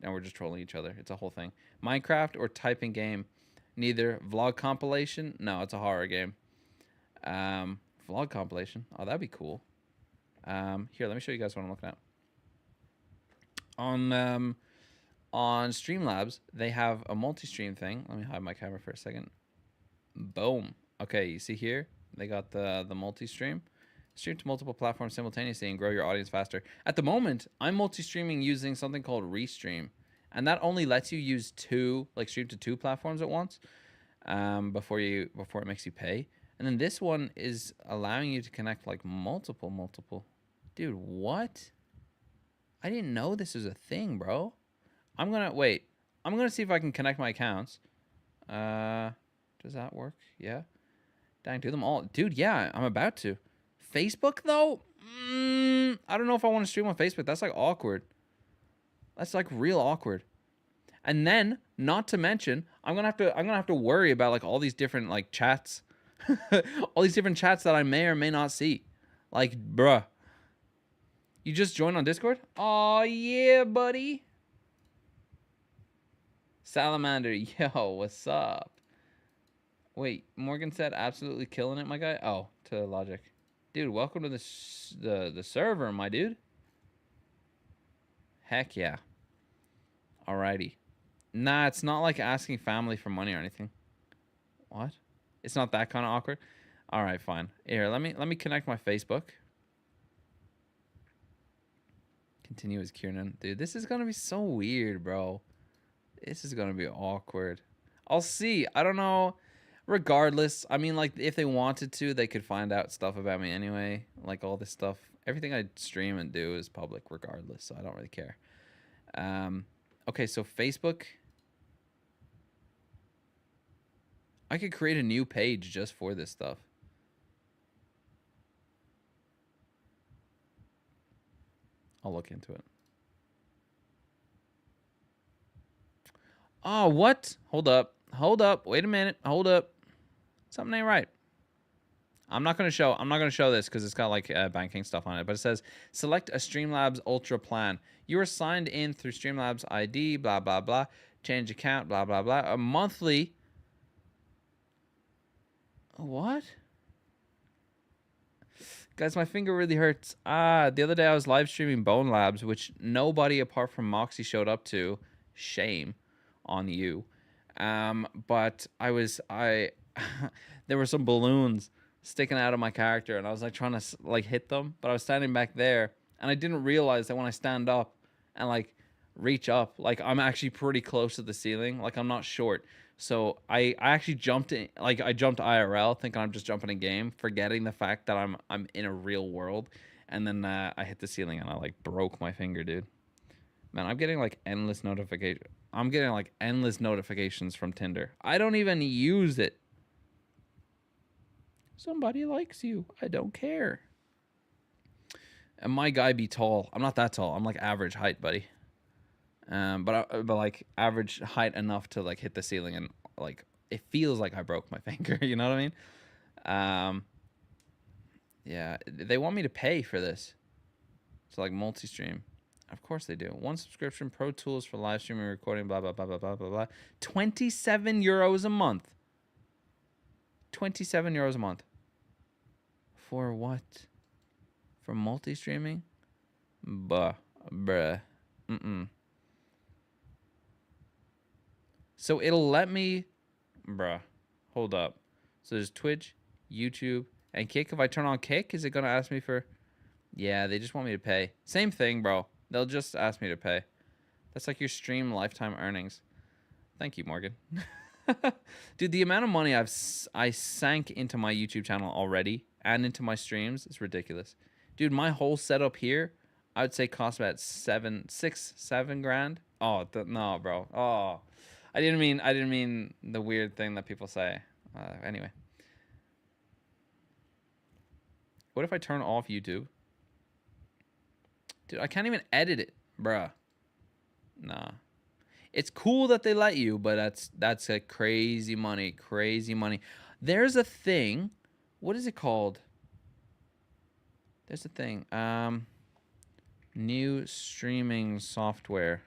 we're just trolling each other. It's a whole thing. Minecraft or typing game? Neither. Vlog compilation? No, it's a horror game. Vlog compilation. Oh, that'd be cool. Here, let me show you guys what I'm looking at. On Streamlabs, they have a multi-stream thing. Let me hide my camera for a second. Boom. Okay, you see here? They got the multi-stream. Stream to multiple platforms simultaneously and grow your audience faster. At the moment, I'm multi-streaming using something called Restream. And that only lets you use stream to 2 platforms at once before it makes you pay. And then this one is allowing you to connect like multiple. Dude, what? I didn't know this was a thing, bro. I'm gonna see if I can connect my accounts. Does that work? Yeah. Dang, do them all. Dude, yeah, I'm about to. Facebook though? I don't know if I want to stream on Facebook. That's like awkward. That's like real awkward. And then, not to mention, I'm gonna have to worry about like all these different like chats. All these different chats that I may or may not see. Like, bruh. You just joined on Discord? Oh yeah, buddy. Salamander, yo, what's up? Wait, Morgan said absolutely killing it, my guy. Oh, to Logic. Dude, welcome to the server, my dude. Heck yeah. Alrighty. Nah, it's not like asking family for money or anything. What? It's not that kind of awkward. All right, fine. Here, let me connect my Facebook. Continue as Kieran. Dude, this is gonna be so weird, bro. This is gonna be awkward. I'll see. I don't know. Regardless, I mean, like, if they wanted to, they could find out stuff about me anyway. Like, all this stuff. Everything I stream and do is public regardless, so I don't really care. Okay, so Facebook. I could create a new page just for this stuff. I'll look into it. Oh, what? Hold up. Wait a minute. Hold up. Something ain't right. I'm not gonna show this because it's got like banking stuff on it. But it says select a Streamlabs Ultra plan. You are signed in through Streamlabs ID. Blah blah blah. Change account. Blah blah blah. A monthly. What? Guys, my finger really hurts. The other day I was live streaming Bone Labs, which nobody apart from Moxie showed up to. Shame on you. But there were some balloons sticking out of my character, and I was like trying to like hit them, but I was standing back there, And I didn't realize that when I stand up and like reach up, like I'm actually pretty close to the ceiling. Like I'm not short. So I actually jumped in, like I jumped IRL thinking I'm just jumping in game, forgetting the fact that I'm in a real world. And then I hit the ceiling and I like broke my finger, dude. Man, I'm getting like endless notifications. I'm getting like endless notifications from Tinder. I don't even use it. Somebody likes you. I don't care. And my guy be tall. I'm not that tall. I'm like average height, buddy. But like average height enough to like hit the ceiling and like it feels like I broke my finger. You know what I mean? Yeah, they want me to pay for this. So like multi-stream. Of course they do. 1 subscription, Pro Tools for live streaming, recording, blah, blah, blah, blah, blah, blah, blah. 27 euros a month. 27 euros a month. For what? For multi-streaming? Bruh. So it'll let me... Bruh. Hold up. So there's Twitch, YouTube, and Kick. If I turn on Kick, is it going to ask me for... Yeah, they just want me to pay. Same thing, bro. They'll just ask me to pay. That's like your stream lifetime earnings. Thank you, Morgan. Dude, the amount of money I sank into my YouTube channel already and into my streams is ridiculous. Dude, my whole setup here, I would say cost about 7 grand. Oh, no, bro. Oh, I didn't mean the weird thing that people say. Anyway. What if I turn off YouTube? Dude, I can't even edit it, bruh. Nah. It's cool that they let you, but that's like crazy money, crazy money. There's a thing. What is it called? There's a thing. New streaming software.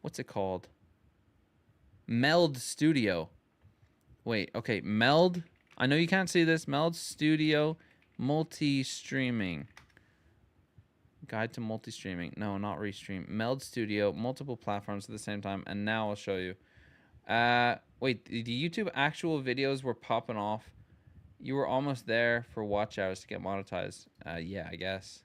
What's it called? Meld Studio. Wait, okay, Meld. I know you can't see this. Meld Studio multi-streaming. Guide to multi-streaming. No, not restream. Meld Studio, multiple platforms at the same time. And now I'll show you. Wait, the YouTube actual videos were popping off. You were almost there for watch hours to get monetized. Yeah, I guess.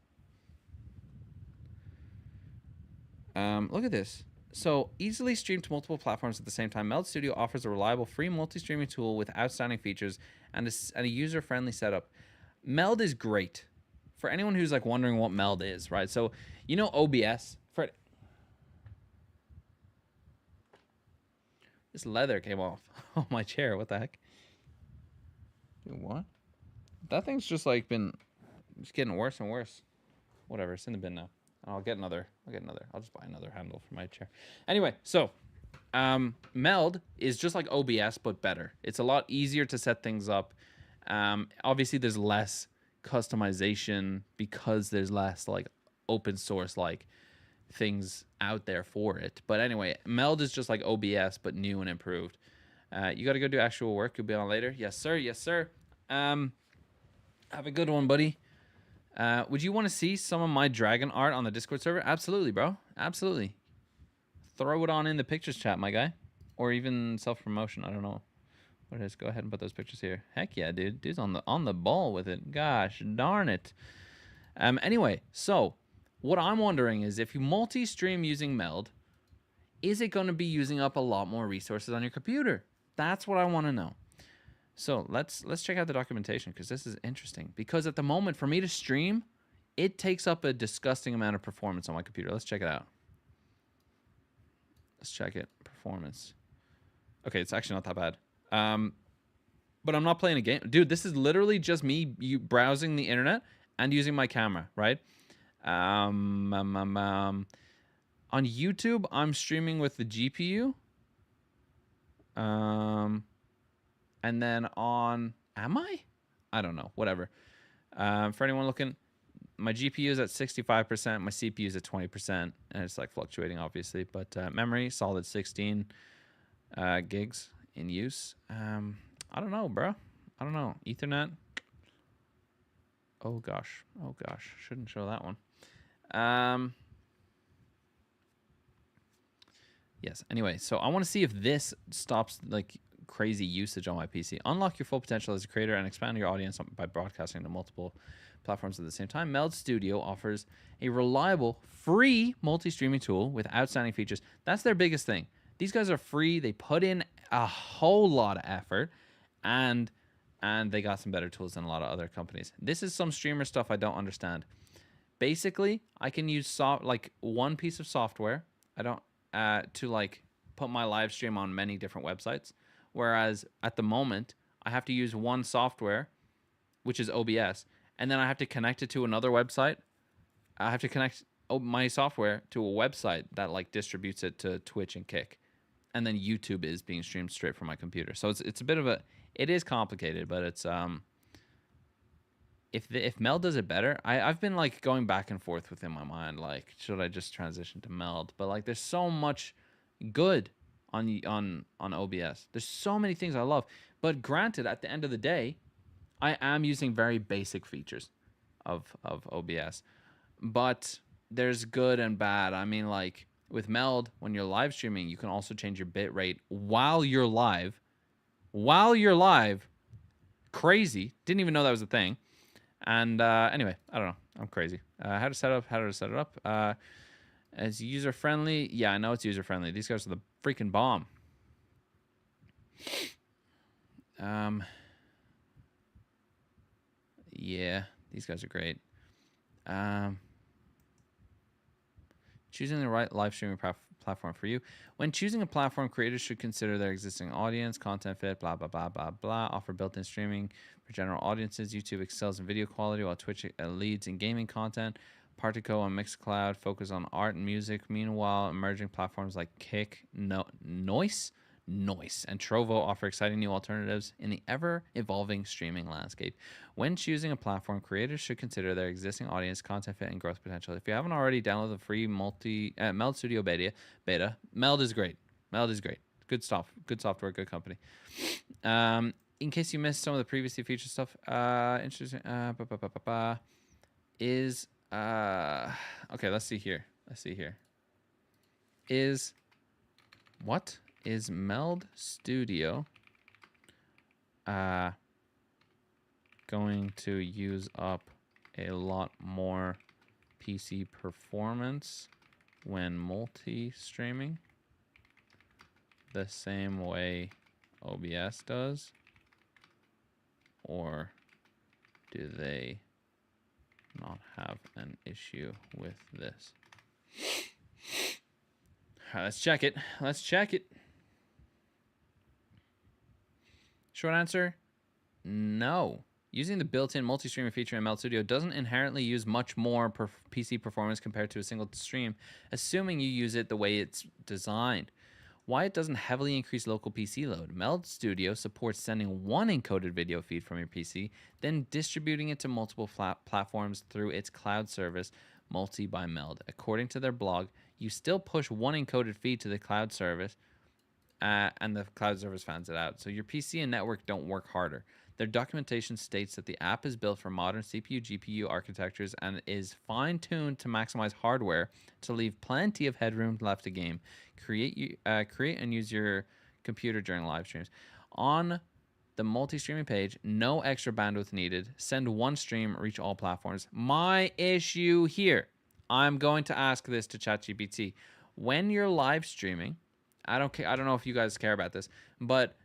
Look at this. So, easily stream to multiple platforms at the same time. Meld Studio offers a reliable free multi-streaming tool with outstanding features and a user-friendly setup. Meld is great. For anyone who's like wondering what Meld is, right? So, you know OBS? This leather came off on my chair. What the heck? Dude, what? That thing's just like it's getting worse and worse. Whatever, it's in the bin now. I'll get another. I'll just buy another handle for my chair. Anyway, so Meld is just like OBS but better. It's a lot easier to set things up. Obviously, there's less customization because there's less like open source like things out there for it. But anyway, Meld is just like OBS but new and improved. You got to go do actual work. You'll be on later. Yes, sir. Yes, sir. Have a good one, buddy. Would you want to see some of my dragon art on the Discord server? Absolutely, bro. Absolutely. Throw it on in the pictures chat, my guy. Or even self-promotion. I don't know what it is. Go ahead and put those pictures here. Heck yeah, dude. Dude's on the ball with it. Gosh darn it. Anyway, so what I'm wondering is if you multi-stream using Meld, is it going to be using up a lot more resources on your computer? That's what I want to know. So let's check out the documentation because this is interesting. Because at the moment, for me to stream, it takes up a disgusting amount of performance on my computer. Let's check it out. Let's check it. Performance. Okay, it's actually not that bad. But I'm not playing a game. Dude, this is literally just me browsing the internet and using my camera, right? On YouTube, I'm streaming with the GPU. And then on... Am I? I don't know. Whatever. For anyone looking, my GPU is at 65%. My CPU is at 20%. And it's like fluctuating, obviously. But memory, solid 16 gigs in use. I don't know, bro. I don't know. Ethernet. Oh, gosh. Oh, gosh. Shouldn't show that one. Yes. Anyway, so I want to see if this stops, like... crazy usage on my PC. Unlock your full potential as a creator and expand your audience by broadcasting to multiple platforms at the same time. Meld Studio offers a reliable, free multi-streaming tool with outstanding features. That's their biggest thing. These guys are free. They put in a whole lot of effort, and they got some better tools than a lot of other companies. This is some streamer stuff I don't understand. Basically, I can use one piece of software. I don't to like put my live stream on many different websites. Whereas at the moment, I have to use one software, which is OBS, and then I have to connect it to another website. I have to connect my software to a website that like distributes it to Twitch and Kick, and then YouTube is being streamed straight from my computer. So it's a bit of it is complicated, but it's if Meld does it better, I've been like going back and forth within my mind, like should I just transition to Meld? But like there's so much good on OBS. There's so many things I love. But granted, at the end of the day, I am using very basic features of OBS. But there's good and bad. I mean, like with Meld, when you're live streaming, you can also change your bit rate while you're live. While you're live. Crazy. Didn't even know that was a thing. And anyway, I don't know. I'm crazy. How to set it up. As user-friendly. Yeah, I know it's user-friendly. These guys are the freaking bomb. Yeah, these guys are great. Choosing the right live streaming platform for you. When choosing a platform, creators should consider their existing audience, content fit, blah, blah, blah, blah, blah. Offer built-in streaming for general audiences. YouTube excels in video quality while Twitch leads in gaming content. Partico and Mixcloud focus on art and music. Meanwhile, emerging platforms like Kick, Noise, and Trovo offer exciting new alternatives in the ever-evolving streaming landscape. When choosing a platform, creators should consider their existing audience, content fit, and growth potential. If you haven't already, download the free Meld Studio beta. Meld is great. Good stuff. Good software. Good company. In case you missed some of the previously featured stuff, interesting. Okay, let's see here. What is Meld Studio going to use up a lot more PC performance when multi-streaming the same way OBS does? Or do they not have an issue with this? All right, let's check it. Short answer, no. Using the built-in multi-streaming feature in Meld Studio doesn't inherently use much more PC performance compared to a single stream, assuming you use it the way it's designed. Why it doesn't heavily increase local PC load. Meld Studio supports sending one encoded video feed from your PC, then distributing it to multiple platforms through its cloud service, Multi by Meld. According to their blog, you still push one encoded feed to the cloud service, and the cloud service fans it out. So your PC and network don't work harder. Their documentation states that the app is built for modern CPU, GPU architectures and is fine-tuned to maximize hardware to leave plenty of headroom left to game. Create and use your computer during live streams. On the multi-streaming page, no extra bandwidth needed. Send one stream, reach all platforms. My issue here, I'm going to ask this to ChatGPT. When you're live streaming, I don't know if you guys care about this, but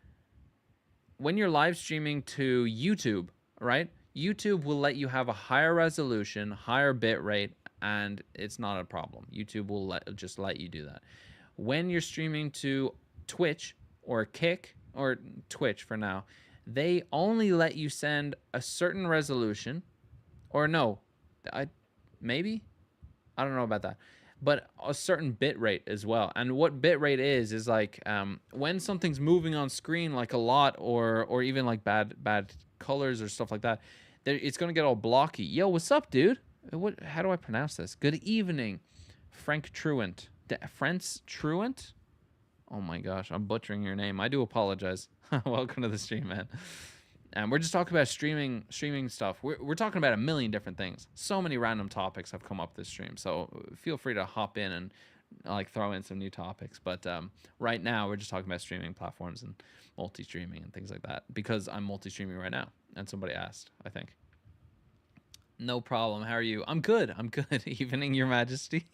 when you're live streaming to YouTube, right? YouTube will let you have a higher resolution, higher bit rate, and it's not a problem. YouTube will just let you do that. When you're streaming to Twitch or Kick or Twitch for now, they only let you send a certain resolution, or no, maybe? I don't know about that. But a certain bit rate as well. And what bit rate is like when something's moving on screen like a lot, or even like bad colors or stuff like that, it's gonna get all blocky. Yo, what's up, dude? How do I pronounce this? Good evening, Frank Truant. Franz Truant? Oh my gosh, I'm butchering your name. I do apologize. Welcome to the stream, man. And we're just talking about streaming stuff. We're talking about a million different things. So many random topics have come up this stream. So feel free to hop in and like throw in some new topics. But right now we're just talking about streaming platforms and multi-streaming and things like that, because I'm multi-streaming right now. And somebody asked, I think. No problem. How are you? I'm good. I'm good. Evening, Your Majesty.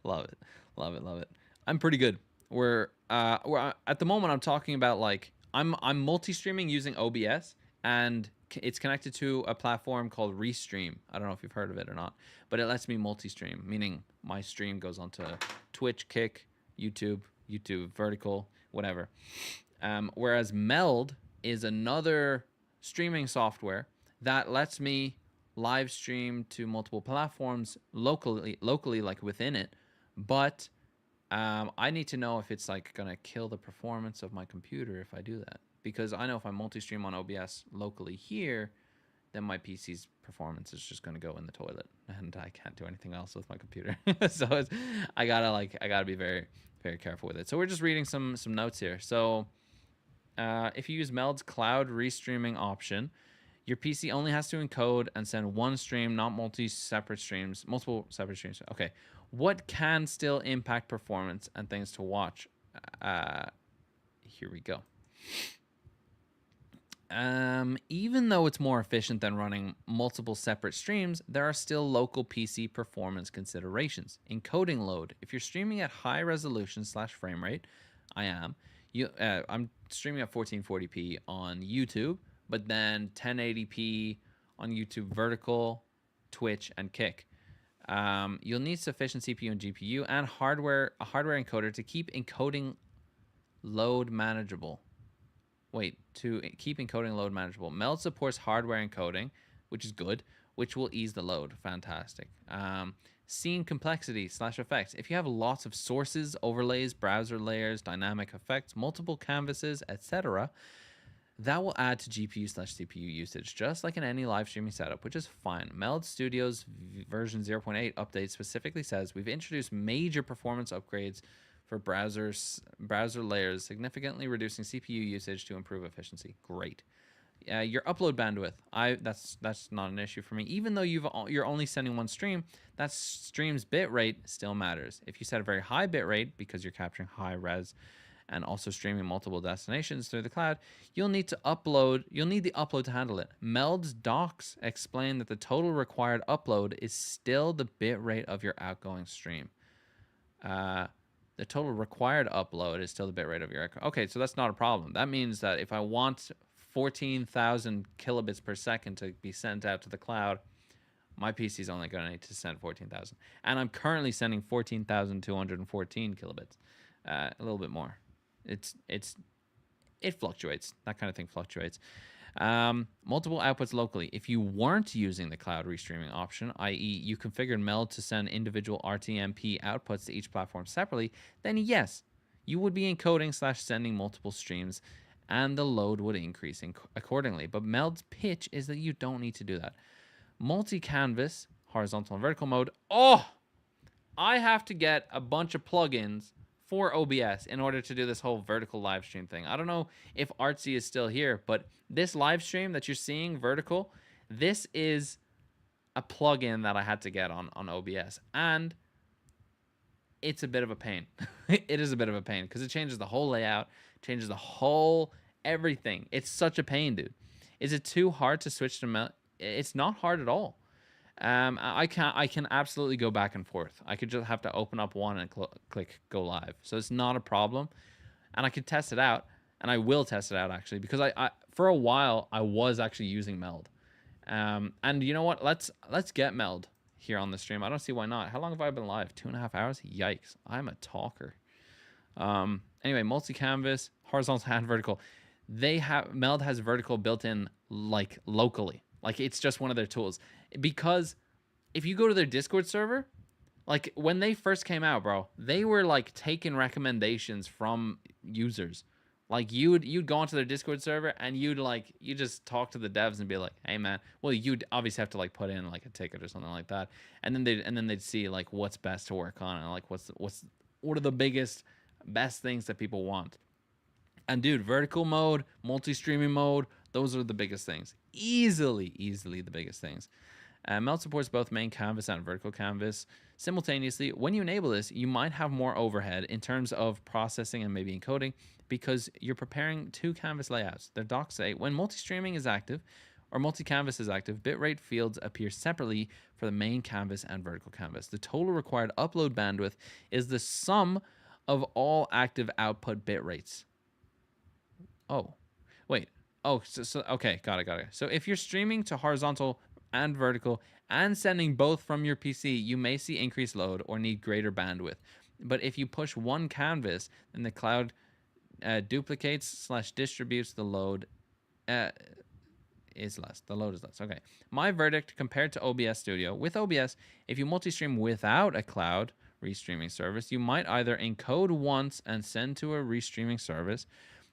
Love it. Love it. Love it. I'm pretty good. We're at the moment I'm talking about like I'm multi-streaming using OBS, and it's connected to a platform called Restream. I don't know if you've heard of it or not, but it lets me multi-stream, meaning my stream goes onto Twitch, Kick, YouTube vertical, whatever. Whereas Meld is another streaming software that lets me live stream to multiple platforms locally like within it, but I need to know if it's like gonna kill the performance of my computer if I do that, because I know if I multi-stream on OBS locally here, then my PC's performance is just gonna go in the toilet, and I can't do anything else with my computer. So I gotta be very, very careful with it. So we're just reading some notes here. So if you use Meld's cloud restreaming option, your PC only has to encode and send one stream, not multiple separate streams. Okay. What can still impact performance and things to watch? Here we go. Even though it's more efficient than running multiple separate streams, there are still local PC performance considerations. Encoding load. If you're streaming at high resolution / frame rate, I'm streaming at 1440p on YouTube, but then 1080p on YouTube vertical, Twitch, and Kick. You'll need sufficient CPU and GPU and a hardware encoder to keep encoding load manageable. Meld supports hardware encoding, which is good, which will ease the load. Fantastic. Scene complexity / effects. If you have lots of sources, overlays, browser layers, dynamic effects, multiple canvases, etc., that will add to GPU / CPU usage, just like in any live streaming setup, which is fine. Meld Studios version 0.8 update specifically says we've introduced major performance upgrades for browser layers, significantly reducing CPU usage to improve efficiency. Great. Your upload bandwidth, that's not an issue for me. Even though you're only sending one stream, that stream's bitrate still matters. If you set a very high bitrate because you're capturing high res and also streaming multiple destinations through the cloud, you'll need the upload to handle it. Meld's docs explain that the total required upload is still the bitrate of your outgoing stream. The total required upload is still the bitrate of your... Okay, so that's not a problem. That means that if I want 14,000 kilobits per second to be sent out to the cloud, my PC is only going to need to send 14,000. And I'm currently sending 14,214 kilobits. A little bit more. It fluctuates. That kind of thing fluctuates. Multiple outputs locally. If you weren't using the cloud restreaming option, i.e. you configured Meld to send individual RTMP outputs to each platform separately, then yes, you would be encoding / sending multiple streams, and the load would increase accordingly. But Meld's pitch is that you don't need to do that. Multi-canvas, horizontal and vertical mode. Oh, I have to get a bunch of plugins for OBS in order to do this whole vertical live stream thing. I don't know if Artsy is still here, but this live stream that you're seeing vertical, this is a plugin that I had to get on OBS, and it's a bit of a pain. It is a bit of a pain because it changes the whole layout, changes the whole everything. It's such a pain, dude. Is it too hard to switch to Meld? It's not hard at all. I can absolutely go back and forth. I could just have to open up one and click go live. So it's not a problem. And I could test it out, and I will test it out actually, because I for a while I was actually using Meld. And you know what? Let's get Meld here on the stream. I don't see why not. How long have I been live? 2.5 hours? Yikes. I'm a talker. Anyway, multi-canvas, horizontal and vertical. Meld has vertical built in like locally. Like it's just one of their tools. Because if you go to their Discord server, like when they first came out, bro, they were like taking recommendations from users. Like you'd go onto their Discord server and you just talk to the devs and be like, hey man, well you'd obviously have to like put in like a ticket or something like that, and then they'd see like what's best to work on and like what are the best things that people want. And dude, vertical mode, multi-streaming mode, those are the biggest things. Easily the biggest things. Meld supports both main canvas and vertical canvas simultaneously. When you enable this, you might have more overhead in terms of processing and maybe encoding because you're preparing two canvas layouts. Their docs say when multi-streaming is active, or multi-canvas is active, bitrate fields appear separately for the main canvas and vertical canvas. The total required upload bandwidth is the sum of all active output bit rates. Oh, wait. Oh, so okay, got it. So if you're streaming to horizontal and vertical and sending both from your PC, you may see increased load or need greater bandwidth. But if you push one canvas, then the cloud duplicates / distributes the load is less. The load is less. Okay. My verdict compared to OBS Studio. With OBS, if you multi-stream without a cloud restreaming service, you might either encode once and send to a restreaming service,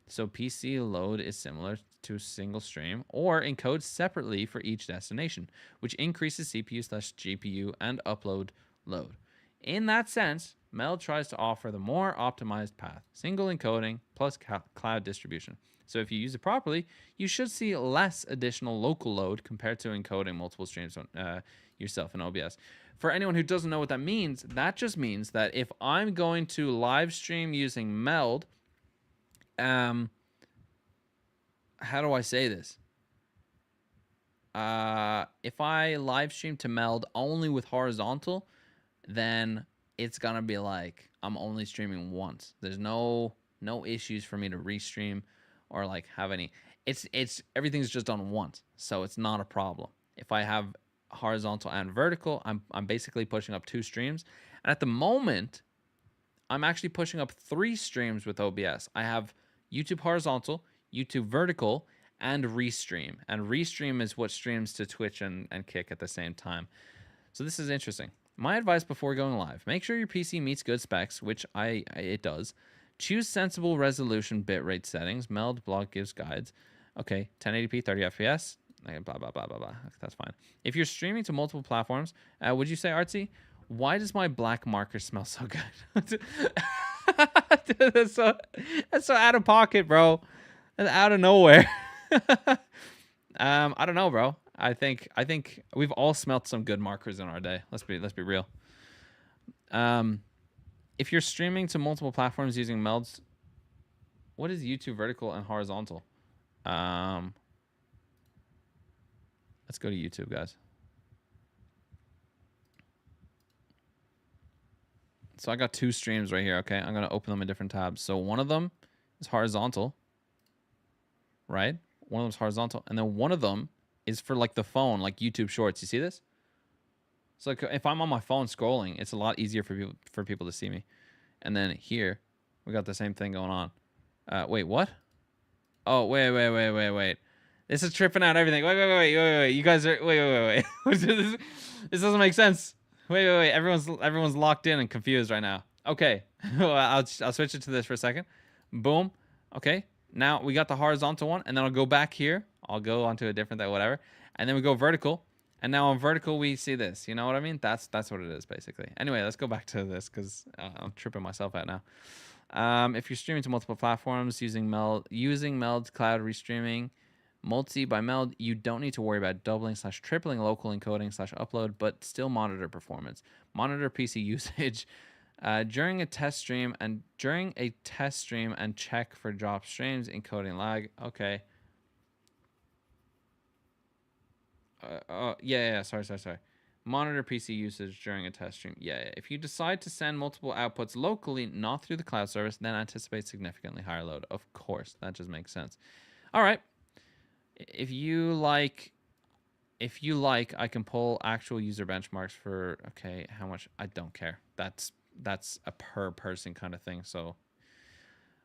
so PC load is similar to a single stream, or encode separately for each destination, which increases CPU / GPU and upload load. In that sense, Meld tries to offer the more optimized path, single encoding plus cloud distribution. So if you use it properly, you should see less additional local load compared to encoding multiple streams yourself in OBS. For anyone who doesn't know what that means, that just means that if I'm going to live stream using Meld, how do I say this? If I live stream to Meld only with horizontal, then it's gonna be like I'm only streaming once. There's no issues for me to restream or like have any. It's everything's just done once, so it's not a problem. If I have horizontal and vertical, I'm basically pushing up 2 streams, and at the moment, I'm actually pushing up 3 streams with OBS. I have YouTube horizontal, YouTube vertical, and Restream. And Restream is what streams to Twitch and Kick at the same time. So this is interesting. My advice before going live, make sure your PC meets good specs, which it does. Choose sensible resolution bitrate settings. Meld blog gives guides. Okay, 1080p, 30 FPS, blah, blah, blah, blah, blah. That's fine. If you're streaming to multiple platforms, would you say, Artsy, why does my black marker smell so good? Dude, that's so out of pocket, bro. That's out of nowhere. I don't know, bro. I think we've all smelt some good markers in our day. Let's be real. If you're streaming to multiple platforms using Melds, what is YouTube vertical and horizontal? Let's go to YouTube, guys. So I got 2 streams right here, okay? I'm going to open them in different tabs. So one of them is horizontal, right? One of them's horizontal. And then one of them is for like the phone, like YouTube Shorts. You see this? So like if I'm on my phone scrolling, it's a lot easier for people to see me. And then here, we got the same thing going on. Wait, what? Oh, wait. This is tripping out everything. Wait. You guys are... Wait. This doesn't make sense. Wait. Everyone's locked in and confused right now. Okay. Well, I'll switch it to this for a second. Boom. Okay. Now we got the horizontal one, and then I'll go back here. I'll go onto a different thing, whatever. And then we go vertical. And now on vertical, we see this. You know what I mean? That's what it is, basically. Anyway, let's go back to this because I'm tripping myself out now. If you're streaming to multiple platforms using Meld's cloud restreaming, multi by Meld, you don't need to worry about doubling / tripling local encoding / upload, but still monitor performance. Monitor PC usage during a test stream and check for drop streams, encoding lag. Okay. Yeah. Sorry. Monitor PC usage during a test stream. Yeah. If you decide to send multiple outputs locally, not through the cloud service, then anticipate significantly higher load. Of course, that just makes sense. All right. If you like, I can pull actual user benchmarks for, okay, how much? I don't care. That's a per person kind of thing. So, all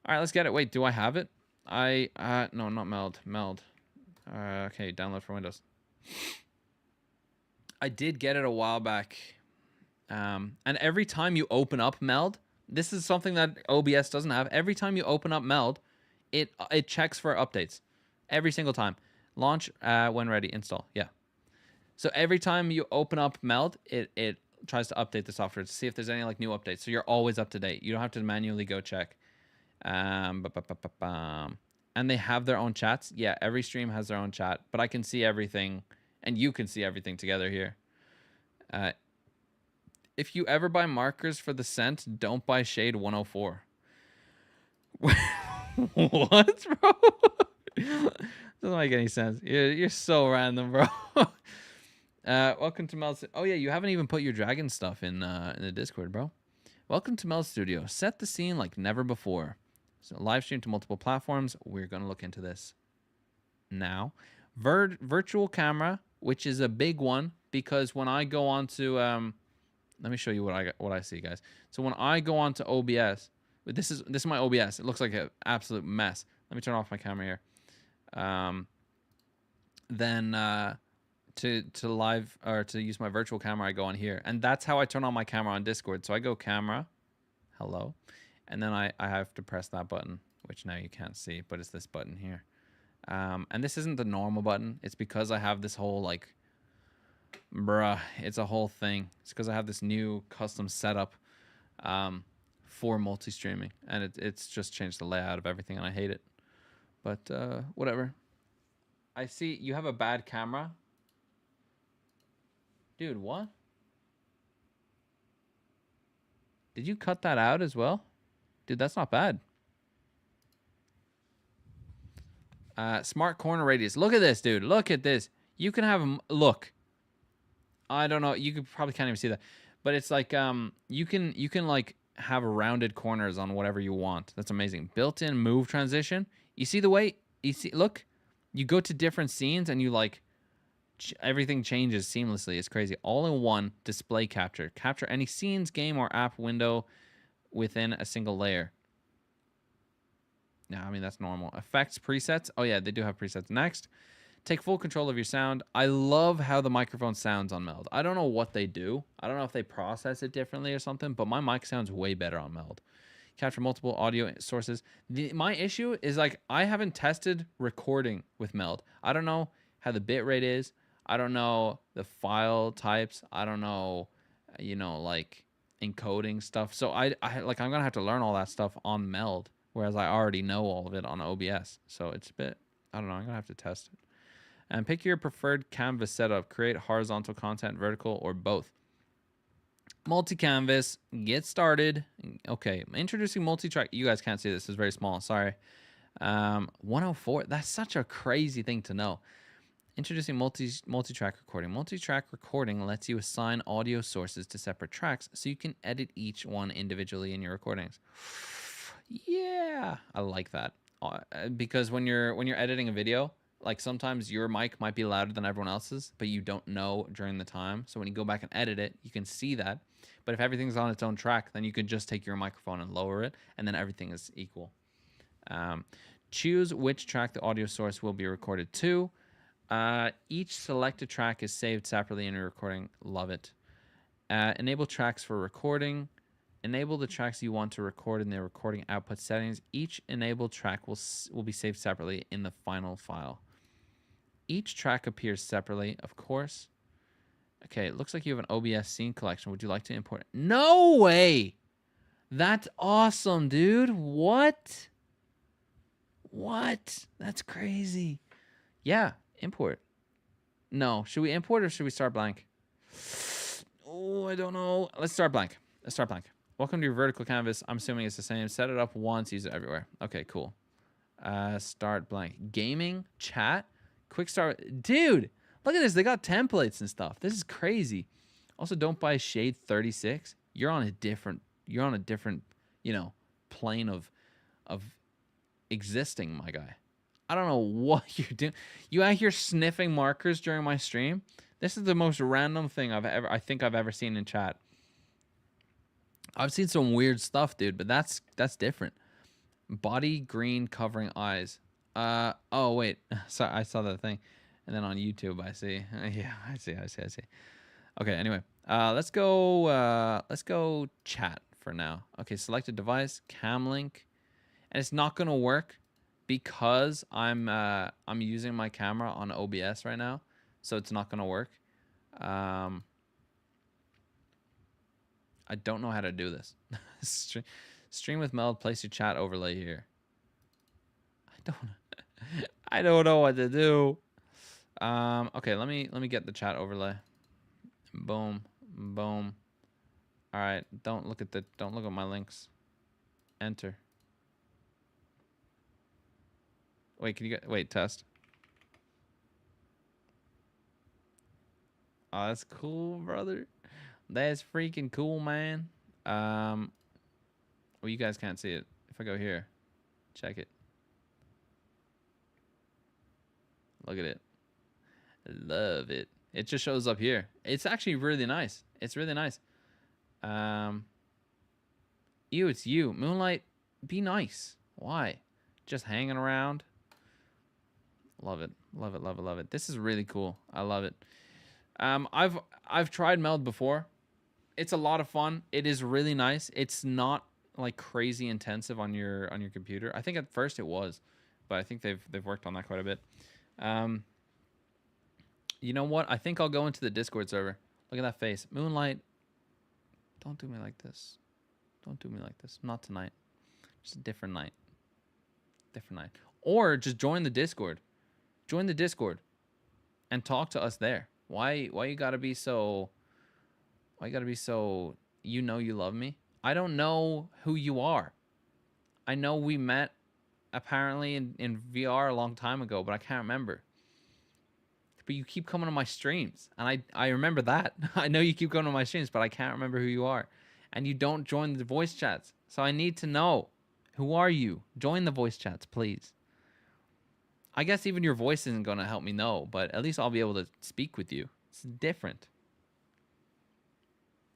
right, let's get it. Wait, do I have it? No, not Meld. Okay, download for Windows. I did get it a while back. And every time you open up Meld, this is something that OBS doesn't have. Every time you open up Meld, it checks for updates. Every single time. Launch when ready, install. Yeah. So every time you open up Meld, it tries to update the software to see if there's any like new updates. So you're always up to date. You don't have to manually go check. And they have their own chats. Yeah, every stream has their own chat, but I can see everything, and you can see everything together here. If you ever buy markers for the scent, don't buy Shade 104. What, bro? Doesn't make any sense. You're so random, bro. Welcome to Mel. Oh yeah, you haven't even put your dragon stuff in the Discord, bro. Welcome to Mel Studio. Set the scene like never before. So live stream to multiple platforms. We're gonna look into this now. Virtual camera, which is a big one because when I go on to let me show you what I see, guys. So when I go on to OBS, this is my OBS. It looks like an absolute mess. Let me turn off my camera here. Then to live or to use my virtual camera, I go on here, and that's how I turn on my camera on Discord. So I go camera, hello, and then I have to press that button, which now you can't see, but it's this button here. And this isn't the normal button. It's because I have this whole like, bruh, it's a whole thing. It's because I have this new custom setup for multi-streaming, and it's just changed the layout of everything, and I hate it. But whatever. I see you have a bad camera. Dude, what? Did you cut that out as well? Dude, that's not bad. Smart corner radius. Look at this, dude. Look at this. You can have look. I don't know. You probably can't even see that, but it's like you can like have rounded corners on whatever you want. That's amazing. Built-in move transition. You see the way you see. Look, you go to different scenes and you like everything changes seamlessly. It's crazy. All-in-one display capture. Capture any scenes, game, or app window within a single layer. No, I mean, that's normal. Effects, presets. Oh, yeah, they do have presets. Next, take full control of your sound. I love how the microphone sounds on Meld. I don't know what they do. I don't know if they process it differently or something, but my mic sounds way better on Meld. Capture multiple audio sources. My issue is, like, I haven't tested recording with Meld. I don't know how the bitrate is. I don't know the file types. I don't know, you know, like, encoding stuff. So, I'm going to have to learn all that stuff on Meld. Whereas I already know all of it on OBS. So it's a bit, I don't know, I'm going to have to test it. And pick your preferred canvas setup. Create horizontal content, vertical, or both. Multi-canvas, get started. Okay, introducing multi-track. You guys can't see this, it's very small, sorry. 104, that's such a crazy thing to know. Introducing multi-track recording. Multi-track recording lets you assign audio sources to separate tracks so you can edit each one individually in your recordings. Yeah, I like that because when you're editing a video, like sometimes your mic might be louder than everyone else's, but you don't know during the time. So when you go back and edit it, you can see that. But if everything's on its own track, then you can just take your microphone and lower it, and then everything is equal. Choose which track the audio source will be recorded to. Each selected track is saved separately in your recording. Love it. Enable tracks for recording. Enable the tracks you want to record in the recording output settings. Each enabled track will be saved separately in the final file. Each track appears separately, of course. Okay, it looks like you have an OBS scene collection. Would you like to import it? No way! That's awesome, dude. What? What? That's crazy. Yeah, import. No, should we import or should we start blank? Oh, I don't know. Let's start blank. Let's start blank. Welcome to your vertical canvas. I'm assuming it's the same. Set it up once, use it everywhere. Okay, cool. Start blank. Gaming, chat, quick start. Dude, look at this. They got templates and stuff. This is crazy. Also, don't buy Shade 36. You're on a different, you know, plane of existing, my guy. I don't know what you're doing. You out here sniffing markers during my stream? This is the most random thing I think I've ever seen in chat. I've seen some weird stuff, dude, but that's different. Body green covering eyes. Oh wait, sorry, I saw that thing, and then on YouTube I see. Yeah, I see. Okay, anyway, let's go chat for now. Okay, select a device, cam link, and it's not gonna work because I'm using my camera on OBS right now, so it's not gonna work. I don't know how to do this. Stream with Meld, place your chat overlay here. I don't know what to do. Okay, let me get the chat overlay. Boom, boom. All right, don't look at my links. Enter. Wait, test. Oh, that's cool, brother. That's freaking cool, man. Well, you guys can't see it. If I go here, check it. Look at it. Love it. It just shows up here. It's actually really nice. It's really nice. Ew, it's you. Moonlight, be nice. Why? Just hanging around. Love it. Love it, love it, love it. This is really cool. I love it. I've tried Meld before. It's a lot of fun. It is really nice. It's not like crazy intensive on your computer. I think at first it was, but I think they've worked on that quite a bit. You know what? I think I'll go into the Discord server. Look at that face. Moonlight, don't do me like this. Don't do me like this. Not tonight. Just a different night. Different night. Or just join the Discord. Join the Discord and talk to us there. Why you gotta be so... Why you gotta be so... You know you love me? I don't know who you are. I know we met apparently in VR a long time ago, but I can't remember. But you keep coming to my streams, and I remember that. I know you keep coming to my streams, but I can't remember who you are. And you don't join the voice chats. So I need to know. Who are you? Join the voice chats, please. I guess even your voice isn't going to help me know, but at least I'll be able to speak with you. It's different.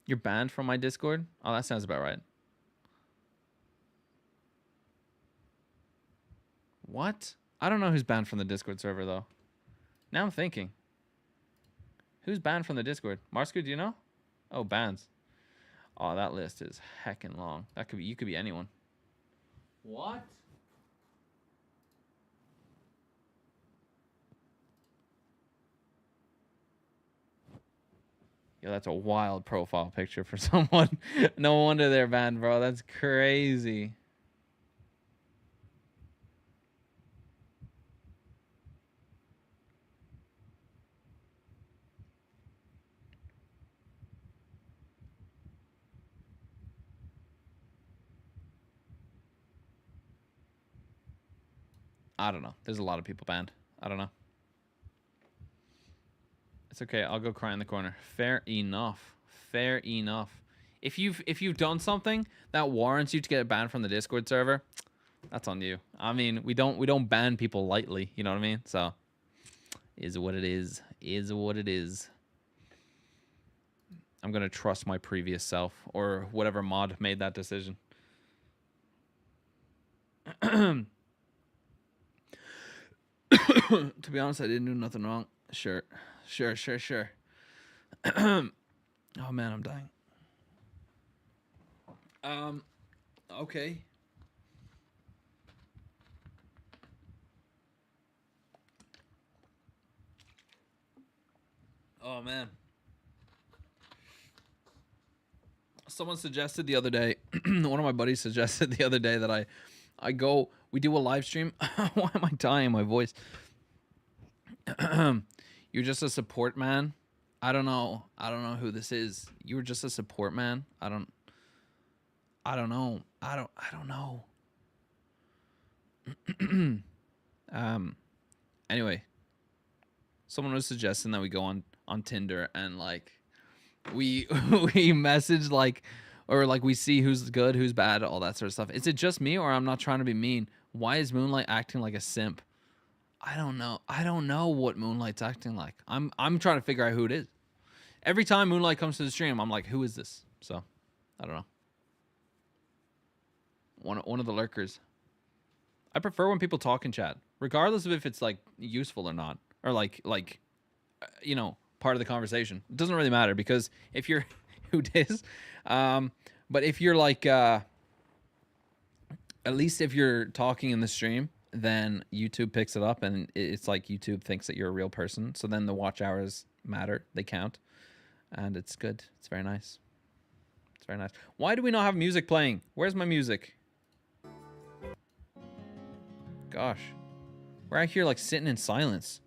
You're banned from my Discord? Oh, that sounds about right. What? I don't know who's banned from the Discord server, though. Now I'm thinking. Who's banned from the Discord? Marsku, do you know? Oh, bans. Oh, that list is heckin' long. That could be, you could be anyone. What? Yo, that's a wild profile picture for someone. No wonder they're banned, bro. That's crazy. I don't know. There's a lot of people banned. I don't know. It's okay. I'll go cry in the corner. Fair enough. Fair enough. If you've done something that warrants you to get banned from the Discord server, that's on you. I mean, we don't ban people lightly. You know what I mean? So, is what it is. Is what it is. I'm gonna trust my previous self or whatever mod made that decision. To be honest, I didn't do nothing wrong. Sure. Oh man, I'm dying. Okay. Oh man. Someone suggested the other day, one of my buddies suggested the other day that we do a live stream. Why am I dying? My voice. You're just a support man. I don't know who this is. You were just a support man. I don't know. Anyway, someone was suggesting that we go on Tinder and like we message like, or like we see who's good, who's bad, all that sort of stuff. Is it just me, or I'm not trying to be mean? Why is Moonlight acting like a simp? I don't know what Moonlight's acting like. I'm trying to figure out who it is. Every time Moonlight comes to the stream, I'm like, who is this? So, I don't know. One of the lurkers. I prefer when people talk in chat, regardless of if it's like useful or not, or like you know, part of the conversation. It doesn't really matter, because if you're who dis, but if you're like at least if you're talking in the stream, then YouTube picks it up, and it's like YouTube thinks that you're a real person. So then the watch hours matter, they count, and it's good. It's very nice. It's very nice. Why do we not have music playing? Where's my music? Gosh, we're out here like sitting in silence.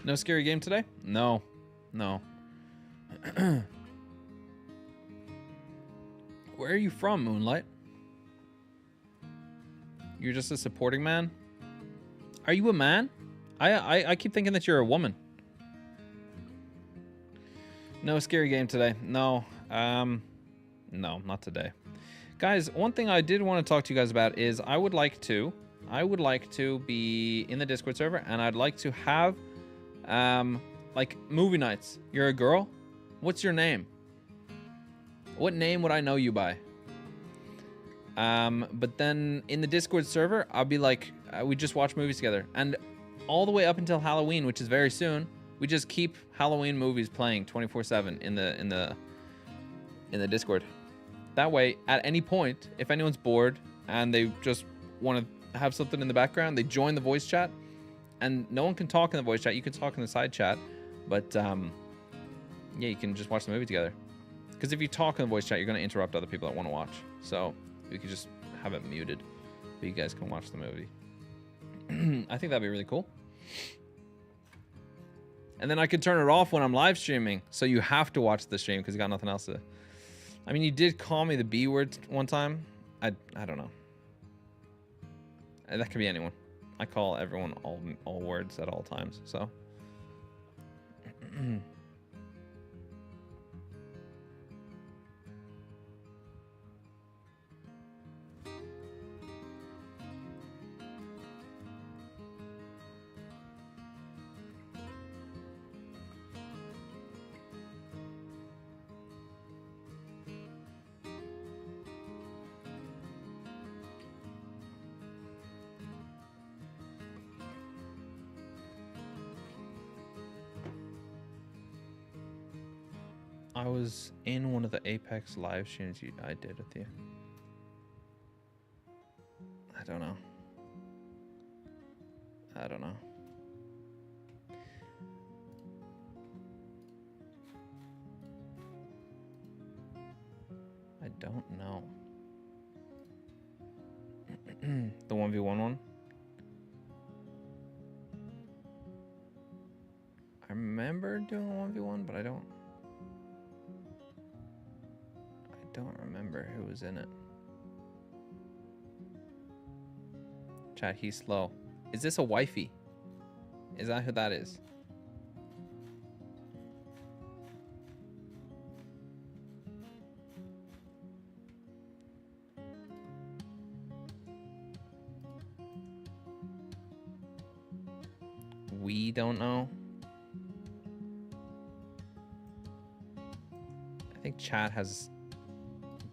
No scary game today? No. Where are you from, Moonlight? You're just a supporting man? Are you a man? I keep thinking that you're a woman. No scary game today. No. No, not today. Guys, one thing I did want to talk to you guys about is I would like to be in the Discord server, and I'd like to have like movie nights. You're a girl? What's your name? What name would I know you by? But then in the Discord server, I'll be like, we just watch movies together, and all the way up until Halloween, which is very soon, we just keep Halloween movies playing 24/7 in the Discord. That way, at any point, if anyone's bored and they just want to have something in the background, they join the voice chat, and no one can talk in the voice chat. You can talk in the side chat, but yeah, you can just watch the movie together. Because if you talk in the voice chat, you're going to interrupt other people that want to watch. So we could just have it muted, but you guys can watch the movie. I think that'd be really cool. And then I could turn it off when I'm live streaming, so you have to watch the stream because you got nothing else to. I mean, you did call me the B word one time. I don't know. That could be anyone. I call everyone all words at all times. So. I was in one of the Apex live streams I did with you. I don't know. I don't know. I don't know. The 1v1 one? I remember doing a 1v1, but I don't remember who was in it. Chat, he's slow. Is this a wifey? Is that who that is? We don't know. I think chat has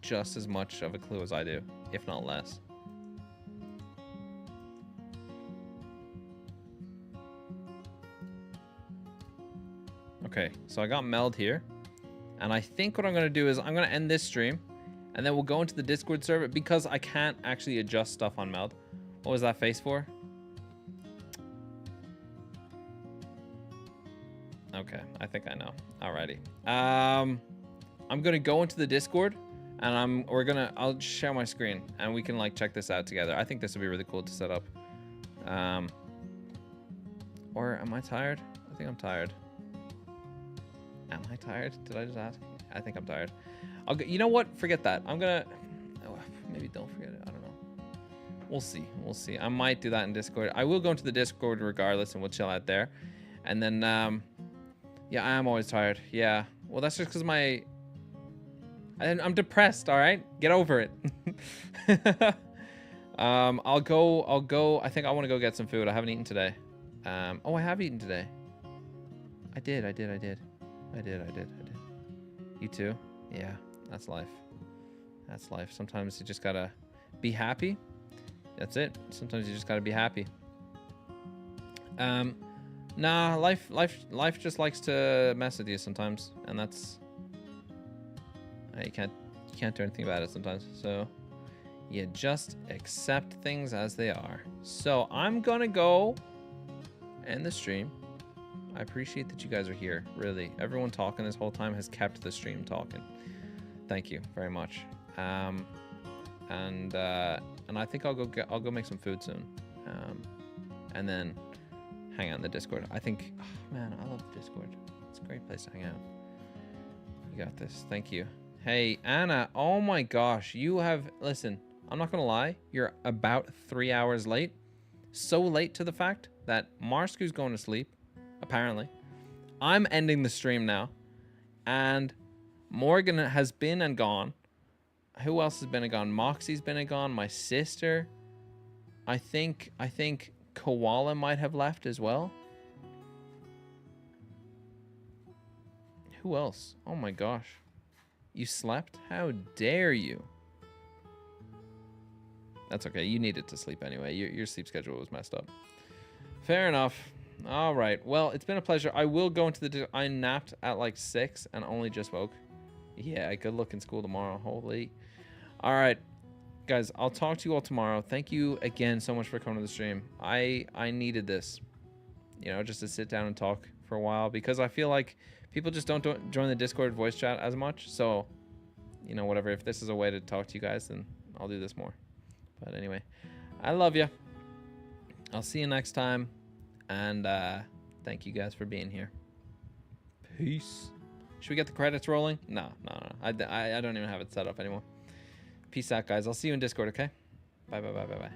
just as much of a clue as I do, if not less. Okay, so I got Meld here, and I think what I'm gonna do is I'm gonna end this stream, and then we'll go into the Discord server because I can't actually adjust stuff on Meld. What was that face for? Okay, I think I know. Alrighty. I'm gonna go into the Discord, and I'll share my screen, and we can like check this out together. I think this would be really cool to set up. Or am I tired? I think I'm tired. Am I tired? Did I just ask? I think I'm tired. You know what? Forget that. I'm gonna. Oh, maybe don't forget it. I don't know. We'll see. We'll see. I might do that in Discord. I will go into the Discord regardless, and we'll chill out there. And then, yeah, I am always tired. Yeah. Well, that's just because I'm depressed. All right, get over it. I'll go. I think I want to go get some food. I haven't eaten today. Oh, I have eaten today. I did. You too? Yeah, that's life. That's life. Sometimes you just gotta be happy. That's it. Sometimes you just gotta be happy. Nah, life just likes to mess with you sometimes, and that's you can't do anything about it sometimes. So you just accept things as they are. So I'm gonna go end the stream. I appreciate that you guys are here. Really, everyone talking this whole time has kept the stream talking. Thank you very much. And I think I'll go make some food soon. And then hang out in the Discord. I think, oh man, I love Discord. It's a great place to hang out. You got this. Thank you. Hey, Anna. Oh my gosh. You have... Listen, I'm not going to lie. You're about 3 hours late. So late to the fact that Marsku's going to sleep, apparently. I'm ending the stream now. And Morgan has been and gone. Who else has been and gone? Moxie's been and gone. My sister. I think Koala might have left as well. Who else? Oh my gosh. You slept? How dare you? That's okay. You needed to sleep anyway. Your sleep schedule was messed up. Fair enough. All right. Well, it's been a pleasure. I will go into the... I napped at like 6 and only just woke. Yeah, good luck in school tomorrow. Holy. All right. Guys, I'll talk to you all tomorrow. Thank you again so much for coming to the stream. I needed this. You know, just to sit down and talk for a while. Because I feel like people just don't join the Discord voice chat as much. So, you know, whatever. If this is a way to talk to you guys, then I'll do this more. But anyway, I love you. I'll see you next time. And thank you guys for being here. Peace. Should we get the credits rolling? No. I don't even have it set up anymore. Peace out, guys. I'll see you in Discord, okay? Bye.